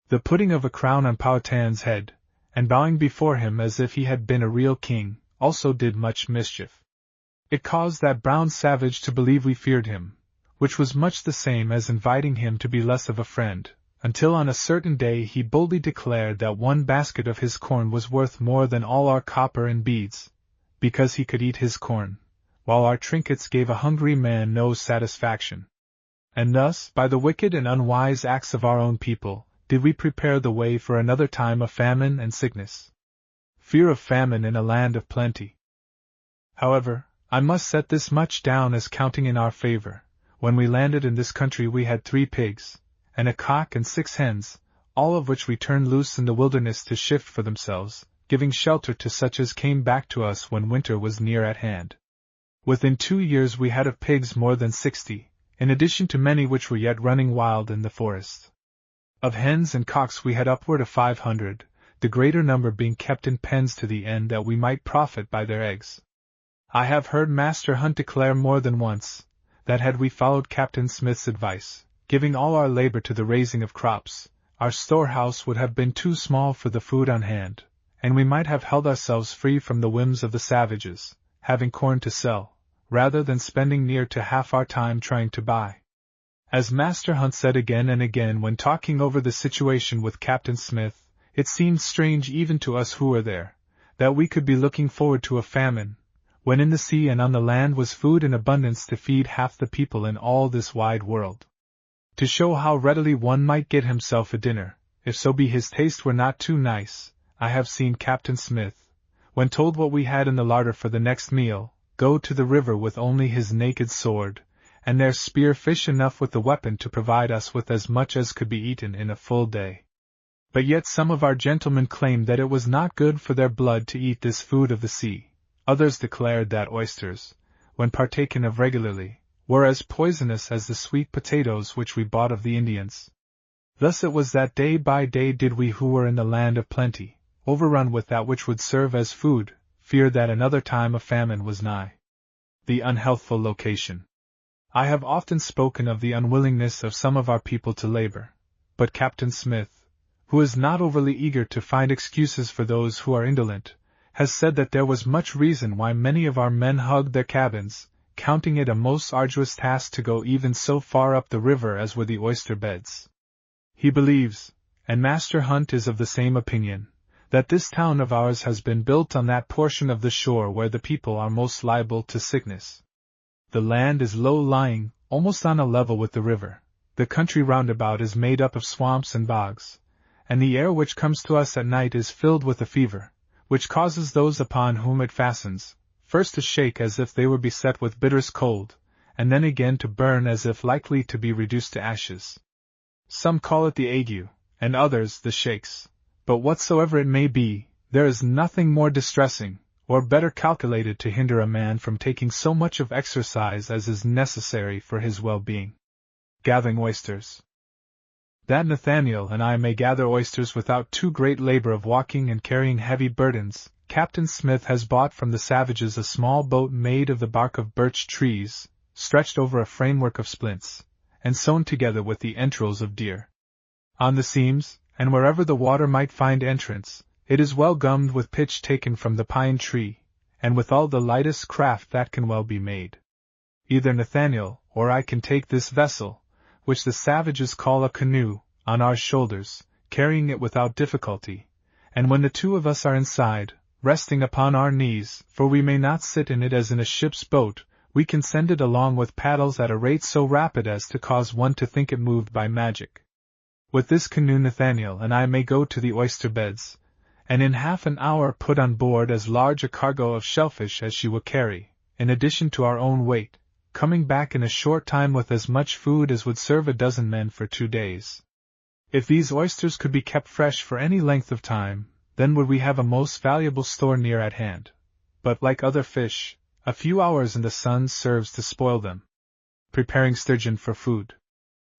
The putting of a crown on Powhatan's head, and bowing before him as if he had been a real king, also did much mischief. It caused that brown savage to believe we feared him, which was much the same as inviting him to be less of a friend, until on a certain day he boldly declared that 1 basket of his corn was worth more than all our copper and beads, because he could eat his corn, while our trinkets gave a hungry man no satisfaction. And thus, by the wicked and unwise acts of our own people, did we prepare the way for another time of famine and sickness. Fear of famine in a land of plenty. However, I must set this much down as counting in our favor. When we landed in this country we had 3 pigs, and a cock and 6 hens, all of which we turned loose in the wilderness to shift for themselves, giving shelter to such as came back to us when winter was near at hand. Within 2 years we had of pigs more than 60, in addition to many which were yet running wild in the forest. Of hens and cocks we had upward of 500, the greater number being kept in pens to the end that we might profit by their eggs. I have heard Master Hunt declare more than once, that had we followed Captain Smith's advice, giving all our labor to the raising of crops, our storehouse would have been too small for the food on hand, and we might have held ourselves free from the whims of the savages, having corn to sell, rather than spending near to half our time trying to buy. As Master Hunt said again and again when talking over the situation with Captain Smith, it seemed strange even to us who were there, that we could be looking forward to a famine, when in the sea and on the land was food in abundance to feed half the people in all this wide world. To show how readily one might get himself a dinner, if so be his taste were not too nice, I have seen Captain Smith, when told what we had in the larder for the next meal, go to the river with only his naked sword, and there spear fish enough with the weapon to provide us with as much as could be eaten in a full day. But yet some of our gentlemen claimed that it was not good for their blood to eat this food of the sea. Others declared that oysters, when partaken of regularly, were as poisonous as the sweet potatoes which we bought of the Indians. Thus it was that day by day did we who were in the land of plenty, overrun with that which would serve as food, fear that another time of famine was nigh. The unhealthful location. I have often spoken of the unwillingness of some of our people to labor, but Captain Smith, who is not overly eager to find excuses for those who are indolent, has said that there was much reason why many of our men hugged their cabins, counting it a most arduous task to go even so far up the river as were the oyster beds. He believes, and Master Hunt is of the same opinion, that this town of ours has been built on that portion of the shore where the people are most liable to sickness. The land is low-lying, almost on a level with the river. The country round about is made up of swamps and bogs, and the air which comes to us at night is filled with a fever, which causes those upon whom it fastens, first to shake as if they were beset with bitterest cold, and then again to burn as if likely to be reduced to ashes. Some call it the ague, and others the shakes, but whatsoever it may be, there is nothing more distressing, or better calculated to hinder a man from taking so much of exercise as is necessary for his well-being. Gathering oysters. That Nathaniel and I may gather oysters without too great labor of walking and carrying heavy burdens, Captain Smith has bought from the savages a small boat made of the bark of birch trees, stretched over a framework of splints, and sewn together with the entrails of deer. On the seams, and wherever the water might find entrance, it is well gummed with pitch taken from the pine tree, and with all the lightest craft that can well be made. Either Nathaniel or I can take this vessel, which the savages call a canoe, on our shoulders, carrying it without difficulty, and when the two of us are inside, resting upon our knees, for we may not sit in it as in a ship's boat, we can send it along with paddles at a rate so rapid as to cause one to think it moved by magic. With this canoe Nathaniel and I may go to the oyster beds, and in half an hour put on board as large a cargo of shellfish as she will carry, in addition to our own weight, coming back in a short time with as much food as would serve a dozen men for 2 days. If these oysters could be kept fresh for any length of time, then would we have a most valuable store near at hand. But like other fish, a few hours in the sun serves to spoil them. Preparing sturgeon for food.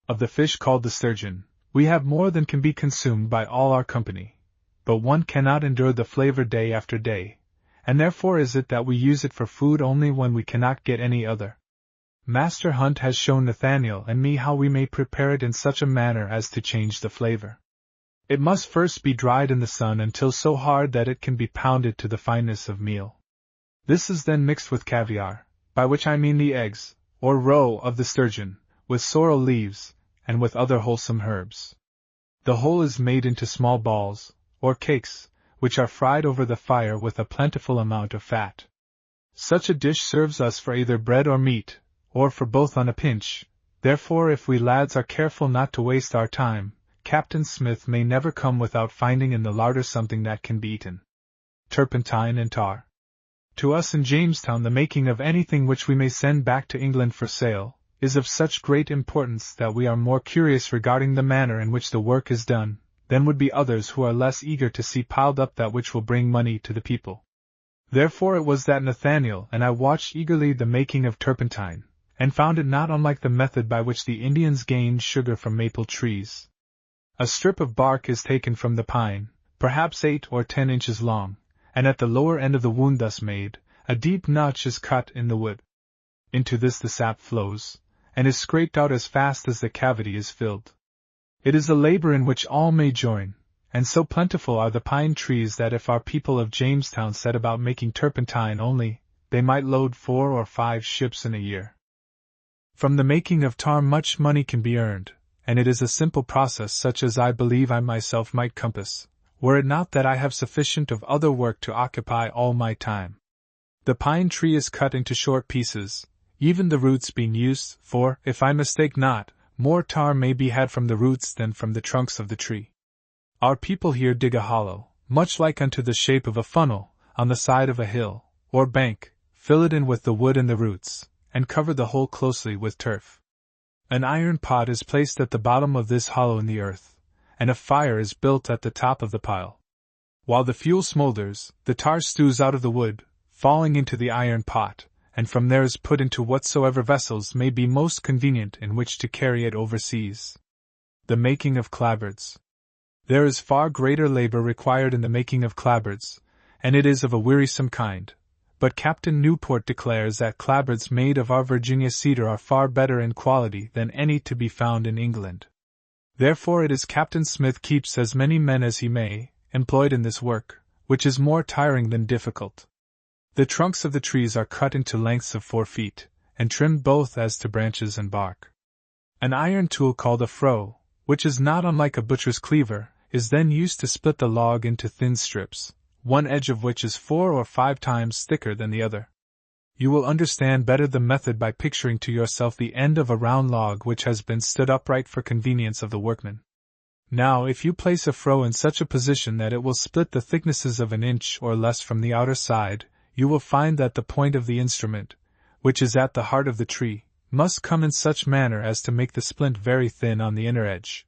Of the fish called the sturgeon, we have more than can be consumed by all our company, but one cannot endure the flavor day after day, and therefore is it that we use it for food only when we cannot get any other. Master Hunt has shown Nathaniel and me how we may prepare it in such a manner as to change the flavor. It must first be dried in the sun until so hard that it can be pounded to the fineness of meal. This is then mixed with caviar, by which I mean the eggs, or roe of the sturgeon, with sorrel leaves, and with other wholesome herbs. The whole is made into small balls, or cakes, which are fried over the fire with a plentiful amount of fat. Such a dish serves us for either bread or meat, or for both on a pinch. Therefore, if we lads are careful not to waste our time, Captain Smith may never come without finding in the larder something that can be eaten. Turpentine and tar. To us in Jamestown the making of anything which we may send back to England for sale is of such great importance that we are more curious regarding the manner in which the work is done than would be others who are less eager to see piled up that which will bring money to the people. Therefore it was that Nathaniel and I watched eagerly the making of turpentine, and found it not unlike the method by which the Indians gained sugar from maple trees. A strip of bark is taken from the pine, perhaps 8 or 10 inches long, and at the lower end of the wound thus made, a deep notch is cut in the wood. Into this the sap flows, and is scraped out as fast as the cavity is filled. It is a labor in which all may join, and so plentiful are the pine trees that if our people of Jamestown set about making turpentine only, they might load 4 or 5 ships in a year. From the making of tar much money can be earned, and it is a simple process such as I believe I myself might compass, were it not that I have sufficient of other work to occupy all my time. The pine tree is cut into short pieces, even the roots being used, for, if I mistake not, more tar may be had from the roots than from the trunks of the tree. Our people here dig a hollow, much like unto the shape of a funnel, on the side of a hill, or bank, fill it in with the wood and the roots, and cover the whole closely with turf. An iron pot is placed at the bottom of this hollow in the earth, and a fire is built at the top of the pile. While the fuel smolders, the tar stews out of the wood, falling into the iron pot, and from there is put into whatsoever vessels may be most convenient in which to carry it overseas. The making of clapboards. There is far greater labor required in the making of clapboards, and it is of a wearisome kind, but Captain Newport declares that clapboards made of our Virginia cedar are far better in quality than any to be found in England. Therefore it is Captain Smith keeps as many men as he may, employed in this work, which is more tiring than difficult. The trunks of the trees are cut into lengths of 4 feet, and trimmed both as to branches and bark. An iron tool called a froe, which is not unlike a butcher's cleaver, is then used to split the log into thin strips, one edge of which is 4 or 5 times thicker than the other. You will understand better the method by picturing to yourself the end of a round log which has been stood upright for convenience of the workman. Now, if you place a froe in such a position that it will split the thicknesses of an inch or less from the outer side, you will find that the point of the instrument, which is at the heart of the tree, must come in such manner as to make the splint very thin on the inner edge.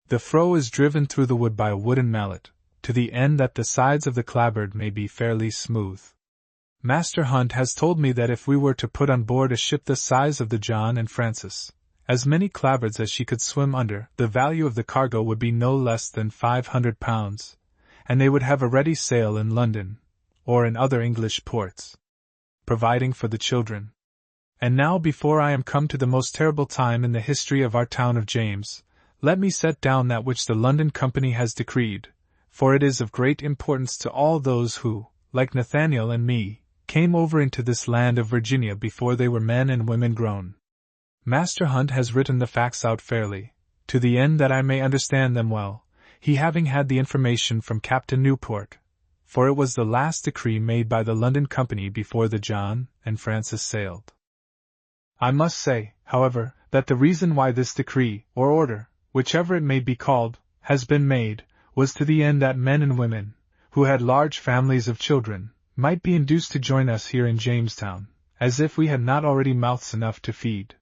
The froe is driven through the wood by a wooden mallet, to the end that the sides of the clapboard may be fairly smooth. Master Hunt has told me that if we were to put on board a ship the size of the John and Francis, as many clapboards as she could swim under, the value of the cargo would be no less than £500, and they would have a ready sail in London, or in other English ports. Providing for the children. And now, before I am come to the most terrible time in the history of our town of James, let me set down that which the London Company has decreed, for it is of great importance to all those who, like Nathaniel and me, came over into this land of Virginia before they were men and women grown. Master Hunt has written the facts out fairly, to the end that I may understand them well, he having had the information from Captain Newport, for it was the last decree made by the London Company before the John and Francis sailed. I must say, however, that the reason why this decree, or order, whichever it may be called, has been made, was to the end that men and women, who had large families of children, might be induced to join us here in Jamestown, as if we had not already mouths enough to feed.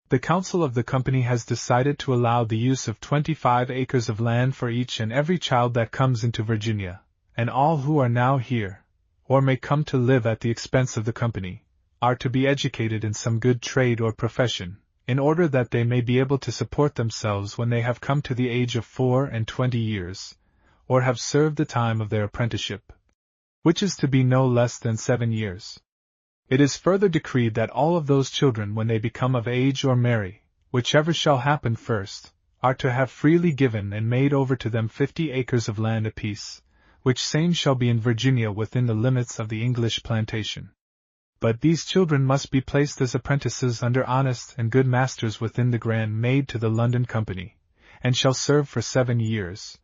The Council of the Company has decided to allow the use of 25 acres of land for each and every child that comes into Virginia, and all who are now here, or may come to live at the expense of the company, are to be educated in some good trade or profession, in order that they may be able to support themselves when they have come to the age of 24 years, or have served the time of their apprenticeship, which is to be no less than 7 years. It is further decreed that all of those children when they become of age or marry, whichever shall happen first, are to have freely given and made over to them 50 acres of land apiece, which same shall be in Virginia within the limits of the English plantation. But these children must be placed as apprentices under honest and good masters within the grant made to the London Company, and shall serve for 7 years,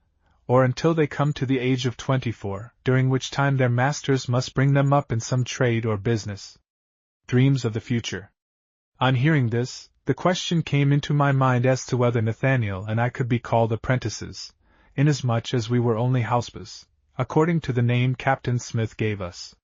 or until they come to the age of 24, during which time their masters must bring them up in some trade or business. Dreams of the future. On hearing this, the question came into my mind as to whether Nathaniel and I could be called apprentices, inasmuch as we were only houseboys, according to the name Captain Smith gave us.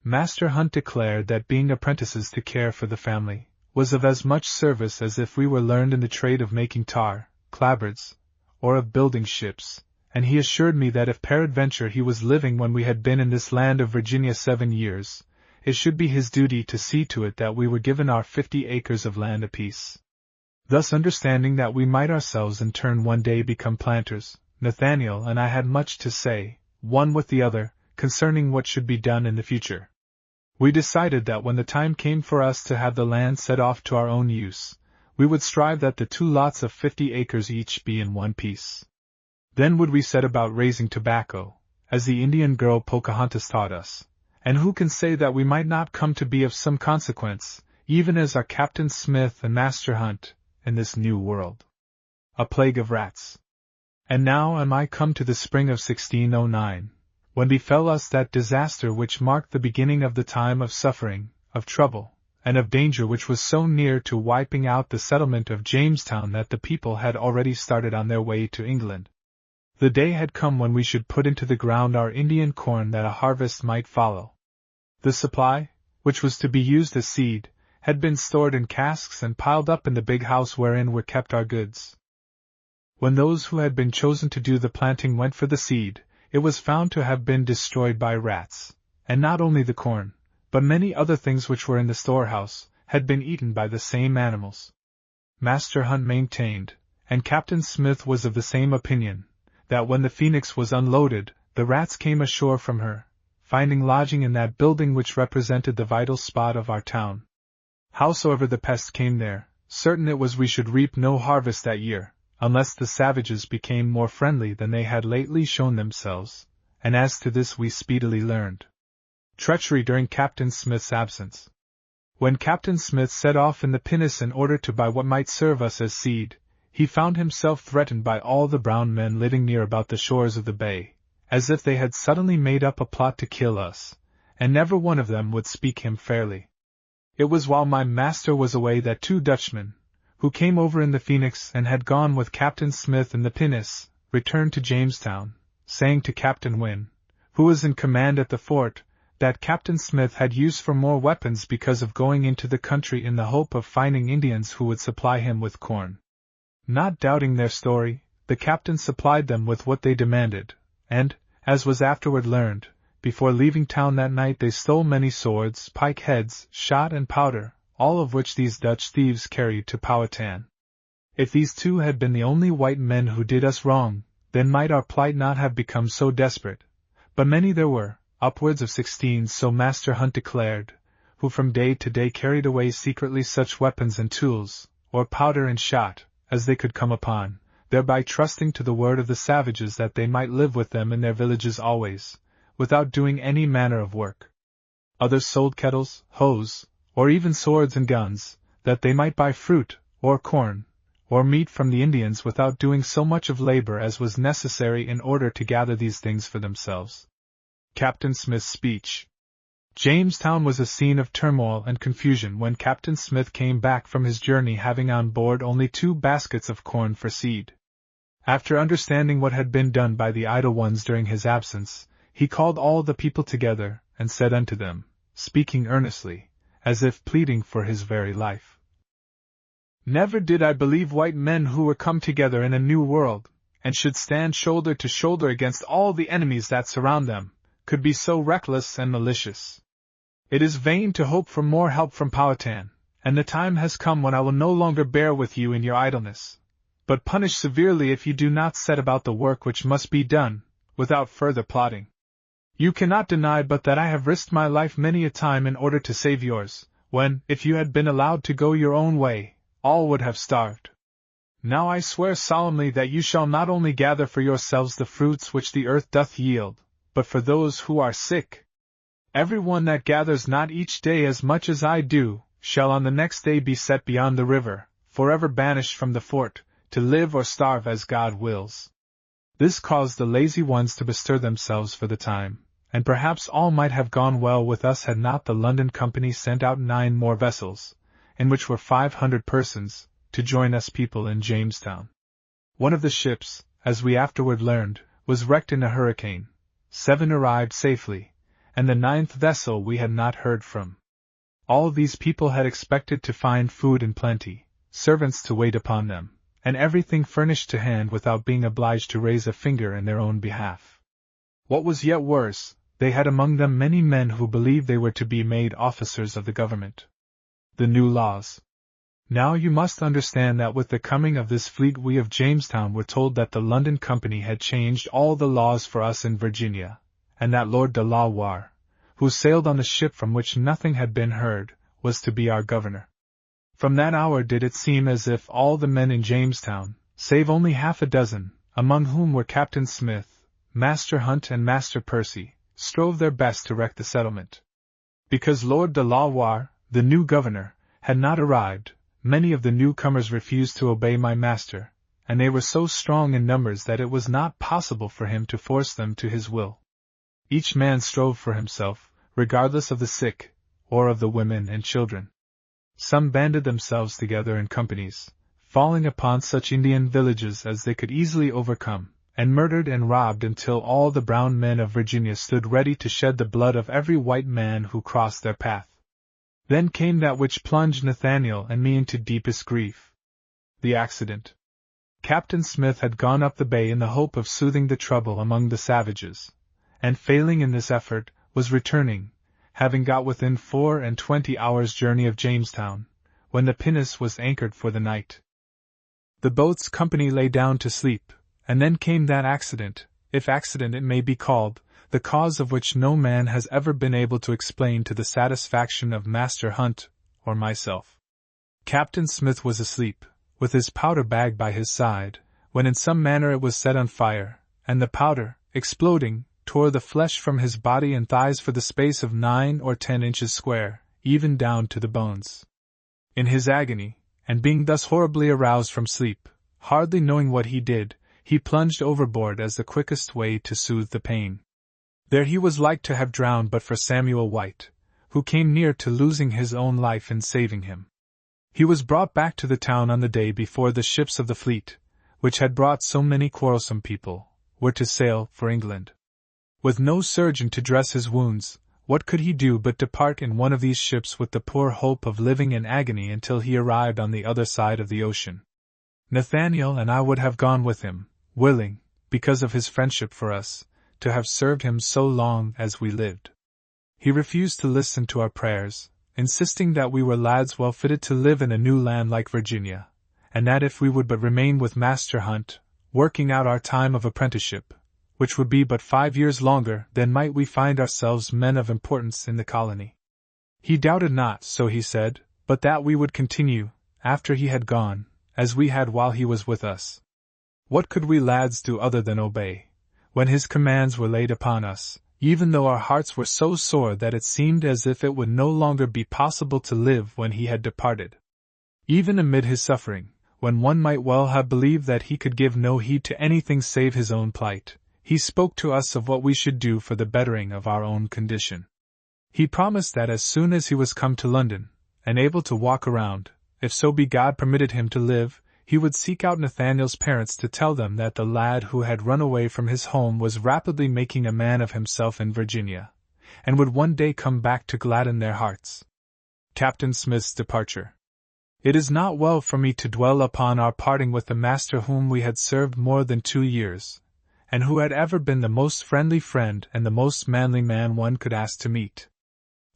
Master Hunt declared that being apprentices to care for the family was of as much service as if we were learned in the trade of making tar, clapboards, or of building ships, and he assured me that if peradventure he was living when we had been in this land of Virginia 7 years, it should be his duty to see to it that we were given our 50 acres of land apiece. Thus, understanding that we might ourselves in turn one day become planters, Nathaniel and I had much to say, one with the other, concerning what should be done in the future. We decided that when the time came for us to have the land set off to our own use, we would strive that the 2 lots of 50 acres each be in one piece. Then would we set about raising tobacco, as the Indian girl Pocahontas taught us, and who can say that we might not come to be of some consequence, even as are Captain Smith and Master Hunt, in this new world. A plague of rats. And now am I come to the spring of 1609, when befell us that disaster which marked the beginning of the time of suffering, of trouble, and of danger which was so near to wiping out the settlement of Jamestown that the people had already started on their way to England. The day had come when we should put into the ground our Indian corn that a harvest might follow. The supply, which was to be used as seed, had been stored in casks and piled up in the big house wherein were kept our goods. When those who had been chosen to do the planting went for the seed, it was found to have been destroyed by rats, and not only the corn, but many other things which were in the storehouse, had been eaten by the same animals. Master Hunt maintained, and Captain Smith was of the same opinion, that when the Phoenix was unloaded, the rats came ashore from her, finding lodging in that building which represented the vital spot of our town. Howsoever the pest came there, certain it was we should reap no harvest that year, unless the savages became more friendly than they had lately shown themselves, and as to this we speedily learned. Treachery during Captain Smith's absence. When Captain Smith set off in the pinnace in order to buy what might serve us as seed, he found himself threatened by all the brown men living near about the shores of the bay, as if they had suddenly made up a plot to kill us, and never one of them would speak him fairly. It was while my master was away that 2 Dutchmen, who came over in the Phoenix and had gone with Captain Smith in the pinnace, returned to Jamestown, saying to Captain Wynne, who was in command at the fort, that Captain Smith had use for more weapons because of going into the country in the hope of finding Indians who would supply him with corn. Not doubting their story, the captain supplied them with what they demanded, and, as was afterward learned, before leaving town that night they stole many swords, pike heads, shot and powder, all of which these Dutch thieves carried to Powhatan. If these 2 had been the only white men who did us wrong, then might our plight not have become so desperate, but many there were, upwards of 16 so Master Hunt declared, who from day to day carried away secretly such weapons and tools, or powder and shot, as they could come upon, thereby trusting to the word of the savages that they might live with them in their villages always, without doing any manner of work. Others sold kettles, hoes, or even swords and guns, that they might buy fruit, or corn, or meat from the Indians without doing so much of labor as was necessary in order to gather these things for themselves. Captain Smith's speech. Jamestown was a scene of turmoil and confusion when Captain Smith came back from his journey having on board only 2 baskets of corn for seed. After understanding what had been done by the idle ones during his absence, he called all the people together, and said unto them, speaking earnestly, as if pleading for his very life, Never did I believe white men who were come together in a new world, and should stand shoulder to shoulder against all the enemies that surround them, could be so reckless and malicious. It is vain to hope for more help from Powhatan, and the time has come when I will no longer bear with you in your idleness, but punish severely if you do not set about the work which must be done, without further plotting. You cannot deny but that I have risked my life many a time in order to save yours, when, if you had been allowed to go your own way, all would have starved. Now I swear solemnly that you shall not only gather for yourselves the fruits which the earth doth yield, but for those who are sick. Every one that gathers not each day as much as I do, shall on the next day be set beyond the river, forever banished from the fort, to live or starve as God wills. This caused the lazy ones to bestir themselves for the time, and perhaps all might have gone well with us had not the London Company sent out 9 more vessels, in which were 500 persons, to join us people in Jamestown. One of the ships, as we afterward learned, was wrecked in a hurricane. 7 arrived safely, and the 9th vessel we had not heard from. All these people had expected to find food in plenty, servants to wait upon them, and everything furnished to hand without being obliged to raise a finger in their own behalf. What was yet worse, they had among them many men who believed they were to be made officers of the government. The new laws. Now you must understand that with the coming of this fleet we of Jamestown were told that the London Company had changed all the laws for us in Virginia, and that Lord de la Warr, who sailed on the ship from which nothing had been heard, was to be our governor. From that hour did it seem as if all the men in Jamestown, save only half a dozen, among whom were Captain Smith, Master Hunt and Master Percy, strove their best to wreck the settlement. Because Lord de la Warr, the new governor, had not arrived, many of the newcomers refused to obey my master, and they were so strong in numbers that it was not possible for him to force them to his will. Each man strove for himself, regardless of the sick, or of the women and children. Some banded themselves together in companies, falling upon such Indian villages as they could easily overcome, and murdered and robbed until all the brown men of Virginia stood ready to shed the blood of every white man who crossed their path. Then came that which plunged Nathaniel and me into deepest grief. The accident. Captain Smith had gone up the bay in the hope of soothing the trouble among the savages, and failing in this effort, was returning, having got within 24 hours' journey of Jamestown, when the pinnace was anchored for the night. The boat's company lay down to sleep, and then came that accident, if accident it may be called, the cause of which no man has ever been able to explain to the satisfaction of Master Hunt or myself. Captain Smith was asleep, with his powder bag by his side, when in some manner it was set on fire, and the powder, exploding, tore the flesh from his body and thighs for the space of 9 or 10 inches square, even down to the bones. In his agony, and being thus horribly aroused from sleep, hardly knowing what he did, he plunged overboard as the quickest way to soothe the pain. There he was like to have drowned but for Samuel White, who came near to losing his own life in saving him. He was brought back to the town on the day before the ships of the fleet, which had brought so many quarrelsome people, were to sail for England. With no surgeon to dress his wounds, what could he do but depart in one of these ships with the poor hope of living in agony until he arrived on the other side of the ocean? Nathaniel and I would have gone with him, willing, because of his friendship for us, to have served him so long as we lived. He refused to listen to our prayers, insisting that we were lads well fitted to live in a new land like Virginia, and that if we would but remain with Master Hunt, working out our time of apprenticeship, which would be but 5 years longer, then might we find ourselves men of importance in the colony. He doubted not, so he said, but that we would continue, after he had gone, as we had while he was with us. What could we lads do other than obey, when his commands were laid upon us, even though our hearts were so sore that it seemed as if it would no longer be possible to live when he had departed? Even amid his suffering, when one might well have believed that he could give no heed to anything save his own plight, he spoke to us of what we should do for the bettering of our own condition. He promised that as soon as he was come to London, and able to walk around, if so be God permitted him to live, he would seek out Nathaniel's parents to tell them that the lad who had run away from his home was rapidly making a man of himself in Virginia, and would one day come back to gladden their hearts. Captain Smith's departure. It is not well for me to dwell upon our parting with the master whom we had served more than 2 years, and who had ever been the most friendly friend and the most manly man one could ask to meet.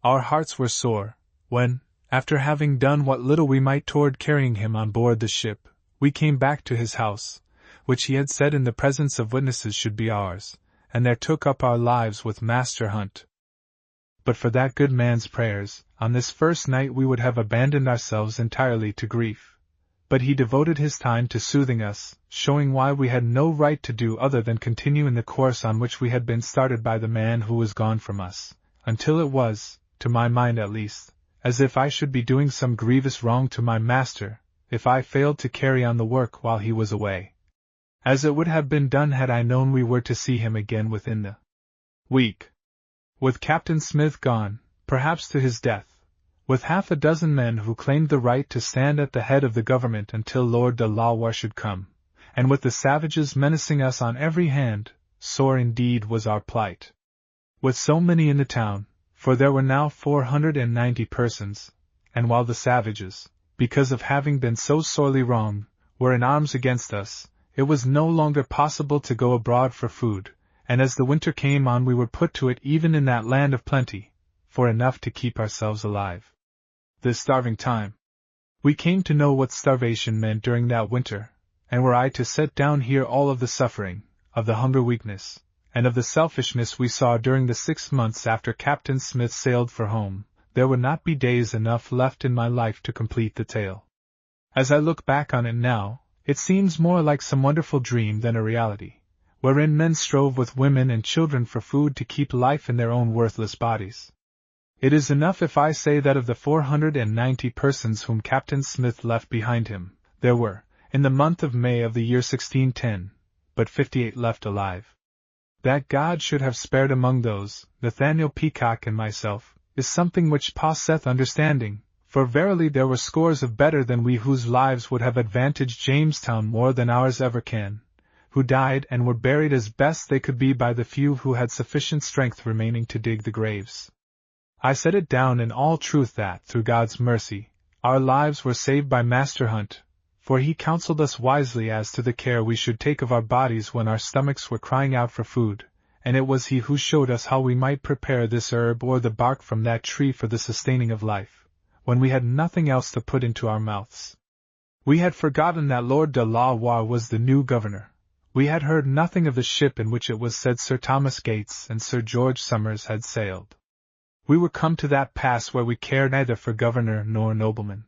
Our hearts were sore, when, after having done what little we might toward carrying him on board the ship, we came back to his house, which he had said in the presence of witnesses should be ours, and there took up our lives with Master Hunt. But for that good man's prayers, on this first night we would have abandoned ourselves entirely to grief. But he devoted his time to soothing us, showing why we had no right to do other than continue in the course on which we had been started by the man who was gone from us, until it was, to my mind at least, as if I should be doing some grievous wrong to my master, if I failed to carry on the work while he was away. as it would have been done had I known we were to see him again within the week. With Captain Smith gone, perhaps to his death, with half a dozen men who claimed the right to stand at the head of the government until Lord de la Warr should come, and with the savages menacing us on every hand, sore indeed was our plight. With so many in the town, for there were now 490 persons, and while the savages, because of having been so sorely wronged, were in arms against us, it was no longer possible to go abroad for food, and as the winter came on we were put to it even in that land of plenty, for enough to keep ourselves alive. This starving time. We came to know what starvation meant during that winter, and were I to set down here all of the suffering, of the hunger weakness, and of the selfishness we saw during the 6 months after Captain Smith sailed for home, there would not be days enough left in my life to complete the tale. As I look back on it now, it seems more like some wonderful dream than a reality, wherein men strove with women and children for food to keep life in their own worthless bodies. It is enough if I say that of the 490 persons whom Captain Smith left behind him, there were, in the month of May of the year 1610, but 58 left alive. That God should have spared among those, Nathaniel Peacock and myself, is something which passeth understanding, for verily there were scores of better than we whose lives would have advantaged Jamestown more than ours ever can, who died and were buried as best they could be by the few who had sufficient strength remaining to dig the graves. I set it down in all truth that, through God's mercy, our lives were saved by Master Hunt, for he counseled us wisely as to the care we should take of our bodies when our stomachs were crying out for food, and it was he who showed us how we might prepare this herb or the bark from that tree for the sustaining of life, when we had nothing else to put into our mouths. We had forgotten that Lord de la Warr was the new governor. We had heard nothing of the ship in which it was said Sir Thomas Gates and Sir George Somers had sailed. We were come to that pass where we cared neither for governor nor nobleman.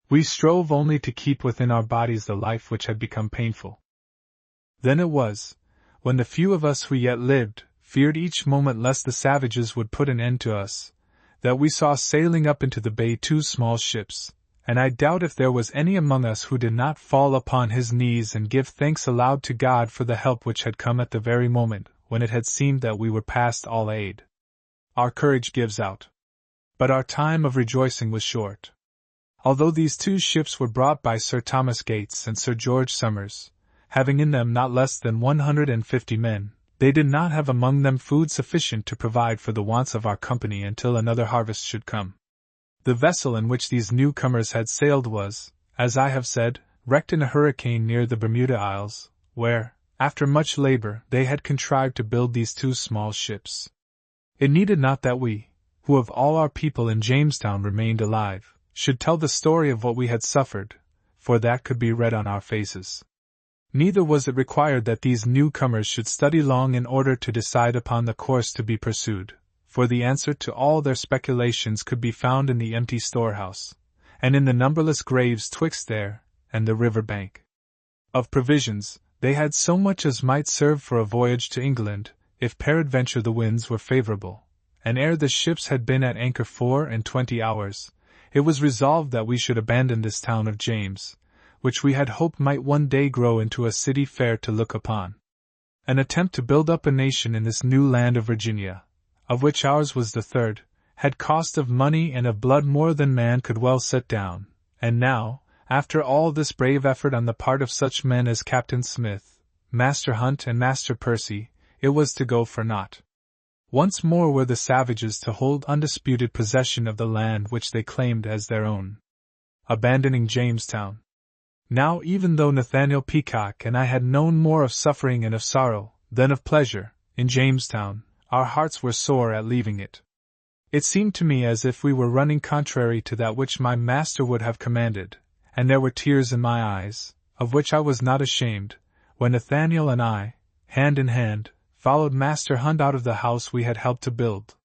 We strove only to keep within our bodies the life which had become painful. Then it was, when the few of us who yet lived, feared each moment lest the savages would put an end to us, that we saw sailing up into the bay 2 small ships, and I doubt if there was any among us who did not fall upon his knees and give thanks aloud to God for the help which had come at the very moment when it had seemed that we were past all aid. Our courage gives out. But our time of rejoicing was short. Although these 2 ships were brought by Sir Thomas Gates and Sir George Somers, having in them not less than 150 men, they did not have among them food sufficient to provide for the wants of our company until another harvest should come. The vessel in which these newcomers had sailed was, as I have said, wrecked in a hurricane near the Bermuda Isles, where, after much labor, they had contrived to build these 2 small ships. It needed not that we, who of all our people in Jamestown remained alive, should tell the story of what we had suffered, for that could be read on our faces. Neither was it required that these newcomers should study long in order to decide upon the course to be pursued, for the answer to all their speculations could be found in the empty storehouse, and in the numberless graves twixt there and the river bank. Of provisions, they had so much as might serve for a voyage to England, if peradventure the winds were favorable, and ere the ships had been at anchor 24 hours, it was resolved that we should abandon this town of James, which we had hoped might one day grow into a city fair to look upon. An attempt to build up a nation in this new land of Virginia, of which ours was the third, had cost of money and of blood more than man could well set down, and now, after all this brave effort on the part of such men as Captain Smith, Master Hunt and Master Percy, it was to go for naught. Once more were the savages to hold undisputed possession of the land which they claimed as their own. Abandoning Jamestown. Now, even though Nathaniel Peacock and I had known more of suffering and of sorrow than of pleasure in Jamestown, our hearts were sore at leaving it. It seemed to me as if we were running contrary to that which my master would have commanded, and there were tears in my eyes, of which I was not ashamed, when Nathaniel and I, hand in hand, followed Master Hunt out of the house we had helped to build.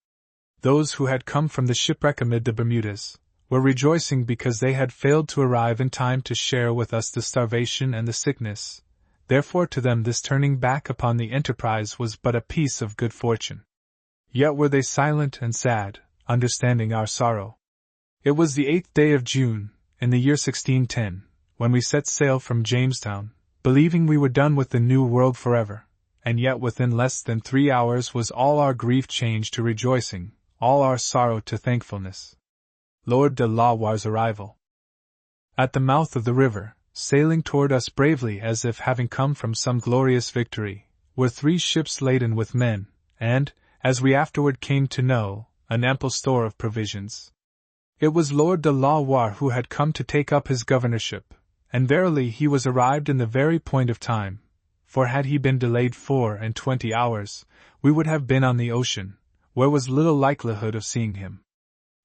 Those who had come from the shipwreck amid the Bermudas were rejoicing because they had failed to arrive in time to share with us the starvation and the sickness. Therefore to them this turning back upon the enterprise was but a piece of good fortune. Yet were they silent and sad, understanding our sorrow. It was the 8th day of June, in the year 1610, when we set sail from Jamestown, believing we were done with the New World forever, and yet within less than 3 hours was all our grief changed to rejoicing, all our sorrow to thankfulness. Lord de la Warre's arrival. At the mouth of the river, sailing toward us bravely as if having come from some glorious victory, were 3 ships laden with men, and, as we afterward came to know, an ample store of provisions. It was Lord de la Warre who had come to take up his governorship, and verily he was arrived in the very point of time, for had he been delayed 24 hours, we would have been on the ocean, where was little likelihood of seeing him.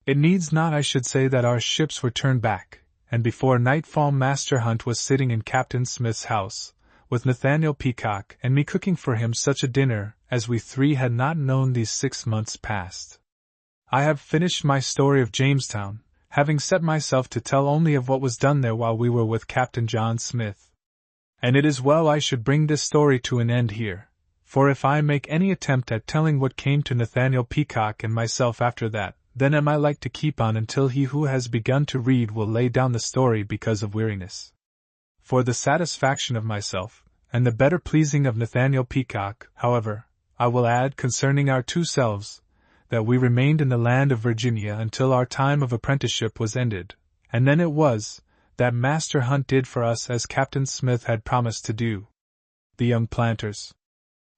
It needs not I should say that our ships were turned back, and before nightfall Master Hunt was sitting in Captain Smith's house, with Nathaniel Peacock and me cooking for him such a dinner as we 3 had not known these 6 months past. I have finished my story of Jamestown, having set myself to tell only of what was done there while we were with Captain John Smith. And it is well I should bring this story to an end here, for if I make any attempt at telling what came to Nathaniel Peacock and myself after that, then am I like to keep on until he who has begun to read will lay down the story because of weariness. For the satisfaction of myself, and the better pleasing of Nathaniel Peacock, however, I will add concerning our 2 selves, that we remained in the land of Virginia until our time of apprenticeship was ended, and then it was that Master Hunt did for us as Captain Smith had promised to do. The young planters.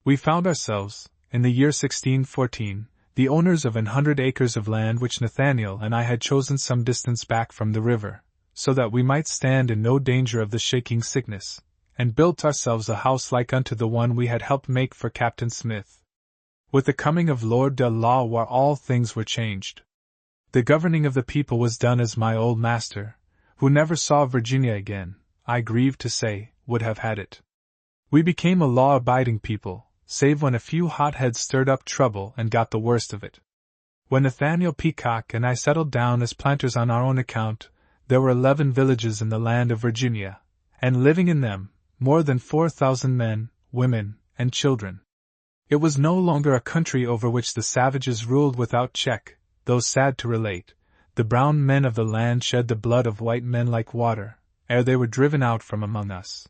We found ourselves, in the year 1614, the owners of 100 acres of land which Nathaniel and I had chosen some distance back from the river, so that we might stand in no danger of the shaking sickness, and built ourselves a house like unto the one we had helped make for Captain Smith. With the coming of Lord de la Warre all things were changed. The governing of the people was done as my old master, who never saw Virginia again, I grieve to say, would have had it. We became a law-abiding people, save when a few hotheads stirred up trouble and got the worst of it. When Nathaniel Peacock and I settled down as planters on our own account, there were 11 villages in the land of Virginia, and living in them, more than 4,000 men, women, and children. It was no longer a country over which the savages ruled without check, though sad to relate, the brown men of the land shed the blood of white men like water, ere they were driven out from among us.